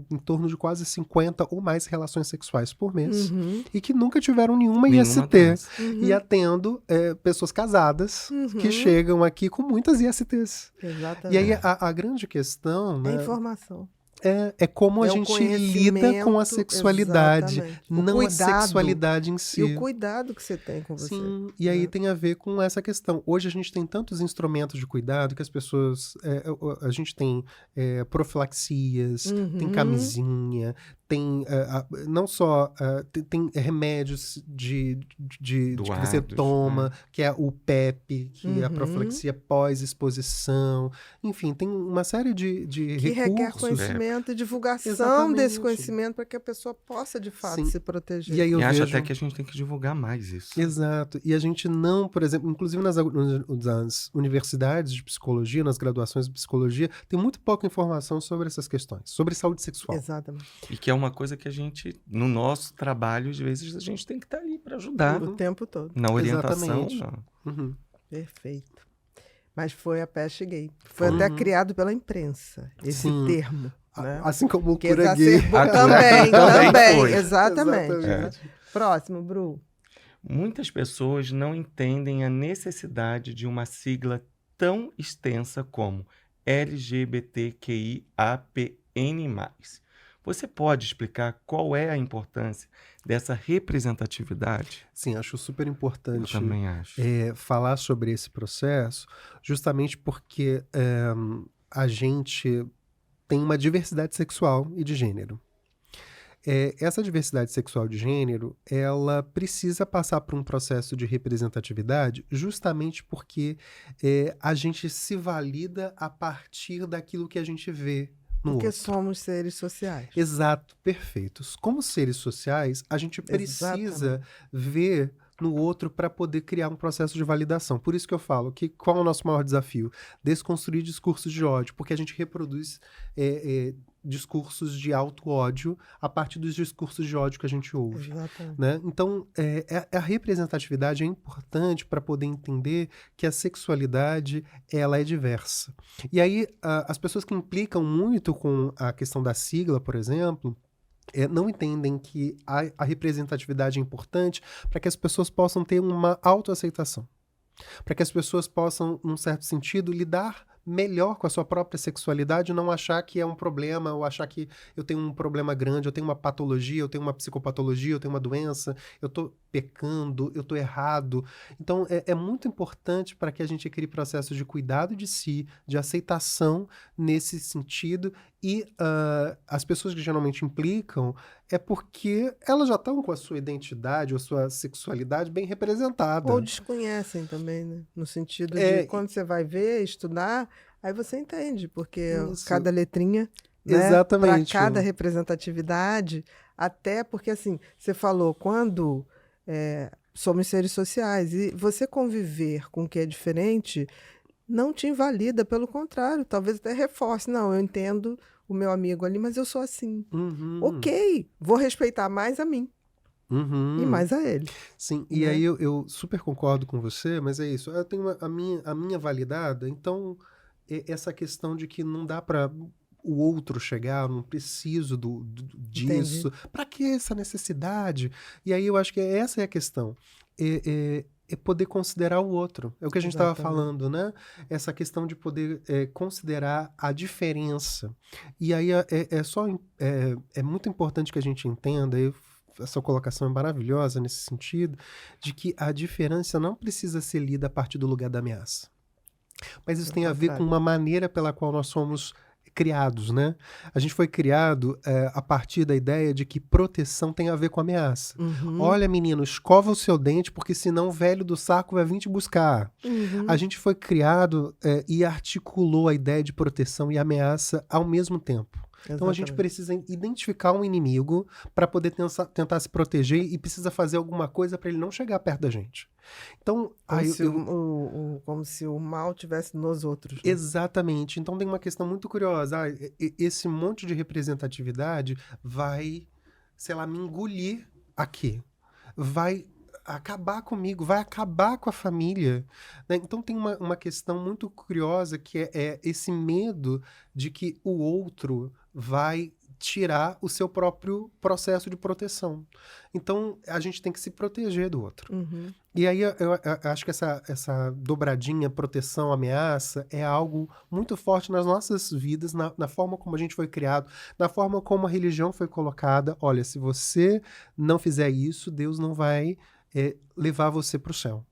em torno de quase 50 ou mais relações sexuais por mês e que nunca tiveram nenhuma IST. E atendo pessoas casadas que chegam aqui com muitas ISTs. Exatamente. E aí a grande questão... É informação. É como a gente lida com a sexualidade, não a sexualidade em si. E o cuidado que você tem com você. Sim, e aí tem a ver com essa questão. Hoje a gente tem tantos instrumentos de cuidado que as pessoas... a gente tem profilaxias, tem camisinha, tem não só... tem remédios de que você toma, que é o PEP, que é a profilaxia pós-exposição. Enfim, tem uma série de que recursos. Requer conhecimento e divulgação desse conhecimento para que a pessoa possa, de fato, se proteger. E aí eu acho até que a gente tem que divulgar mais isso. Exato. E a gente não, por exemplo, inclusive nas universidades de psicologia, nas graduações de psicologia, tem muito pouca informação sobre essas questões, sobre saúde sexual. Exatamente. E que é uma coisa que a gente, no nosso trabalho, às vezes, a gente tem que estar ali para ajudar. O tempo todo. Na orientação. Perfeito. Mas foi a peste gay. Foi até criado pela imprensa, esse termo. Né? Assim como o cura gay. Também. Exatamente. Próximo, Bru. Muitas pessoas não entendem a necessidade de uma sigla tão extensa como LGBTQIAPN+. Você pode explicar qual é a importância dessa representatividade? Sim, acho super importante. Eu também acho. Falar sobre esse processo, justamente porque a gente tem uma diversidade sexual e de gênero. Essa diversidade sexual de gênero, ela precisa passar por um processo de representatividade justamente porque a gente se valida a partir daquilo que a gente vê no outro. Porque somos seres sociais. Exato, perfeitos. Como seres sociais, a gente precisa ver no outro para poder criar um processo de validação. Por isso que eu falo que qual é o nosso maior desafio? Desconstruir discursos de ódio, porque a gente reproduz discursos de auto-ódio a partir dos discursos de ódio que a gente ouve. Né? Então, a representatividade é importante para poder entender que a sexualidade ela é diversa. E aí, as pessoas que implicam muito com a questão da sigla, por exemplo, não entendem que a representatividade é importante para que as pessoas possam ter uma autoaceitação. Para que as pessoas possam, num certo sentido, lidar melhor com a sua própria sexualidade, não achar que é um problema, ou achar que eu tenho um problema grande, eu tenho uma patologia, eu tenho uma psicopatologia, eu tenho uma doença, eu estou pecando, eu estou errado. Então, é muito importante para que a gente crie processos de cuidado de si, de aceitação nesse sentido, e as pessoas que geralmente implicam é porque elas já estão com a sua identidade ou sua sexualidade bem representada. Ou desconhecem também, né? No sentido de quando você vai ver, estudar, Aí você entende, porque Isso. cada letrinha, né, Exatamente. para cada representatividade, até porque, assim, você falou, quando somos seres sociais, e você conviver com o que é diferente não te invalida, pelo contrário, talvez até reforce. Não, eu entendo o meu amigo ali, mas eu sou assim. Uhum. Ok, vou respeitar mais a mim e mais a ele. Sim, e né? aí eu super concordo com você, mas é isso. Eu tenho a minha validada, então essa questão de que não dá para o outro chegar, eu não preciso Entendi. disso. Para que essa necessidade? E aí eu acho que essa é a questão. É poder considerar o outro. É o que a gente estava Exatamente. falando, né? Essa questão de poder considerar a diferença. E aí é muito importante que a gente entenda, a sua colocação é maravilhosa nesse sentido, de que a diferença não precisa ser lida a partir do lugar da ameaça. Mas isso Ao tem a ver com contrário. uma maneira pela qual nós somos criados, né? A gente foi criado a partir da ideia de que proteção tem a ver com ameaça. Uhum. Olha, menino, escova o seu dente, porque senão o velho do saco vai vir te buscar. Uhum. A gente foi criado e articulou a ideia de proteção e ameaça ao mesmo tempo. Então a gente Exatamente. precisa identificar um inimigo para poder tentar se proteger e precisa fazer alguma coisa para ele não chegar perto da gente. Então, Como se o mal tivesse nos outros. Né? exatamente. Então tem uma questão muito curiosa. Esse monte de representatividade vai, sei lá, me engolir aqui. Vai acabar comigo, vai acabar com a família. Né? Então tem uma questão muito curiosa que é esse medo de que o outro vai tirar o seu próprio processo de proteção. Então a gente tem que se proteger do outro. Uhum. E aí eu acho que essa dobradinha proteção, ameaça é algo muito forte nas nossas vidas, na forma como a gente foi criado, na forma como a religião foi colocada. Olha, se você não fizer isso, Deus não vai levar você para o céu.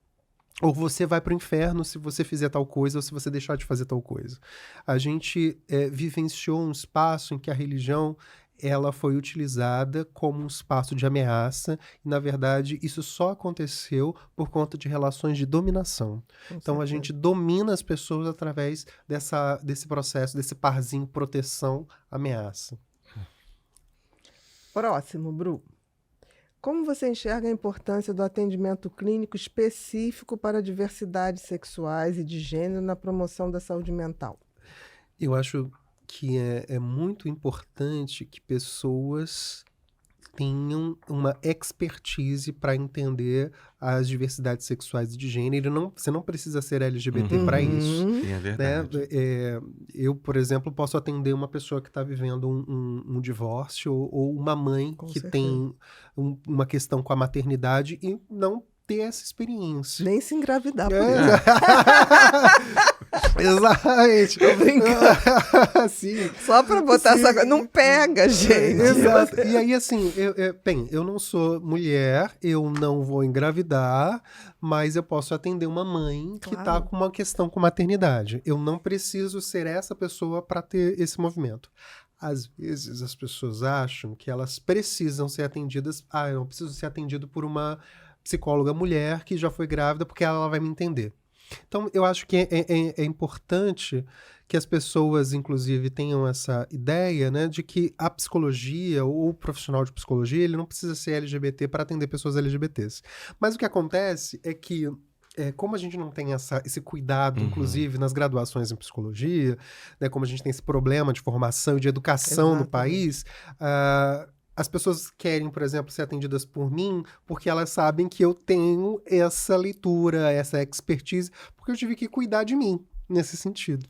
Ou você vai para o inferno se você fizer tal coisa ou se você deixar de fazer tal coisa. A gente vivenciou um espaço em que a religião ela foi utilizada como um espaço de ameaça e, na verdade, isso só aconteceu por conta de relações de dominação. Com Então, a certeza. gente domina as pessoas através desse processo, desse parzinho proteção-ameaça. Próximo, Bru. Como você enxerga a importância do atendimento clínico específico para diversidades sexuais e de gênero na promoção da saúde mental? Eu acho que é muito importante que pessoas tenham uma expertise para entender as diversidades sexuais e de gênero. Você não precisa ser LGBT para isso. Uhum. Sim, é Né? verdade. Eu, por exemplo, posso atender uma pessoa que está vivendo um divórcio ou uma mãe Com que certeza. tem uma questão com a maternidade e não ter essa experiência. Nem se engravidar por É, isso. Exatamente. Tô brincando. Sim. Só para botar Sim. essa... Não pega, gente. Exato. E aí, assim, bem, eu não sou mulher, eu não vou engravidar, mas eu posso atender uma mãe que tá Claro. com uma questão com maternidade. Eu não preciso ser essa pessoa para ter esse movimento. Às vezes as pessoas acham que elas precisam ser atendidas. Ah, eu preciso ser atendido por uma psicóloga mulher que já foi grávida porque ela vai me entender. Então, eu acho que é importante que as pessoas, inclusive, tenham essa ideia, né, de que a psicologia ou o profissional de psicologia, ele não precisa ser LGBT para atender pessoas LGBTs. Mas o que acontece é que, como a gente não tem esse cuidado, inclusive, nas graduações em psicologia, né, como a gente tem esse problema de formação e de educação no Exatamente. país, as pessoas querem, por exemplo, ser atendidas por mim porque elas sabem que eu tenho essa leitura, essa expertise, porque eu tive que cuidar de mim nesse sentido.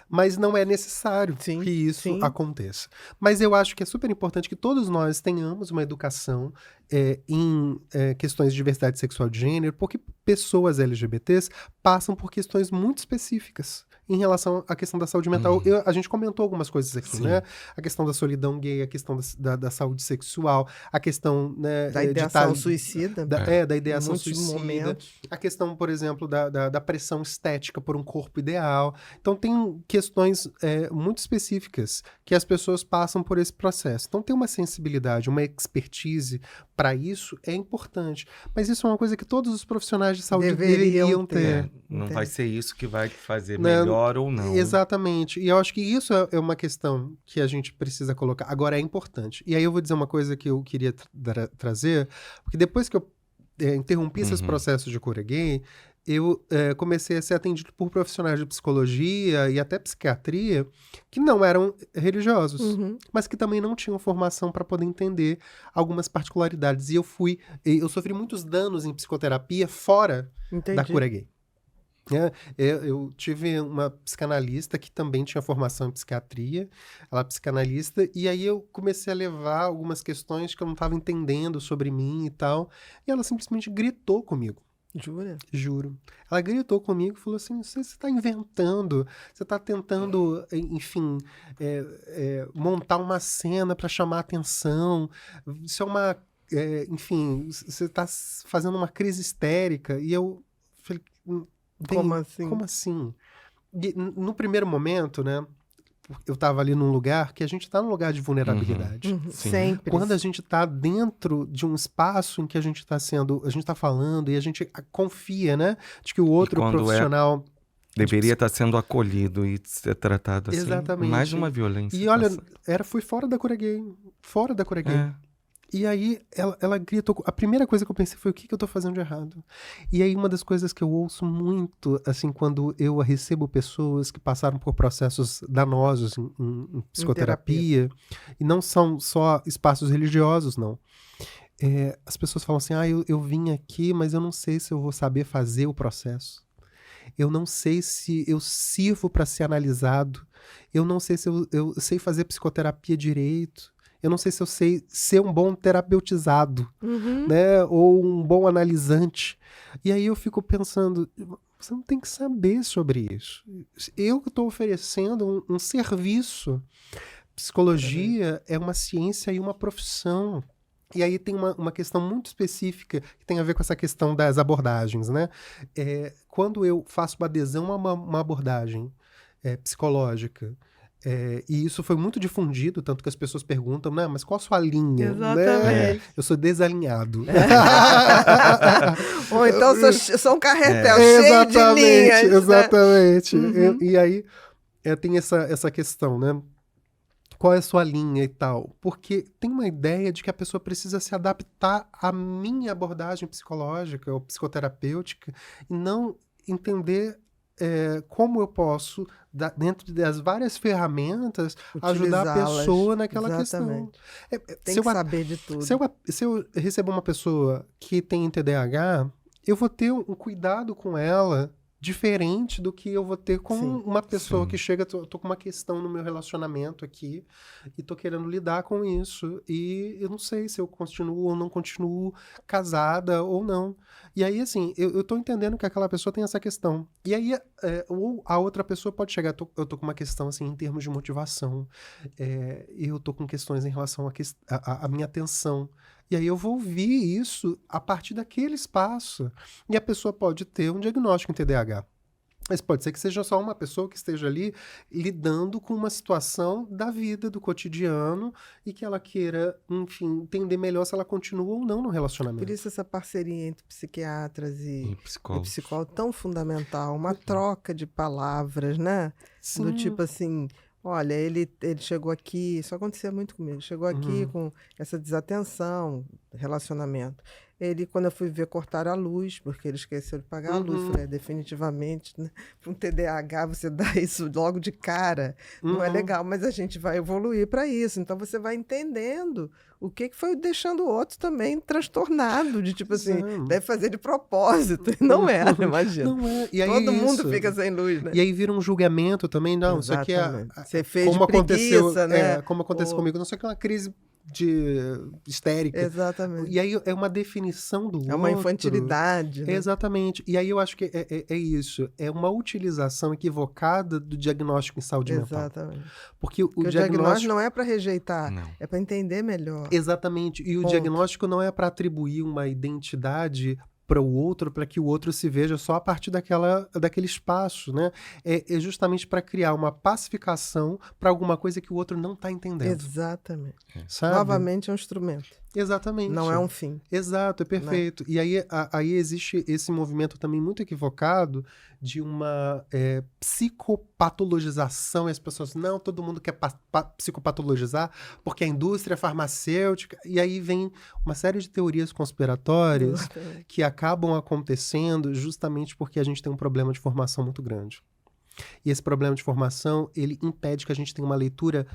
Mas não é necessário Sim, que isso sim. aconteça. Mas eu acho que é super importante que todos nós tenhamos uma educação em questões de diversidade sexual de gênero, porque pessoas LGBTs passam por questões muito específicas em relação à questão da saúde mental. A gente comentou algumas coisas aqui, Sim. né? A questão da solidão gay, a questão da saúde sexual, a questão, né, Da de ideação tá- suicida. da ideação muitos suicida, momentos. a questão, por exemplo, da pressão estética por um corpo ideal. Então, tem questões muito específicas que as pessoas passam por esse processo. Então, tem uma sensibilidade, uma expertise para isso é importante. Mas isso é uma coisa que todos os profissionais de saúde Deveriam deveriam ter. ter. Não vai ser isso que vai fazer Né? melhor ou não. Exatamente. E eu acho que isso é uma questão que a gente precisa colocar. Agora, é importante. E aí eu vou dizer uma coisa que eu queria trazer, porque depois que eu interrompi esses processos de cura gay, eu comecei a ser atendido por profissionais de psicologia e até psiquiatria que não eram religiosos, mas que também não tinham formação para poder entender algumas particularidades. E eu sofri muitos danos em psicoterapia fora da cura gay. Eu tive uma psicanalista que também tinha formação em psiquiatria, ela é psicanalista, e aí eu comecei a levar algumas questões que eu não estava entendendo sobre mim e tal, e ela simplesmente gritou comigo. Jura? Juro. Ela gritou comigo e falou assim, você está inventando, você está tentando, enfim, montar uma cena para chamar atenção, isso é uma, enfim, você está fazendo uma crise histérica. E eu falei, Como assim? como assim? E, no primeiro momento, né, eu estava ali num lugar que a gente está num lugar de vulnerabilidade. Sempre. Quando a gente está dentro de um espaço em que a gente está falando e a gente confia, né, de que o outro profissional deveria estar sendo acolhido e ser tratado assim. Exatamente. Mais uma violência. E olha, foi fora da cura gay. Fora da cura gay. E aí, ela gritou. A primeira coisa que eu pensei foi, o que eu tô fazendo de errado? E aí, uma das coisas que eu ouço muito, assim, quando eu recebo pessoas que passaram por processos danosos em psicoterapia, e não são só espaços religiosos, não. As pessoas falam assim, eu vim aqui, mas eu não sei se eu vou saber fazer o processo. Eu não sei se eu sirvo para ser analisado. Eu não sei se eu sei fazer psicoterapia direito. Eu não sei se eu sei ser um bom terapeutizado, né? Ou um bom analisante. E aí eu fico pensando, você não tem que saber sobre isso. Eu que estou oferecendo um serviço. Psicologia é uma ciência e uma profissão. E aí tem uma questão muito específica que tem a ver com essa questão das abordagens, né? Quando eu faço uma adesão a uma abordagem psicológica, e isso foi muito difundido, tanto que as pessoas perguntam, né, mas qual a sua linha? Exatamente. Né? Eu sou desalinhado. Ou então sou um carretel cheio de linhas. Exatamente. E aí tem essa questão, né? Qual é a sua linha e tal? Porque tem uma ideia de que a pessoa precisa se adaptar à minha abordagem psicológica ou psicoterapêutica e não entender como eu posso, dentro das várias ferramentas, ajudar a pessoa naquela questão. Tem que saber de tudo. Se eu recebo uma pessoa que tem TDAH, eu vou ter um cuidado com ela diferente do que eu vou ter com uma pessoa que chega, tô com uma questão no meu relacionamento aqui e tô querendo lidar com isso e eu não sei se eu continuo ou não continuo casada ou não. E aí, assim, eu tô entendendo que aquela pessoa tem essa questão. E aí, ou a outra pessoa pode chegar, eu tô com uma questão, assim, em termos de motivação. Eu tô com questões em relação à minha atenção. E aí eu vou ouvir isso a partir daquele espaço. E a pessoa pode ter um diagnóstico em TDAH. Mas pode ser que seja só uma pessoa que esteja ali lidando com uma situação da vida, do cotidiano, e que ela queira, enfim, entender melhor se ela continua ou não no relacionamento. Por isso essa parceria entre psiquiatras e psicólogo tão fundamental. Uma troca de palavras, né? Sim. Do tipo assim... Olha, ele chegou aqui, isso acontecia muito comigo, chegou aqui com essa desatenção, relacionamento. Quando eu fui ver, cortar a luz, porque ele esqueceu de pagar a luz. Falei, definitivamente, né? Para um TDAH, você dá isso logo de cara, não é legal, mas a gente vai evoluir para isso. Então, você vai entendendo o que foi deixando o outro também transtornado, de tipo assim, deve fazer de propósito. E não era, imagina. Não é. E aí todo mundo fica sem luz, né? E aí vira um julgamento também, não, isso aqui você fez como de preguiça, aconteceu, né? Como aconteceu comigo, não sei o que é uma crise histérica. Exatamente. E aí é uma definição do outro. É uma infantilidade. Né? Exatamente. E aí eu acho que é isso. É uma utilização equivocada do diagnóstico em saúde mental. Exatamente. Porque o diagnóstico não é para rejeitar, é para entender melhor. Exatamente. E o diagnóstico não é para atribuir uma identidade para o outro, para que o outro se veja só a partir daquele espaço, né? É justamente para criar uma pacificação para alguma coisa que o outro não está entendendo. Exatamente. Sabe? Novamente é um instrumento. Exatamente. Não é um fim. Exato, é Né? perfeito. E aí existe esse movimento também muito equivocado de uma psicopatologização, e as pessoas, não, todo mundo quer psicopatologizar porque a indústria farmacêutica, e aí vem uma série de teorias conspiratórias Exatamente. que acabam acontecendo justamente porque a gente tem um problema de formação muito grande. E esse problema de formação, ele impede que a gente tenha uma leitura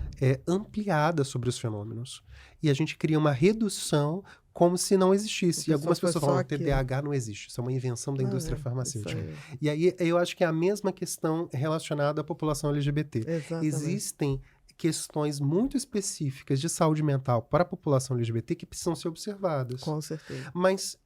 ampliada sobre os fenômenos. E a gente cria uma redução como se não existisse. E algumas pessoas falam, TDAH não existe, isso é uma invenção da indústria farmacêutica. E aí eu acho que é a mesma questão relacionada à população LGBT. Exatamente. Existem questões muito específicas de saúde mental para a população LGBT que precisam ser observadas. Com certeza. Mas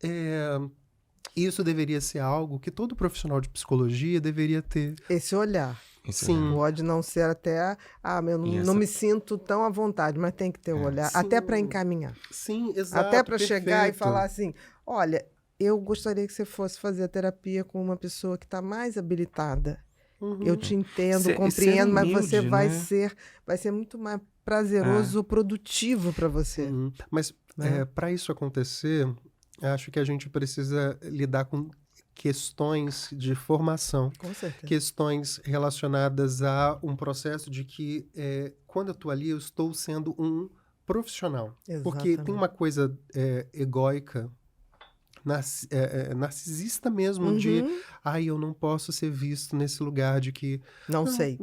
isso deveria ser algo que todo profissional de psicologia deveria ter. Esse olhar. Sim. Pode não ser até... eu não me sinto tão à vontade, mas tem que ter o olhar. Sim. Até para encaminhar. Sim, exato. Até para chegar e falar assim, olha, eu gostaria que você fosse fazer a terapia com uma pessoa que está mais habilitada. Uhum. Eu te entendo, compreendo, mas você vai ser muito mais prazeroso, produtivo para você. Uhum. Mas para isso acontecer, acho que a gente precisa lidar com questões de formação. Com certeza. Questões relacionadas a um processo de que quando eu estou ali, eu estou sendo um profissional. Exatamente. Porque tem uma coisa egóica, narcisista mesmo, de eu não posso ser visto nesse lugar de que... Não sei.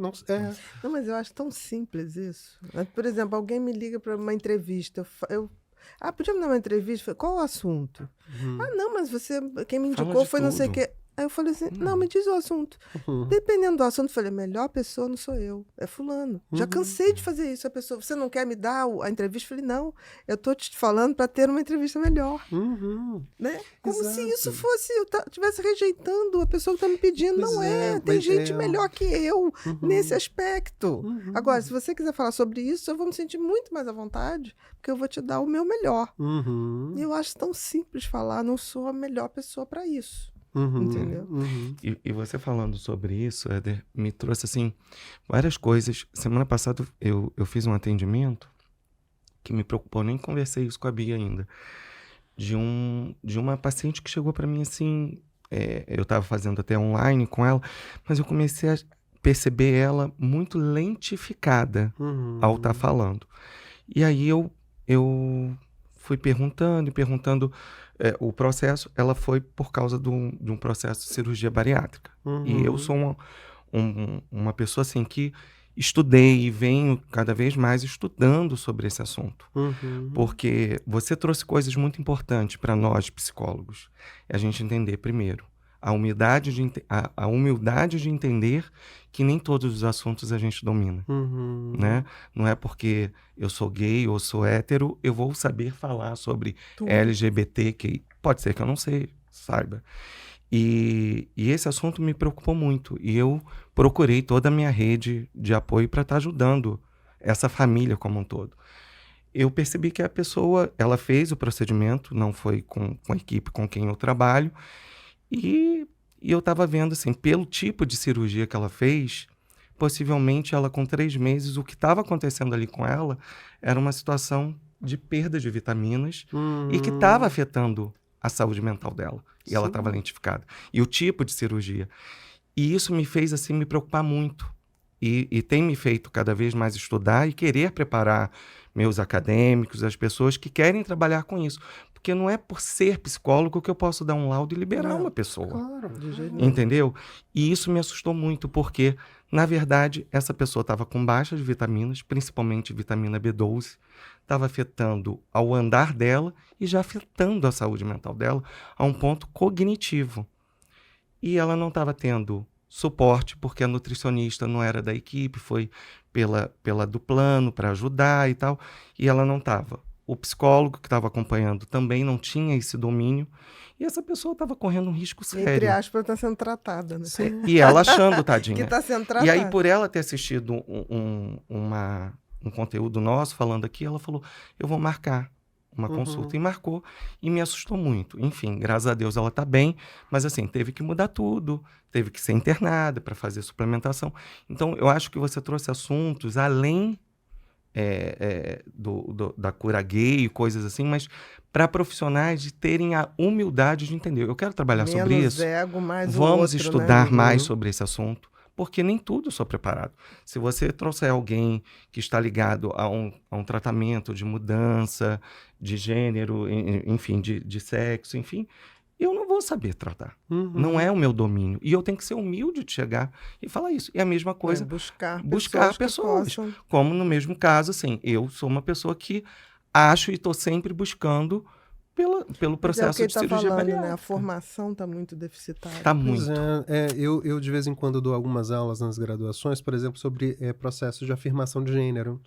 Não, mas eu acho tão simples isso. Por exemplo, alguém me liga para uma entrevista, podia me dar uma entrevista? Qual o assunto? Não, mas quem me indicou foi não sei o quê. Aí eu falei assim, não, me diz o assunto. Dependendo do assunto, eu falei, a melhor pessoa não sou eu, é fulano. Já cansei de fazer isso. A pessoa, você não quer me dar a entrevista? Eu falei, não, eu tô te falando para ter uma entrevista melhor. Né? Como Exato. se isso fosse, eu estivesse rejeitando a pessoa que está me pedindo. Não tem gente melhor que eu nesse aspecto. Agora, se você quiser falar sobre isso, eu vou me sentir muito mais à vontade, porque eu vou te dar o meu melhor. E eu acho tão simples falar, não sou a melhor pessoa para isso. Entendeu? E você falando sobre isso, Éder, me trouxe assim várias coisas. Semana passada eu fiz um atendimento que me preocupou, nem conversei isso com a Bia ainda, de uma paciente que chegou para mim assim, eu estava fazendo até online com ela, mas eu comecei a perceber ela muito lentificada ao estar falando. E aí eu fui perguntando o processo, ela foi por causa de um processo de cirurgia bariátrica. E eu sou uma pessoa assim que estudei e venho cada vez mais estudando sobre esse assunto. Porque você trouxe coisas muito importantes para nós, psicólogos. É a gente entender, primeiro, a humildade de entender que nem todos os assuntos a gente domina. Né? Não é porque eu sou gay ou sou hétero, eu vou saber falar sobre LGBT, que pode ser que eu não saiba. E esse assunto me preocupou muito. E eu procurei toda a minha rede de apoio para estar ajudando essa família como um todo. Eu percebi que a pessoa, ela fez o procedimento, não foi com a equipe com quem eu trabalho, e eu estava vendo, assim, pelo tipo de cirurgia que ela fez, possivelmente ela com 3 meses, o que estava acontecendo ali com ela era uma situação de perda de vitaminas e que estava afetando a saúde mental dela. E ela estava lentificada. E o tipo de cirurgia. E isso me fez, assim, me preocupar muito. E tem me feito cada vez mais estudar e querer preparar meus acadêmicos, as pessoas que querem trabalhar com isso. Porque não é por ser psicólogo que eu posso dar um laudo e liberar uma pessoa. Claro. Entendeu? E isso me assustou muito, porque, na verdade, essa pessoa estava com baixa de vitaminas, principalmente vitamina B12, estava afetando ao andar dela e já afetando a saúde mental dela a um ponto cognitivo. E ela não estava tendo suporte, porque a nutricionista não era da equipe, foi pela do plano para ajudar e tal, e ela não estava. O psicólogo que estava acompanhando também não tinha esse domínio, e essa pessoa estava correndo um risco sério. Entre aspas, está sendo tratada, né? E ela achando, tadinha. Que está sendo tratada. E aí, por ela ter assistido um conteúdo nosso falando aqui, ela falou, eu vou marcar uma consulta, e marcou, e me assustou muito. Enfim, graças a Deus ela está bem, mas assim, teve que mudar tudo, teve que ser internada para fazer suplementação. Então, eu acho que você trouxe assuntos além da cura gay e coisas assim, mas para profissionais de terem a humildade de entender. Eu quero trabalhar sobre Menos isso. ego, mais o Vamos outro, estudar né? mais sobre esse assunto, porque nem tudo eu sou preparado. Se você trouxer alguém que está ligado a um tratamento de mudança de gênero, enfim, de sexo, enfim, eu não vou saber tratar. Não é o meu domínio. E eu tenho que ser humilde de chegar e falar isso. E a mesma coisa, Buscar buscar pessoas. pessoas. Como no mesmo caso, assim, eu sou uma pessoa que acho e estou sempre buscando pelo processo de cirurgia falando, né? A bariátrica. formação está muito deficitária. Está Pois muito. eu de vez em quando dou algumas aulas nas graduações, por exemplo, sobre processo de afirmação de gênero.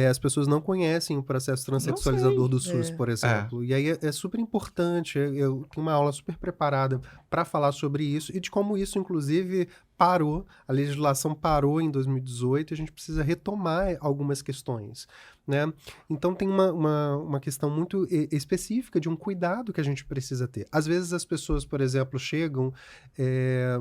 As pessoas não conhecem o processo transexualizador do SUS, por exemplo. E aí é super importante. Eu tenho uma aula super preparada para falar sobre isso e de como isso, inclusive, parou. A legislação parou em 2018 e a gente precisa retomar algumas questões, né? Então tem uma questão muito específica de um cuidado que a gente precisa ter. Às vezes as pessoas, por exemplo, chegam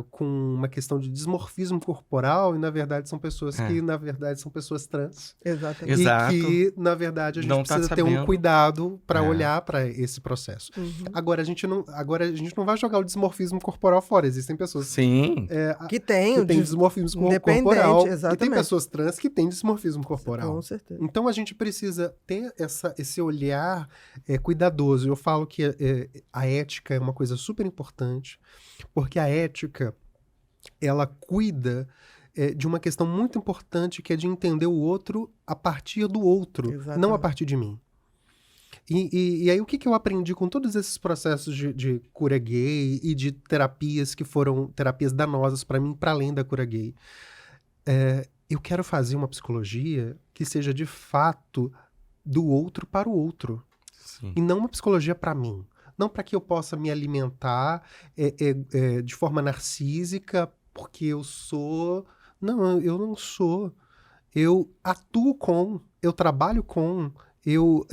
com uma questão de dismorfismo corporal e, na verdade, são pessoas que, na verdade, são pessoas trans. Exatamente. Exato. E que, na verdade, a gente Não tá precisa ter um sabendo. cuidado para olhar para esse processo. Agora Agora, a gente não vai jogar o dismorfismo corporal fora. Existem pessoas Sim. que tem dismorfismo independente, corporal. E tem exatamente. pessoas trans que têm dismorfismo corporal. Com certeza. Então, a gente precisa ter esse olhar cuidadoso. Eu falo que a ética é uma coisa super importante, porque a ética, ela cuida de uma questão muito importante, que é de entender o outro a partir do outro, Exatamente. não a partir de mim. E aí, o que eu aprendi com todos esses processos de cura gay e de terapias que foram terapias danosas para mim, para além da cura gay? Eu quero fazer uma psicologia que seja, de fato, do outro para o outro. Sim. E não uma psicologia para mim. Não para que eu possa me alimentar de forma narcísica, porque eu sou... Não, eu não sou. Eu atuo com, eu trabalho com, eu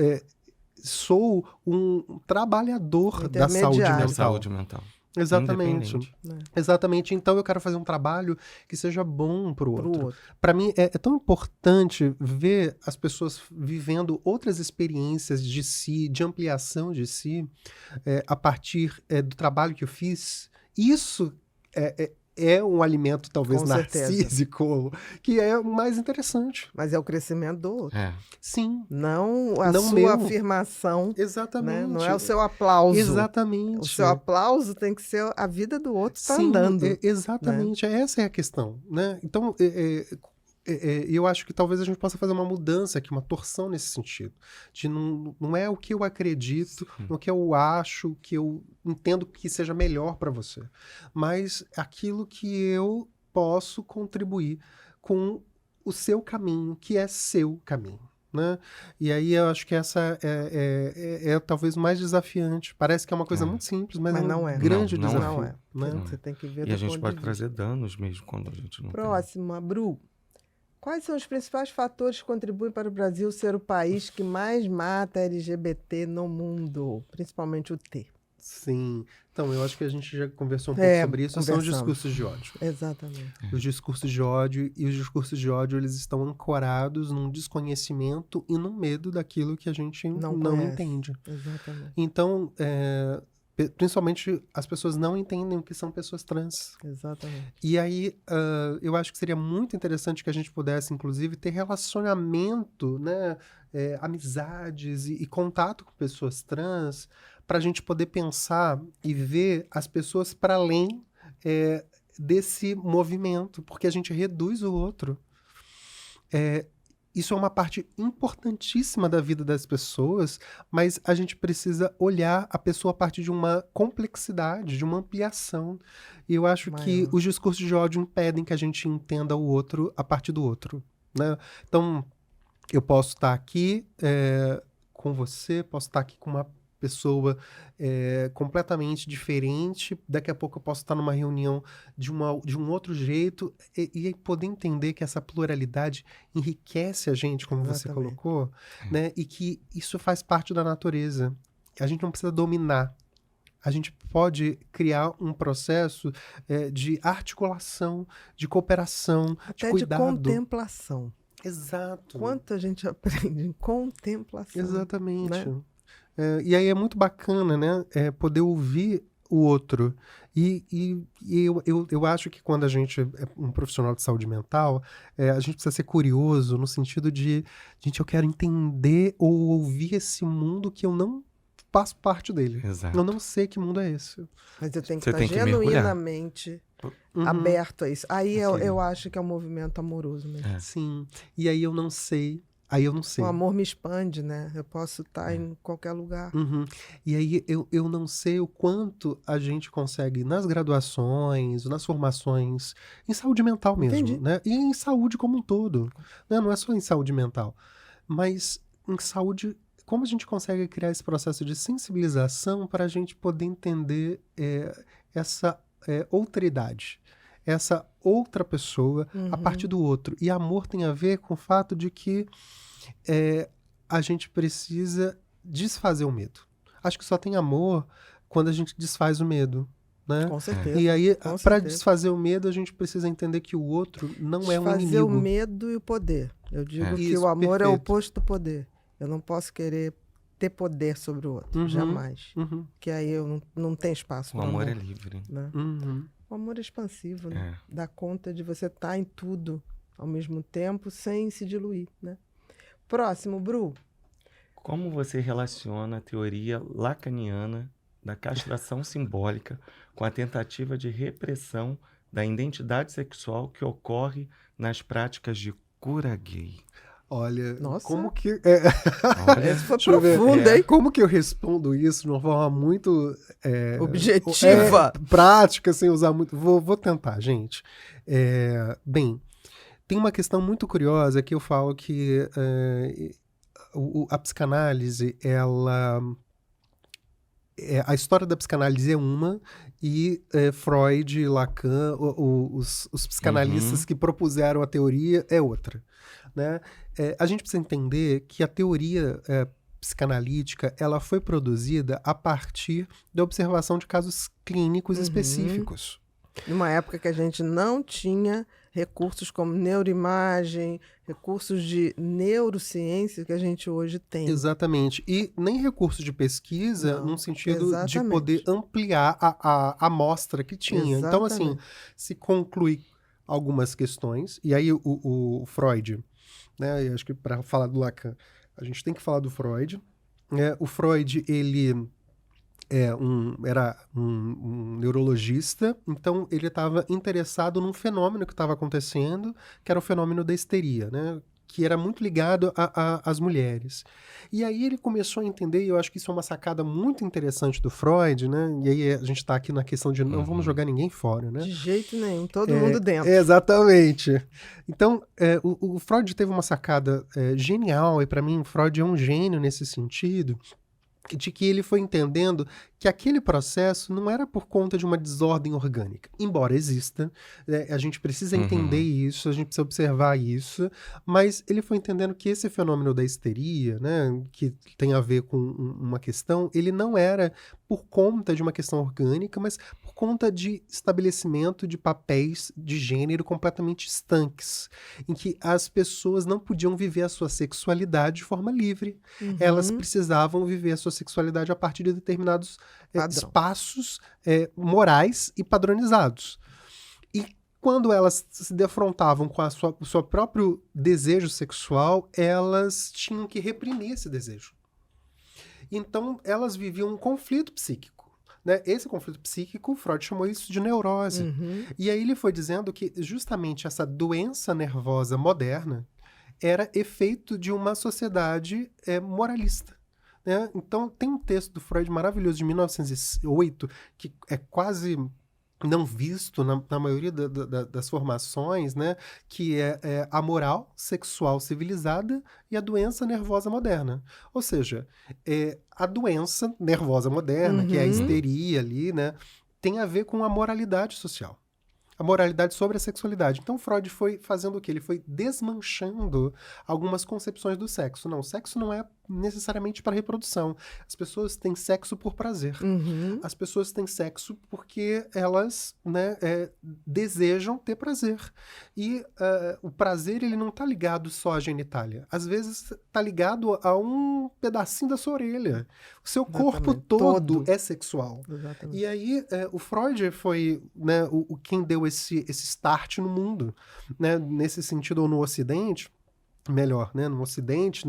sou um trabalhador da saúde Intermediário. mental. Da saúde mental. Exatamente. Independente. Exatamente. Então eu quero fazer um trabalho que seja bom pro Pro outro. outro. Para mim é tão importante ver as pessoas vivendo outras experiências de si, de ampliação de si, a partir do trabalho que eu fiz. Isso é um alimento talvez Com certeza. narcísico, que é o mais interessante. Mas é o crescimento do outro. Sim, Não a Não sua meu. afirmação, exatamente. né? Não é o seu aplauso. Exatamente. O seu aplauso tem que ser a vida do outro tá Sim, andando. exatamente. Essa é a questão, né? Então, eu acho que talvez a gente possa fazer uma mudança aqui, uma torção nesse sentido. De não é o que eu acredito, não é o que eu acho, o que eu entendo que seja melhor para você, mas aquilo que eu posso contribuir com o seu caminho, que é seu caminho. Né? E aí eu acho que essa é talvez o mais desafiante. Parece que é uma coisa muito simples, mas não é. grande Não, desafio. Não é. Né? Você tem que ver E a do gente ponto pode de trazer danos mesmo quando a gente não tem. Próxima, Bru. Quais são os principais fatores que contribuem para o Brasil ser o país que mais mata LGBT no mundo? Principalmente o T. Sim. Então, eu acho que a gente já conversou um pouco sobre isso. São os conversamos. discursos de ódio. Exatamente. Os discursos de ódio, e os discursos de ódio, eles estão ancorados num desconhecimento e num medo daquilo que a gente não conhece. entende. Exatamente. Então, principalmente as pessoas não entendem o que são pessoas trans. Exatamente. E aí, eu acho que seria muito interessante que a gente pudesse, inclusive, ter relacionamento, né, amizades e contato com pessoas trans, para a gente poder pensar e ver as pessoas para além desse movimento, porque a gente reduz o outro. Isso é uma parte importantíssima da vida das pessoas, mas a gente precisa olhar a pessoa a partir de uma complexidade, de uma ampliação. E eu acho que os discursos de ódio impedem que a gente entenda o outro a partir do outro. Né? Então, eu posso estar aqui com você, posso estar aqui com uma pessoa completamente diferente, daqui a pouco eu posso estar numa reunião de um outro jeito, e poder entender que essa pluralidade enriquece a gente, como você colocou, né? E que isso faz parte da natureza. A gente não precisa dominar. A gente pode criar um processo de articulação, de cooperação, Até de cuidado. de contemplação. Exato. Quanto a gente aprende em contemplação. Exatamente. Né? E aí é muito bacana, né? Poder ouvir o outro. E eu acho que quando a gente é um profissional de saúde mental, a gente precisa ser curioso no sentido de, gente, eu quero entender ou ouvir esse mundo que eu não faço parte dele. Exato. Eu não sei que mundo é esse. Mas eu tenho que Você estar tem que mergulhar. genuinamente aberto a isso. Aí Aquele- eu acho que é um movimento amoroso mesmo. É. Sim. E aí eu não sei. Aí eu não sei. O amor me expande, né? Eu posso estar em qualquer lugar. Uhum. E aí eu não sei o quanto a gente consegue nas graduações, nas formações, em saúde mental mesmo, Entendi. né? E em saúde como um todo, né? Não é só em saúde mental, mas em saúde, como a gente consegue criar esse processo de sensibilização para a gente poder entender essa outra-idade, essa outra pessoa a partir do outro. E amor tem a ver com o fato de que a gente precisa desfazer o medo. Acho que só tem amor quando a gente desfaz o medo, né? Com certeza. E aí, com para certeza. desfazer o medo, a gente precisa entender que o outro não é um Desfazer inimigo. o medo e o poder. Eu digo que Isso, o amor é o perfeito. oposto do poder. Eu não posso querer ter poder sobre o outro. Uhum. Jamais. Uhum, Que aí eu não tenho espaço O para amor é livre. né? uhum. O amor é expansivo, né? É. Dá conta de você estar em tudo ao mesmo tempo sem se diluir, né? Próximo, Bru. Como você relaciona a teoria lacaniana da castração simbólica com a tentativa de repressão da identidade sexual que ocorre nas práticas de cura gay? Olha, Nossa. como que... Olha, Esse foi Deixa eu ver. profundo, hein? Como que eu respondo isso de uma forma muito... Objetiva. Prática, sem usar muito... Vou tentar, gente. Bem, tem uma questão muito curiosa que eu falo que a psicanálise, ela... a história da psicanálise é uma, e Freud, Lacan, os psicanalistas que propuseram a teoria é outra, né? A gente precisa entender que a teoria psicanalítica ela foi produzida a partir da observação de casos clínicos específicos. Numa época que a gente não tinha recursos como neuroimagem, recursos de neurociência que a gente hoje tem. Exatamente. E nem recursos de pesquisa Não, num sentido de exatamente. poder ampliar a amostra que tinha. Então, assim, Exatamente. se conclui algumas questões, e aí o Freud, né? Eu acho que para falar do Lacan, a gente tem que falar do Freud. O Freud, ele era um neurologista, então ele estava interessado num fenômeno que estava acontecendo, que era o fenômeno da histeria, né? Que era muito ligado às mulheres. E aí ele começou a entender, e eu acho que isso é uma sacada muito interessante do Freud, né? E aí a gente está aqui na questão de não vamos jogar ninguém fora, né? De jeito nenhum, todo mundo dentro. Exatamente. Então, o Freud teve uma sacada genial, e para mim Freud é um gênio nesse sentido, de que ele foi entendendo que aquele processo não era por conta de uma desordem orgânica. Embora exista, a gente precisa entender isso, a gente precisa observar isso, mas ele foi entendendo que esse fenômeno da histeria, né, que tem a ver com uma questão, ele não era por conta de uma questão orgânica, mas por conta de estabelecimento de papéis de gênero completamente estanques, em que as pessoas não podiam viver a sua sexualidade de forma livre. Elas precisavam viver a sua sexualidade a partir de determinados espaços morais e padronizados. E quando elas se defrontavam com o seu próprio desejo sexual, elas tinham que reprimir esse desejo. Então, elas viviam um conflito psíquico. Né? Esse conflito psíquico, Freud chamou isso de neurose. E aí ele foi dizendo que justamente essa doença nervosa moderna era efeito de uma sociedade moralista. Né? Então, tem um texto do Freud maravilhoso de 1908, que é quase não visto na maioria das formações, né? Que é a moral sexual civilizada e a doença nervosa moderna. Ou seja, a doença nervosa moderna, que é a histeria ali, né? Tem a ver com a moralidade social. A moralidade sobre a sexualidade. Então, Freud foi fazendo o quê? Ele foi desmanchando algumas concepções do sexo. Não, o sexo não é necessariamente para reprodução. As pessoas têm sexo por prazer. Uhum. As pessoas têm sexo porque elas, né, desejam ter prazer. E o prazer, ele não está ligado só à genitália. Às vezes está ligado a um pedacinho da sua orelha. O seu corpo Exatamente. todo é sexual. Exatamente. E aí, o Freud foi, né, quem deu esse start no mundo, né, nesse sentido, ou no Ocidente, melhor, né, no Ocidente,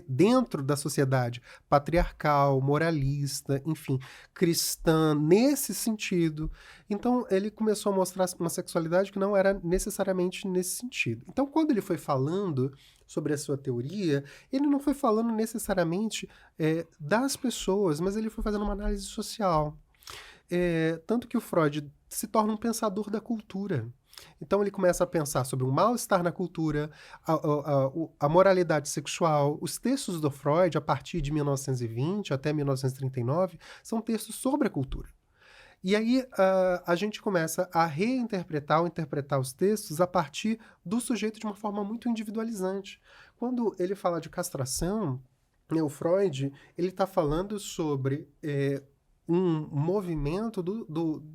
dentro da sociedade patriarcal, moralista, enfim, cristã, nesse sentido. Então, ele começou a mostrar uma sexualidade que não era necessariamente nesse sentido. Então, quando ele foi falando sobre a sua teoria, ele não foi falando necessariamente das pessoas, mas ele foi fazendo uma análise social. Tanto que o Freud se torna um pensador da cultura. Então ele começa a pensar sobre o mal-estar na cultura, a moralidade sexual. Os textos do Freud, a partir de 1920 até 1939, são textos sobre a cultura. E aí a gente começa a reinterpretar ou interpretar os textos a partir do sujeito de uma forma muito individualizante. Quando ele fala de castração, né, o Freud, ele está falando sobre um movimento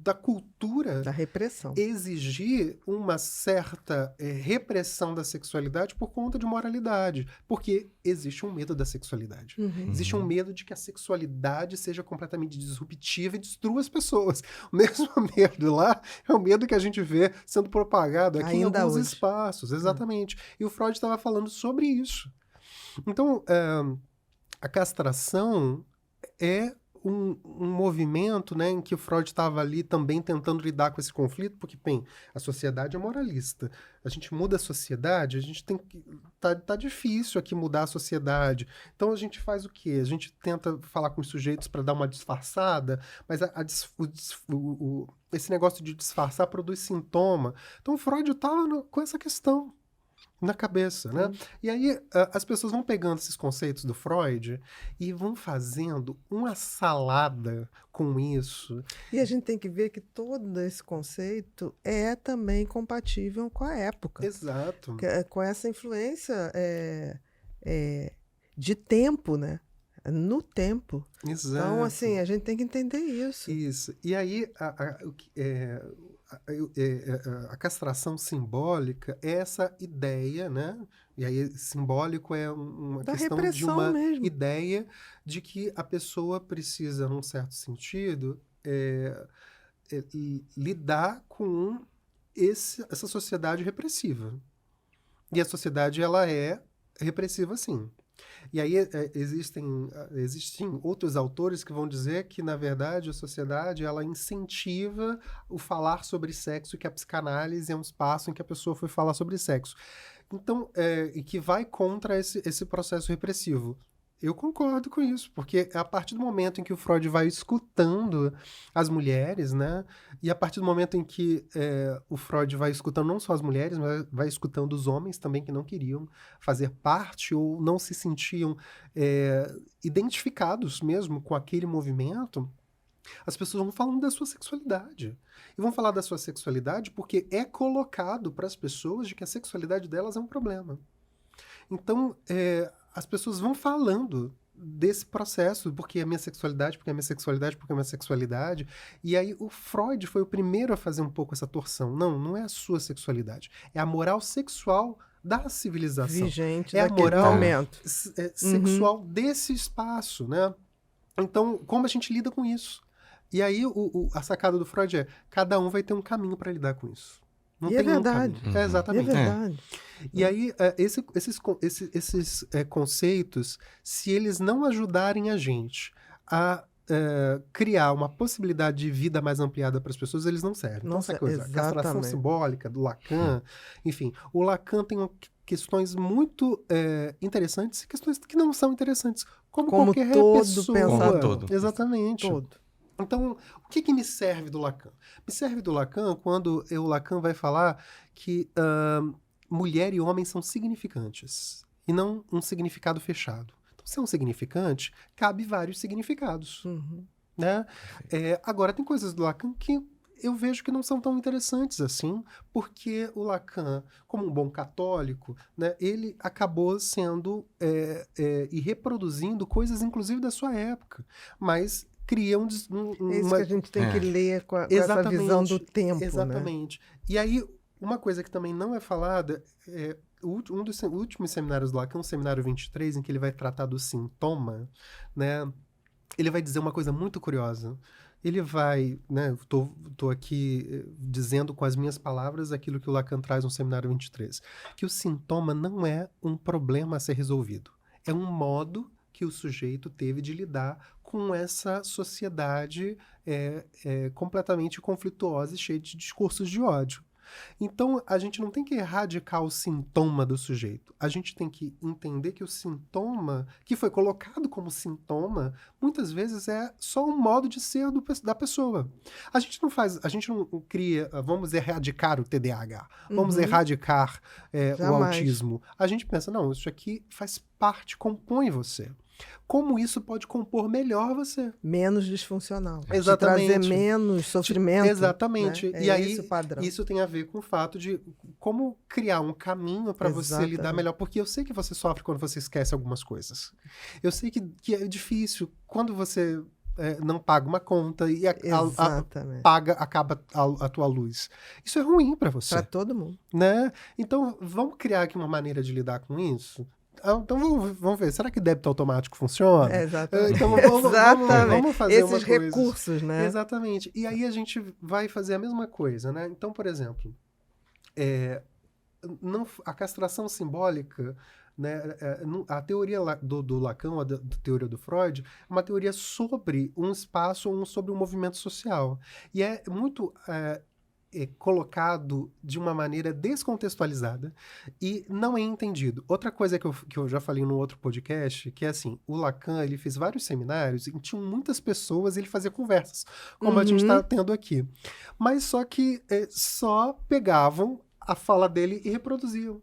da cultura Da repressão. exigir uma certa repressão da sexualidade por conta de moralidade, porque existe um medo da sexualidade. Uhum. Existe um medo de que a sexualidade seja completamente disruptiva e destrua as pessoas. O mesmo medo lá é o medo que a gente vê sendo propagado aqui em Ainda alguns hoje. espaços. Exatamente. E o Freud estava falando sobre isso. Então, a castração é um movimento, né, em que o Freud estava ali também tentando lidar com esse conflito, porque, bem, a sociedade é moralista. A gente muda a sociedade, a gente tem que... Tá difícil aqui mudar a sociedade. Então a gente faz o quê? A gente tenta falar com os sujeitos para dar uma disfarçada, mas esse negócio de disfarçar produz sintoma. Então o Freud estava com essa questão na cabeça, né? E aí as pessoas vão pegando esses conceitos do Freud e vão fazendo uma salada com isso. E a gente tem que ver que todo esse conceito é também compatível com a época. Exato. Com essa influência de tempo, né? No tempo. Exato. Então, assim, a gente tem que entender isso. Isso. E aí a castração simbólica é essa ideia, né? E aí simbólico é uma Da questão de repressão uma mesmo. ideia de que a pessoa precisa, num certo sentido, lidar com essa sociedade repressiva. E a sociedade, ela é repressiva, sim. E aí existem outros autores que vão dizer que, na verdade, a sociedade, ela incentiva o falar sobre sexo, que a psicanálise é um espaço em que a pessoa foi falar sobre sexo. Então, e que vai contra esse processo repressivo. Eu concordo com isso, porque a partir do momento em que o Freud vai escutando as mulheres, né? E a partir do momento em que o Freud vai escutando não só as mulheres, mas vai escutando os homens também que não queriam fazer parte ou não se sentiam identificados mesmo com aquele movimento, as pessoas vão falando da sua sexualidade. E vão falar da sua sexualidade porque é colocado para as pessoas de que a sexualidade delas é um problema. Então, as pessoas vão falando desse processo, porque a minha sexualidade, porque a minha sexualidade, porque a minha sexualidade. E aí o Freud foi o primeiro a fazer um pouco essa torção. Não é a sua sexualidade. É a moral sexual da civilização. Vigente é a daquele moral momento. sexual desse espaço, né? Então, como a gente lida com isso? E aí a sacada do Freud é: cada um vai ter um caminho para lidar com isso. Não E tem é verdade. um caminho. Exatamente. É verdade. E aí, esses conceitos, se eles não ajudarem a gente a criar uma possibilidade de vida mais ampliada para as pessoas, eles não servem. Então, essa coisa, a castração Exatamente. simbólica do Lacan, enfim, o Lacan tem questões muito interessantes e questões que não são interessantes, como qualquer todo pessoa. pensador. Como todo. Exatamente. Todo. Então, o que me serve do Lacan? Me serve do Lacan quando o Lacan vai falar que mulher e homem são significantes, e não um significado fechado. Então, se é um significante, cabe vários significados. Uhum. Né? Agora, tem coisas do Lacan que eu vejo que não são tão interessantes assim, porque o Lacan, como um bom católico, né, ele acabou sendo e reproduzindo coisas, inclusive, da sua época, mas cria É isso que a gente tem que ler com essa visão do tempo, né? Exatamente. E aí, uma coisa que também não é falada, um dos últimos seminários do Lacan, o seminário 23, em que ele vai tratar do sintoma, né, ele vai dizer uma coisa muito curiosa. Ele vai, né, tô aqui dizendo com as minhas palavras aquilo que o Lacan traz no seminário 23, que o sintoma não é um problema a ser resolvido, é um modo que o sujeito teve de lidar com essa sociedade completamente conflituosa e cheia de discursos de ódio. Então, a gente não tem que erradicar o sintoma do sujeito. A gente tem que entender que o sintoma, que foi colocado como sintoma, muitas vezes é só um modo de ser da pessoa. A gente não cria, vamos erradicar o TDAH, vamos erradicar o autismo. A gente pensa, não, isso aqui faz parte, compõe você. Como isso pode compor melhor você? Menos disfuncional. Exatamente. Trazer menos sofrimento. Exatamente. Né? E aí, esse o padrão. Isso tem a ver com o fato de como criar um caminho para você lidar melhor. Porque eu sei que você sofre quando você esquece algumas coisas. Eu sei que é difícil quando você não paga uma conta e acaba a tua luz. Isso é ruim para você. Para todo mundo. Né? Então, vamos criar aqui uma maneira de lidar com isso? Então vamos ver, será que débito automático funciona? Exatamente. Então vamos fazer esses recursos, né? Exatamente. E aí a gente vai fazer a mesma coisa, né? Então, por exemplo, a castração simbólica, né, a teoria do Lacan, a teoria do Freud, é uma teoria sobre um espaço, sobre um movimento social. E é muito colocado de uma maneira descontextualizada e não é entendido. Outra coisa que eu já falei no outro podcast, que é assim, o Lacan, ele fez vários seminários e tinham muitas pessoas e ele fazia conversas, como a gente está tendo aqui. Mas só que só pegavam a fala dele e reproduziam.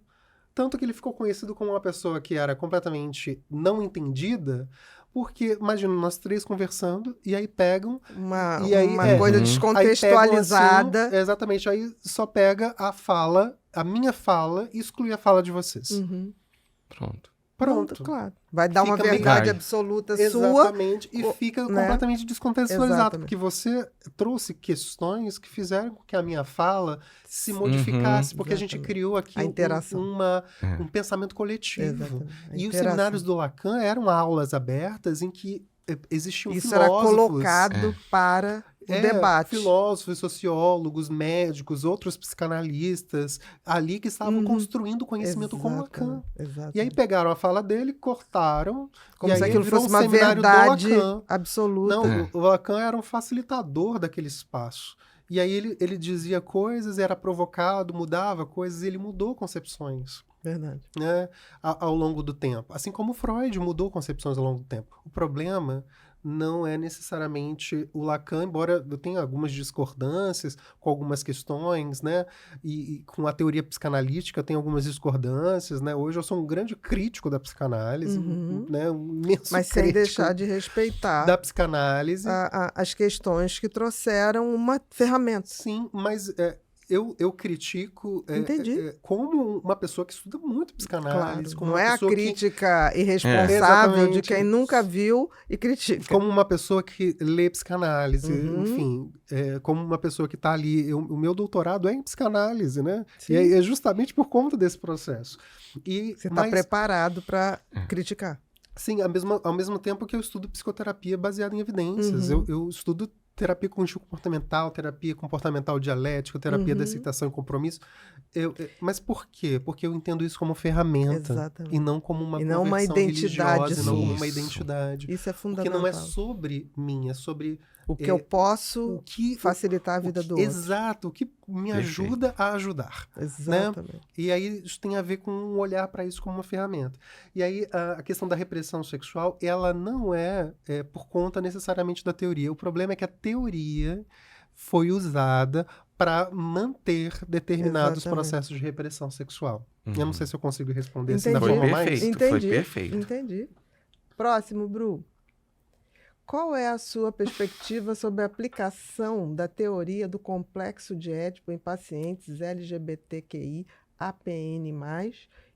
Tanto que ele ficou conhecido como uma pessoa que era completamente não entendida, porque, imagina, nós três conversando, e aí pegam... Uma coisa descontextualizada. Assim, exatamente, aí só pega a minha fala, e exclui a fala de vocês. Pronto. Claro. Vai dar uma verdade absoluta sua. Exatamente, e fica completamente descontextualizado, porque você trouxe questões que fizeram com que a minha fala se modificasse, porque a gente criou aqui um pensamento coletivo. E os seminários do Lacan eram aulas abertas em que existiam filósofos. Isso era colocado para o debate. Filósofos, sociólogos, médicos, outros psicanalistas ali que estavam construindo conhecimento com Lacan. E aí pegaram a fala dele, cortaram. Como e se aí aquilo fosse uma verdade absoluta. Não, o Lacan era um facilitador daquele espaço. E aí ele dizia coisas, era provocado, mudava coisas, e ele mudou concepções. Verdade. Né, ao longo do tempo. Assim como Freud mudou concepções ao longo do tempo. O problema não é necessariamente o Lacan, embora eu tenha algumas discordâncias com algumas questões, né? E com a teoria psicanalítica eu tenho algumas discordâncias, né? Hoje eu sou um grande crítico da psicanálise, né? Um imenso mas sem deixar de respeitar da psicanálise. As questões que trouxeram uma ferramenta. Sim, mas... Eu critico como uma pessoa que estuda muito psicanálise. Claro, não é a crítica irresponsável de quem nunca viu e critica. Como uma pessoa que lê psicanálise, enfim, como uma pessoa que está ali. O meu doutorado é em psicanálise, né? Sim. E é justamente por conta desse processo. Você está preparado para criticar. Sim, ao mesmo tempo que eu estudo psicoterapia baseada em evidências. Eu estudo terapia cognitivo-comportamental, terapia comportamental dialética, terapia da aceitação e compromisso. Mas por quê? Porque eu entendo isso como ferramenta. Exatamente. E não como uma identidade religiosa, e não como uma identidade. Isso é fundamental. Porque não é sobre mim, é sobre... O que eu posso facilitar a vida do outro. Exato, o que me ajuda a ajudar. Exatamente. Né? E aí isso tem a ver com um olhar para isso como uma ferramenta. E aí a questão da repressão sexual, ela não é por conta necessariamente da teoria. O problema é que a teoria foi usada para manter determinados processos de repressão sexual. Eu não sei se eu consigo responder assim da forma mais... Foi perfeito. Entendi. Próximo, Bru. Qual é a sua perspectiva sobre a aplicação da teoria do complexo de Édipo em pacientes LGBTQI, APN+,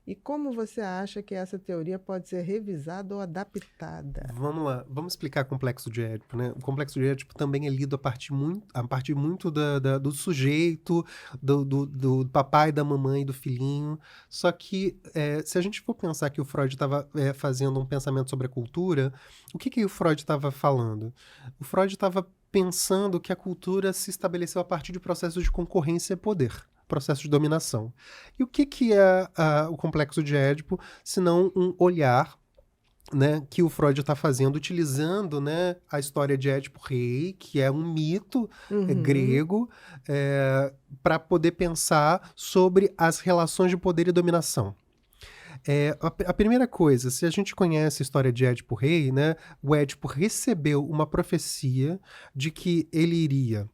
e como você acha que essa teoria pode ser revisada ou adaptada? Vamos lá, vamos explicar o complexo de Édipo, né? O complexo de Édipo também é lido a partir muito do sujeito, do papai, da mamãe, do filhinho. Só que, se a gente for pensar que o Freud estava fazendo um pensamento sobre a cultura, o que o Freud estava falando? O Freud estava pensando que a cultura se estabeleceu a partir de processos de concorrência e poder. Processo de dominação. E o que é o complexo de Édipo, senão um olhar, né, que o Freud está fazendo, utilizando, né, a história de Édipo Rei, que é um mito grego, para poder pensar sobre as relações de poder e dominação. A primeira coisa, se a gente conhece a história de Édipo Rei, né, o Édipo recebeu uma profecia de que ele iria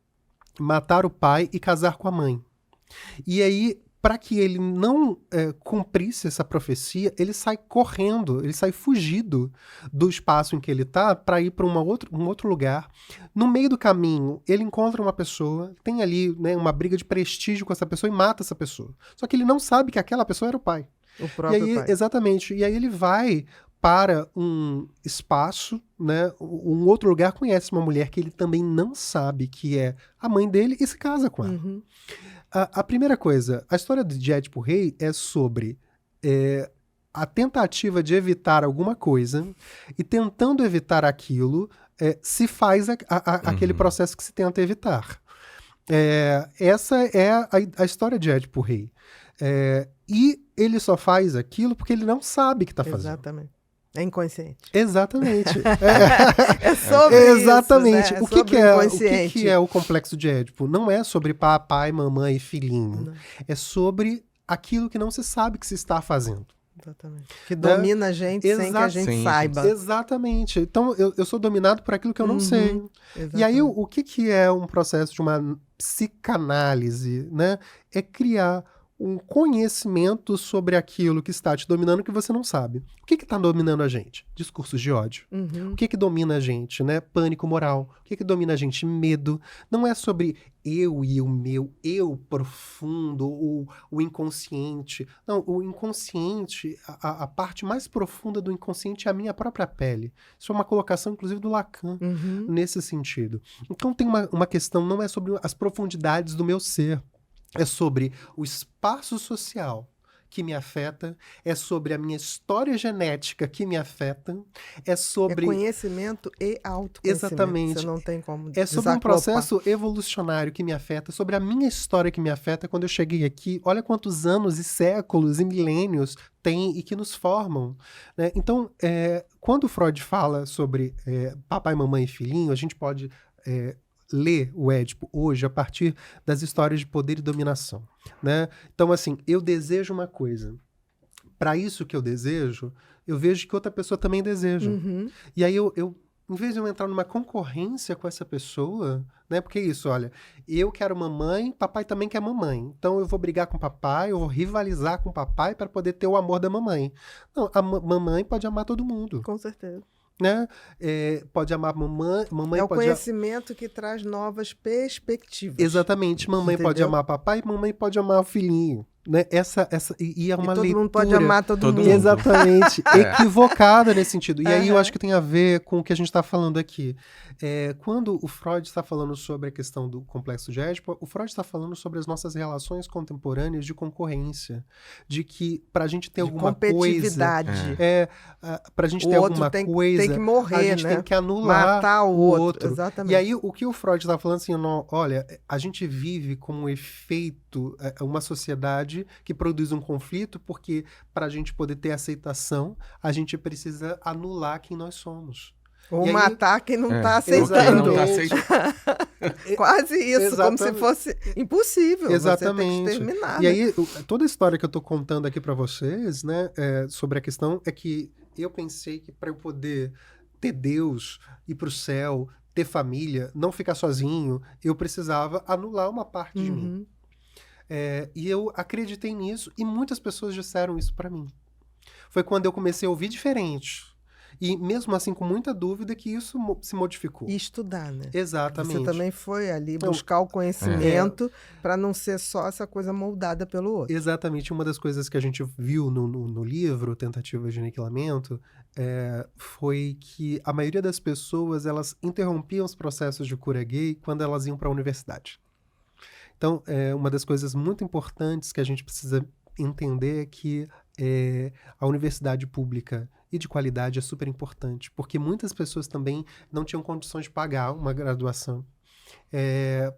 matar o pai e casar com a mãe. E aí, para que ele não cumprisse essa profecia, ele sai correndo, ele sai fugido do espaço em que ele está para ir para um outro lugar. No meio do caminho, ele encontra uma pessoa, tem ali, né, uma briga de prestígio com essa pessoa e mata essa pessoa. Só que ele não sabe que aquela pessoa era o pai. O próprio pai. Exatamente. E aí ele vai para um espaço, né, um outro lugar, conhece uma mulher que ele também não sabe que é a mãe dele e se casa com ela. A primeira coisa, a história de Édipo Rei é sobre a tentativa de evitar alguma coisa e tentando evitar aquilo, se faz aquele processo que se tenta evitar. Essa é a história de Édipo Rei. E ele só faz aquilo porque ele não sabe que está fazendo. Exatamente. É inconsciente. Exatamente. É sobre exatamente. isso, né? O que é o complexo de Édipo? Não é sobre papai, mamãe e filhinho. Não. É sobre aquilo que não se sabe que se está fazendo. Exatamente. Que domina a gente sem que a gente saiba. Exatamente. Então, eu sou dominado por aquilo que eu não sei. Exatamente. E aí, o que é um processo de uma psicanálise, né? É criar um conhecimento sobre aquilo que está te dominando que você não sabe. O que está dominando a gente? Discursos de ódio. O que domina a gente, né? Pânico moral. O que domina a gente? Medo. Não é sobre eu e o meu eu profundo, o inconsciente. Não, o inconsciente, a parte mais profunda do inconsciente é a minha própria pele. Isso é uma colocação, inclusive, do Lacan, nesse sentido. Então tem uma questão, não é sobre as profundidades do meu ser. É sobre o espaço social que me afeta, é sobre a minha história genética que me afeta, é sobre... É conhecimento e autoconhecimento. Exatamente. Você não tem como É sobre um processo evolucionário que me afeta, sobre a minha história que me afeta quando eu cheguei aqui. Olha quantos anos e séculos e milênios tem e que nos formam, né? Então, quando Freud fala sobre papai, mamãe e filhinho, a gente pode... ler o Édipo hoje a partir das histórias de poder e dominação, né? Então, assim, eu desejo uma coisa. Para isso que eu desejo, eu vejo que outra pessoa também deseja. E aí, em vez de eu entrar numa concorrência com essa pessoa, né? Porque é isso, olha, eu quero mamãe, papai também quer mamãe. Então, eu vou brigar com o papai, eu vou rivalizar com o papai para poder ter o amor da mamãe. Não, a mamãe pode amar todo mundo. Com certeza. Né? Pode amar mamãe é o conhecimento que traz novas perspectivas. Exatamente, mamãe Entendeu? Pode amar papai, mamãe pode amar o filhinho, né? E é uma leitura... todo mundo pode amar todo mundo. Exatamente, equivocada nesse sentido. E aí eu acho que tem a ver com o que a gente está falando aqui. Quando o Freud está falando sobre a questão do complexo de Édipo, o Freud está falando sobre as nossas relações contemporâneas de concorrência, de que para a gente ter alguma competitividade. coisa... para a gente ter alguma coisa... Tem que morrer, a gente né? tem que anular matar o outro. Exatamente. E aí o que o Freud está falando assim, olha, a gente vive como um efeito, uma sociedade que produz um conflito, porque para a gente poder ter aceitação, a gente precisa anular quem nós somos. Ou matar quem não está aceitando. Não tá aceitando. Quase isso, como se fosse impossível. Exatamente. Você tem que exterminar. E aí, toda a história que eu estou contando aqui para vocês, né, sobre a questão é que eu pensei que para eu poder ter Deus, ir para o céu, ter família, não ficar sozinho, eu precisava anular uma parte de mim. E eu acreditei nisso e muitas pessoas disseram isso para mim. Foi quando eu comecei a ouvir diferente. E mesmo assim, com muita dúvida, que isso se modificou. E estudar, né? Exatamente. Você também foi ali buscar o conhecimento para não ser só essa coisa moldada pelo outro. Exatamente. Uma das coisas que a gente viu no livro, Tentativas de Aniquilamento, foi que a maioria das pessoas, elas interrompiam os processos de cura gay quando elas iam para a universidade. Então, uma das coisas muito importantes que a gente precisa entender é que a universidade pública e de qualidade é super importante, porque muitas pessoas também não tinham condições de pagar uma graduação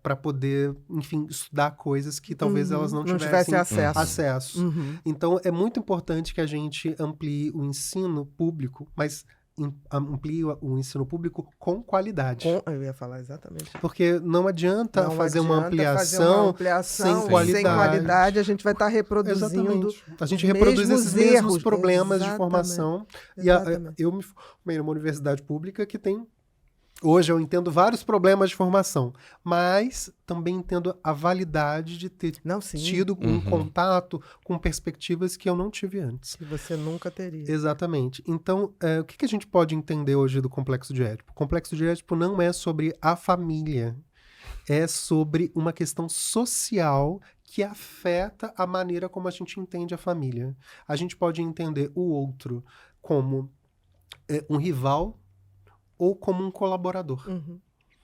para poder, enfim, estudar coisas que talvez elas não tivessem acesso. Então, é muito importante que a gente amplie o ensino público, mas amplie o ensino público com qualidade. Eu ia falar exatamente. Porque não adianta fazer uma ampliação sem qualidade. Sem qualidade, a gente vai estar reproduzindo. Exatamente. A gente reproduz esses mesmos problemas de formação. Exatamente. E eu me formei numa universidade pública que tem... Hoje eu entendo vários problemas de formação, mas também entendo a validade de ter tido um contato com perspectivas que eu não tive antes. Que você nunca teria. Exatamente. Então, o que a gente pode entender hoje do Complexo de Édipo? O Complexo de Édipo não é sobre a família, é sobre uma questão social que afeta a maneira como a gente entende a família. A gente pode entender o outro como um rival ou como um colaborador.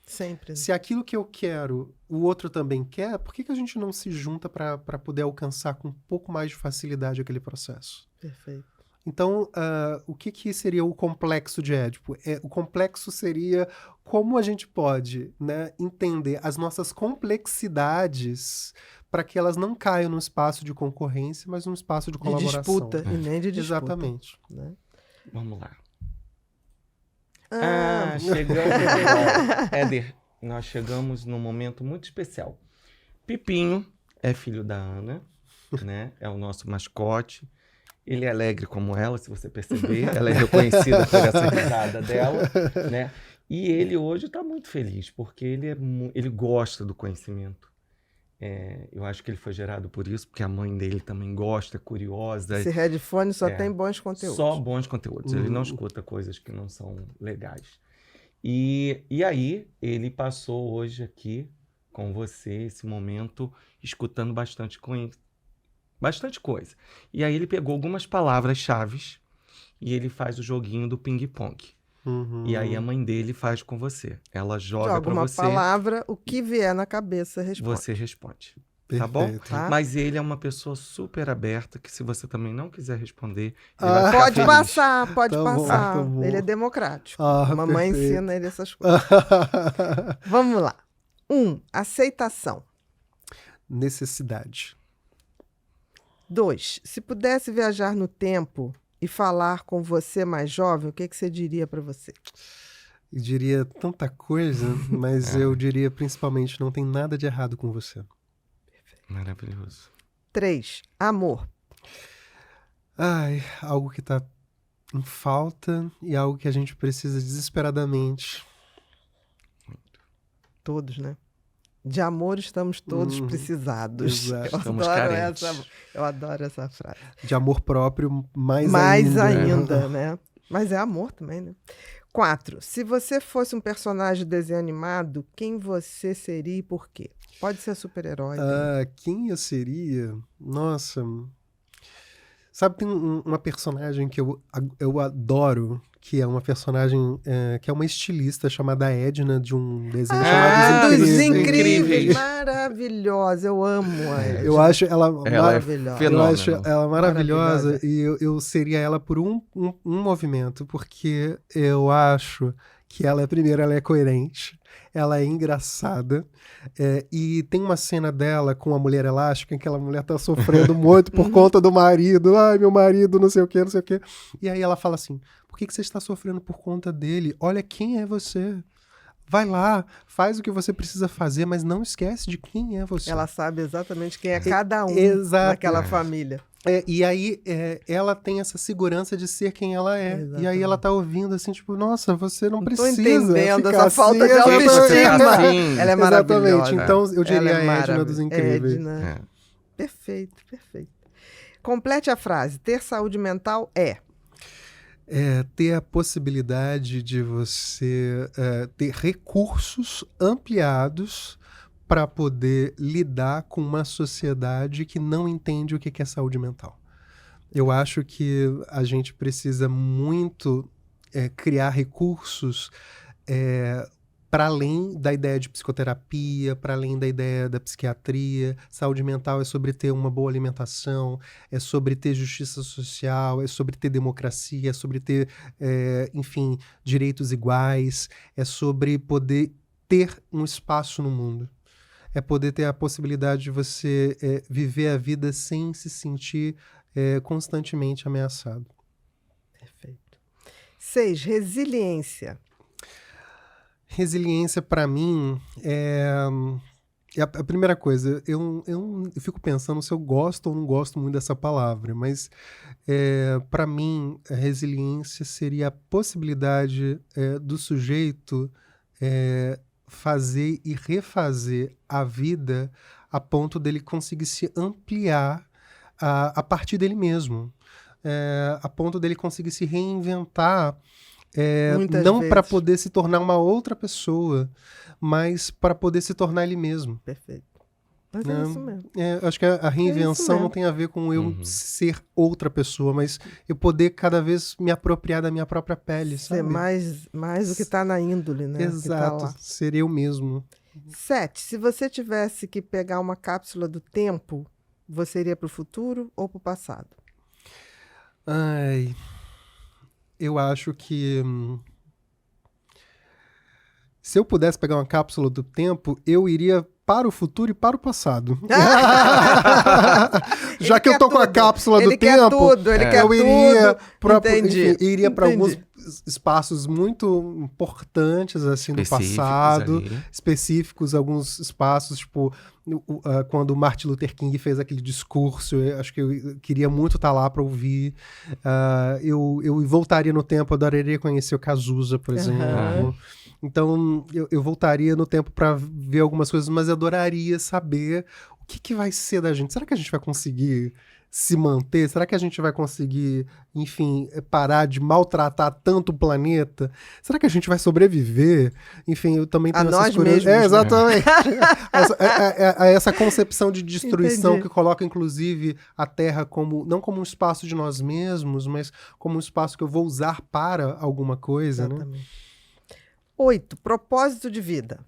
Sempre. Se aquilo que eu quero, o outro também quer, por que a gente não se junta para poder alcançar com um pouco mais de facilidade aquele processo? Perfeito. Então, o que seria o complexo de Édipo? O complexo seria como a gente pode, né, entender as nossas complexidades para que elas não caiam no espaço de concorrência, mas no espaço de colaboração. De disputa, e nem de disputa. Exatamente. Né? Vamos lá. Chegamos. Éder, nós chegamos num momento muito especial. Pipinho é filho da Ana, né? É o nosso mascote. Ele é alegre como ela, se você perceber. Ela é reconhecida por essa risada dela, né? E ele hoje está muito feliz, porque ele gosta do conhecimento. Eu acho que ele foi gerado por isso, porque a mãe dele também gosta, é curiosa. Esse headphone só tem bons conteúdos. Só bons conteúdos. Ele não escuta coisas que não são legais. E aí, ele passou hoje aqui com você, esse momento, escutando bastante coisa. E aí ele pegou algumas palavras-chave e ele faz o joguinho do ping-pong. E aí a mãe dele faz com você. Ela joga para você. Uma palavra, o que vier na cabeça, responde. Você responde. Perfeito. Tá bom? Tá. Mas ele é uma pessoa super aberta, que se você também não quiser responder, ele vai ficar pode feliz. passar, pode Tá passar. bom. Ele é democrático. Mamãe perfeito. ensina ele essas coisas. Vamos lá. 1. Aceitação. Necessidade. 2. Se pudesse viajar no tempo e falar com você mais jovem, o que você diria para você? Eu diria tanta coisa, mas eu diria principalmente não tem nada de errado com você. Maravilhoso. 3. Amor. Algo que tá em falta e algo que a gente precisa desesperadamente. Todos, né? De amor estamos todos precisados. Exato. Estamos carentes. Eu adoro essa frase. De amor próprio, mais ainda, né? Mas é amor também, né? 4. Se você fosse um personagem de desenho animado, quem você seria e por quê? Pode ser super-herói. Quem eu seria? Nossa. Sabe, tem uma personagem que eu adoro, que é uma personagem que é uma estilista chamada Edna, de um desenho chamado Os Incríveis. Maravilhosa, eu amo a Edna. Eu acho ela maravilhosa. Eu acho ela maravilhosa e eu seria ela por um movimento, porque eu acho que ela é coerente, ela é engraçada, e tem uma cena dela com a mulher elástica em que aquela mulher tá sofrendo muito por conta do marido. Ai, meu marido, não sei o quê. E aí ela fala assim, por que você está sofrendo por conta dele? Olha quem é você. Vai lá, faz o que você precisa fazer, mas não esquece de quem é você. Ela sabe exatamente quem é cada um naquela família. E aí ela tem essa segurança de ser quem ela é. Exatamente. E aí ela tá ouvindo assim, tipo, nossa, você não precisa entendendo ficar essa falta de assim, autoestima. Assim. Ela é maravilhosa. Exatamente. Então eu diria a Edna dos Incríveis. Edna. Perfeito. Complete a frase. Ter saúde mental é... ter a possibilidade de você ter recursos ampliados para poder lidar com uma sociedade que não entende o que é saúde mental. Eu acho que a gente precisa muito criar recursos para além da ideia de psicoterapia, para além da ideia da psiquiatria. Saúde mental é sobre ter uma boa alimentação, é sobre ter justiça social, é sobre ter democracia, é sobre ter, enfim, direitos iguais, é sobre poder ter um espaço no mundo. É poder ter a possibilidade de você viver a vida sem se sentir constantemente ameaçado. Perfeito. 6, resiliência. Resiliência, para mim, é a primeira coisa. Eu fico pensando se eu gosto ou não gosto muito dessa palavra, mas para mim, a resiliência seria a possibilidade do sujeito fazer e refazer a vida a ponto dele conseguir se ampliar a partir dele mesmo, a ponto dele conseguir se reinventar, não para poder se tornar uma outra pessoa, mas para poder se tornar ele mesmo. Perfeito. Mas é isso mesmo. Acho que a reinvenção não tem a ver com eu ser outra pessoa, mas eu poder cada vez me apropriar da minha própria pele, sabe? Ser mais do que está na índole, né? Exato, ser eu mesmo. 7, se você tivesse que pegar uma cápsula do tempo, você iria para o futuro ou para o passado? Eu acho que se eu pudesse pegar uma cápsula do tempo, eu iria para o futuro e para o passado. Já que eu tô com a cápsula do tempo, eu iria para alguns espaços muito importantes assim do passado, específicos, alguns espaços, tipo quando o Martin Luther King fez aquele discurso, eu acho que eu queria muito estar lá para ouvir. Eu voltaria no tempo, adoraria conhecer o Cazuza, por exemplo. Então, eu voltaria no tempo para ver algumas coisas, mas eu adoraria saber o que vai ser da gente. Será que a gente vai conseguir se manter? Será que a gente vai conseguir, enfim, parar de maltratar tanto o planeta? Será que a gente vai sobreviver? Enfim, eu também tenho essas curiosidades. Exatamente. Essa concepção de destruição que coloca, inclusive, a Terra não como um espaço de nós mesmos, mas como um espaço que eu vou usar para alguma coisa, né? 8, propósito de vida.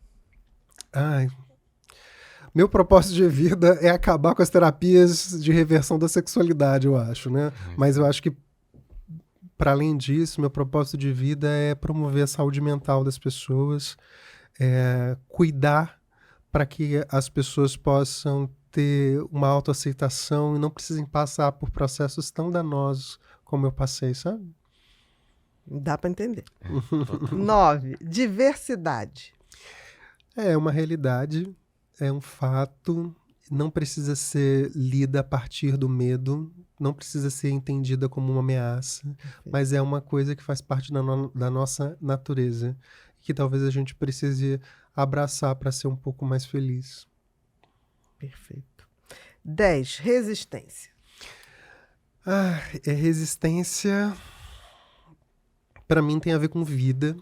Meu propósito de vida é acabar com as terapias de reversão da sexualidade, eu acho, né? Mas eu acho que, para além disso, meu propósito de vida é promover a saúde mental das pessoas, cuidar para que as pessoas possam ter uma autoaceitação e não precisem passar por processos tão danosos como eu passei, sabe? Dá para entender. 9, diversidade. É uma realidade, é um fato, não precisa ser lida a partir do medo, não precisa ser entendida como uma ameaça, mas é uma coisa que faz parte da nossa natureza, que talvez a gente precise abraçar para ser um pouco mais feliz. Perfeito. 10, resistência. Resistência, para mim, tem a ver com vida,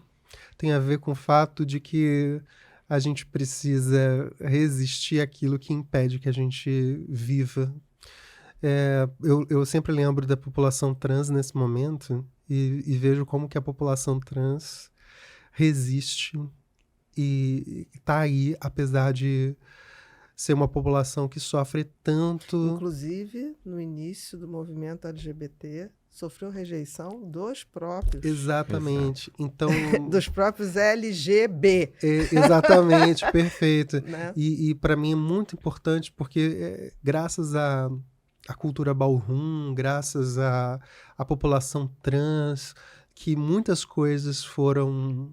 tem a ver com o fato de que a gente precisa resistir àquilo que impede que a gente viva. Eu sempre lembro da população trans nesse momento e vejo como que a população trans resiste e está aí, apesar de ser uma população que sofre tanto. Inclusive, no início do movimento LGBT, sofreu rejeição dos próprios. Exatamente. Então, dos próprios LGB. Exatamente, perfeito. Né? E para mim é muito importante porque graças à cultura ballroom, graças à população trans, que muitas coisas foram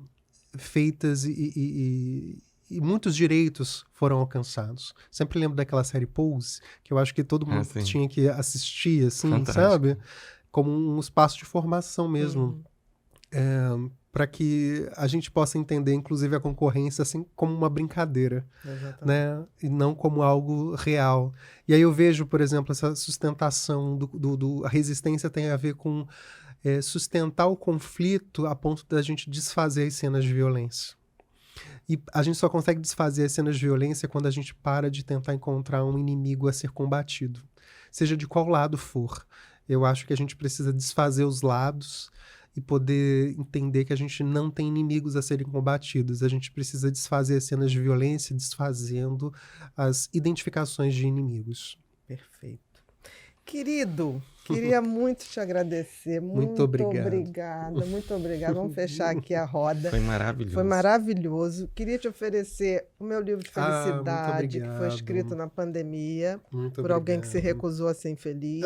feitas e muitos direitos foram alcançados. Sempre lembro daquela série Pose, que eu acho que todo mundo tinha que assistir, assim, fantástico, sabe? Como um espaço de formação mesmo. Para que a gente possa entender, inclusive, a concorrência assim como uma brincadeira, né? E não como algo real. E aí eu vejo, por exemplo, essa sustentação a resistência tem a ver com sustentar o conflito a ponto da gente desfazer as cenas de violência. E a gente só consegue desfazer as cenas de violência quando a gente para de tentar encontrar um inimigo a ser combatido, seja de qual lado for. Eu acho que a gente precisa desfazer os lados e poder entender que a gente não tem inimigos a serem combatidos. A gente precisa desfazer as cenas de violência, desfazendo as identificações de inimigos. Perfeito. Querido, queria muito te agradecer. Muito obrigado. Obrigada, muito obrigada. Vamos fechar aqui a roda. Foi maravilhoso. Foi maravilhoso. Queria te oferecer o meu livro de felicidade, que foi escrito na pandemia, por alguém que se recusou a ser infeliz.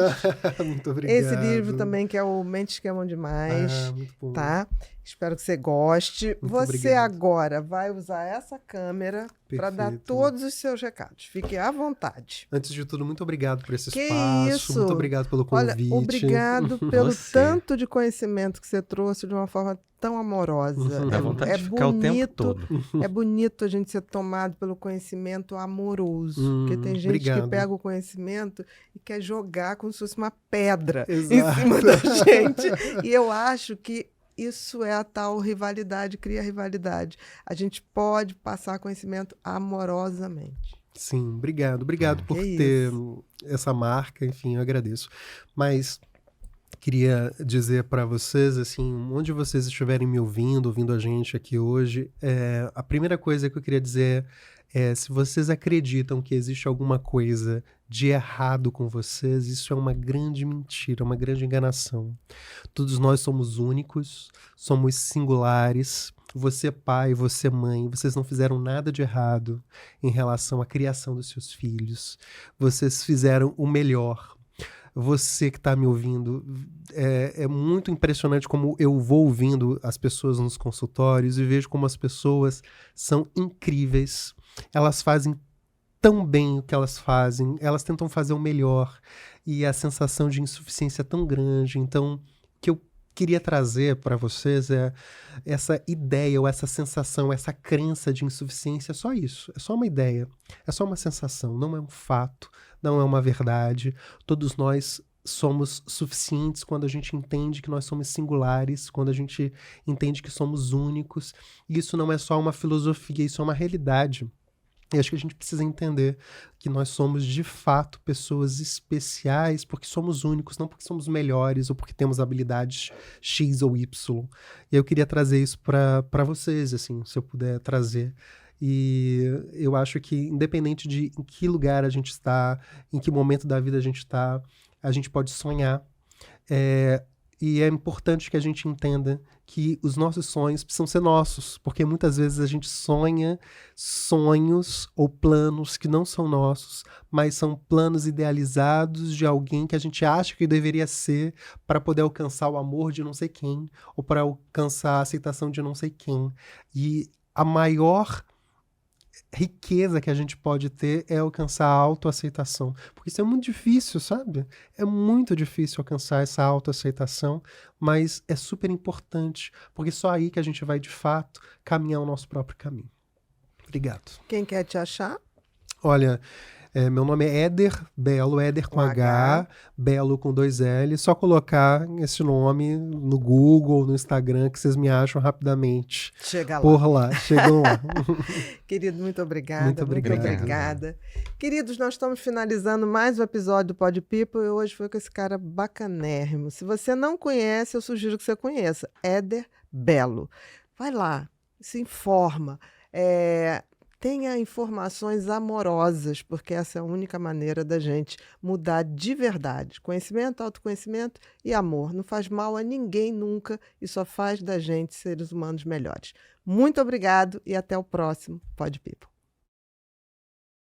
Muito obrigado. Esse livro também, que é o Mentes que Amam Demais, muito bom. tá? Espero que você goste. Muito você obrigado. Agora vai usar essa câmera para dar Perfeito. todos os seus recados. Fique à vontade. Antes de tudo, muito obrigado por esse Que espaço. isso? Muito obrigado pelo Olha, convite. obrigado pelo Você. tanto de conhecimento que você trouxe de uma forma tão amorosa. Dá vontade de ficar o tempo todo. É bonito a gente ser tomado pelo conhecimento amoroso. Porque tem gente que obrigado. pega o conhecimento e quer jogar como se fosse uma pedra Exato. em cima da gente. E eu acho que isso é a tal rivalidade, cria rivalidade. A gente pode passar conhecimento amorosamente. Sim, obrigado. Obrigado por Que ter essa marca, enfim, eu agradeço. Mas queria dizer para vocês, assim, onde vocês estiverem me ouvindo a gente aqui hoje, a primeira coisa que eu queria dizer é, se vocês acreditam que existe alguma coisa de errado com vocês, isso é uma grande mentira, uma grande enganação. Todos nós somos únicos, somos singulares. Você pai, você mãe, vocês não fizeram nada de errado em relação à criação dos seus filhos. Vocês fizeram o melhor. Você que está me ouvindo, é muito impressionante como eu vou ouvindo as pessoas nos consultórios e vejo como as pessoas são incríveis. Elas fazem tão bem o que elas fazem, elas tentam fazer o melhor e a sensação de insuficiência é tão grande. Então, o que eu queria trazer para vocês é essa ideia ou essa sensação, essa crença de insuficiência, é só isso, é só uma ideia, é só uma sensação, não é um fato, não é uma verdade. Todos nós somos suficientes quando a gente entende que nós somos singulares, quando a gente entende que somos únicos. E isso não é só uma filosofia, isso é uma realidade. E acho que a gente precisa entender que nós somos, de fato, pessoas especiais porque somos únicos, não porque somos melhores ou porque temos habilidades X ou Y. E eu queria trazer isso para vocês, assim, se eu puder trazer. E eu acho que, independente de em que lugar a gente está, em que momento da vida a gente está, a gente pode sonhar. E é importante que a gente entenda que os nossos sonhos precisam ser nossos, porque muitas vezes a gente sonha sonhos ou planos que não são nossos, mas são planos idealizados de alguém que a gente acha que deveria ser para poder alcançar o amor de não sei quem, ou para alcançar a aceitação de não sei quem. E a maior riqueza que a gente pode ter é alcançar a autoaceitação. Porque isso é muito difícil, sabe? É muito difícil alcançar essa autoaceitação, mas é super importante, porque só aí que a gente vai, de fato, caminhar o nosso próprio caminho. Obrigado. Quem quer te achar? Olha, meu nome é Éder Belo, Éder com H, Belo com 2 L. Só colocar esse nome no Google, no Instagram, que vocês me acham rapidamente. Chega lá. Por lá, chegam lá. Querido, muito obrigada. Muito obrigado. Obrigada. Queridos, nós estamos finalizando mais um episódio do Pod People e hoje foi com esse cara bacanérrimo. Se você não conhece, eu sugiro que você conheça. Éder Belo. Vai lá, se informa. Tenha informações amorosas, porque essa é a única maneira da gente mudar de verdade. Conhecimento, autoconhecimento e amor. Não faz mal a ninguém nunca e só faz da gente seres humanos melhores. Muito obrigado e até o próximo Pod People.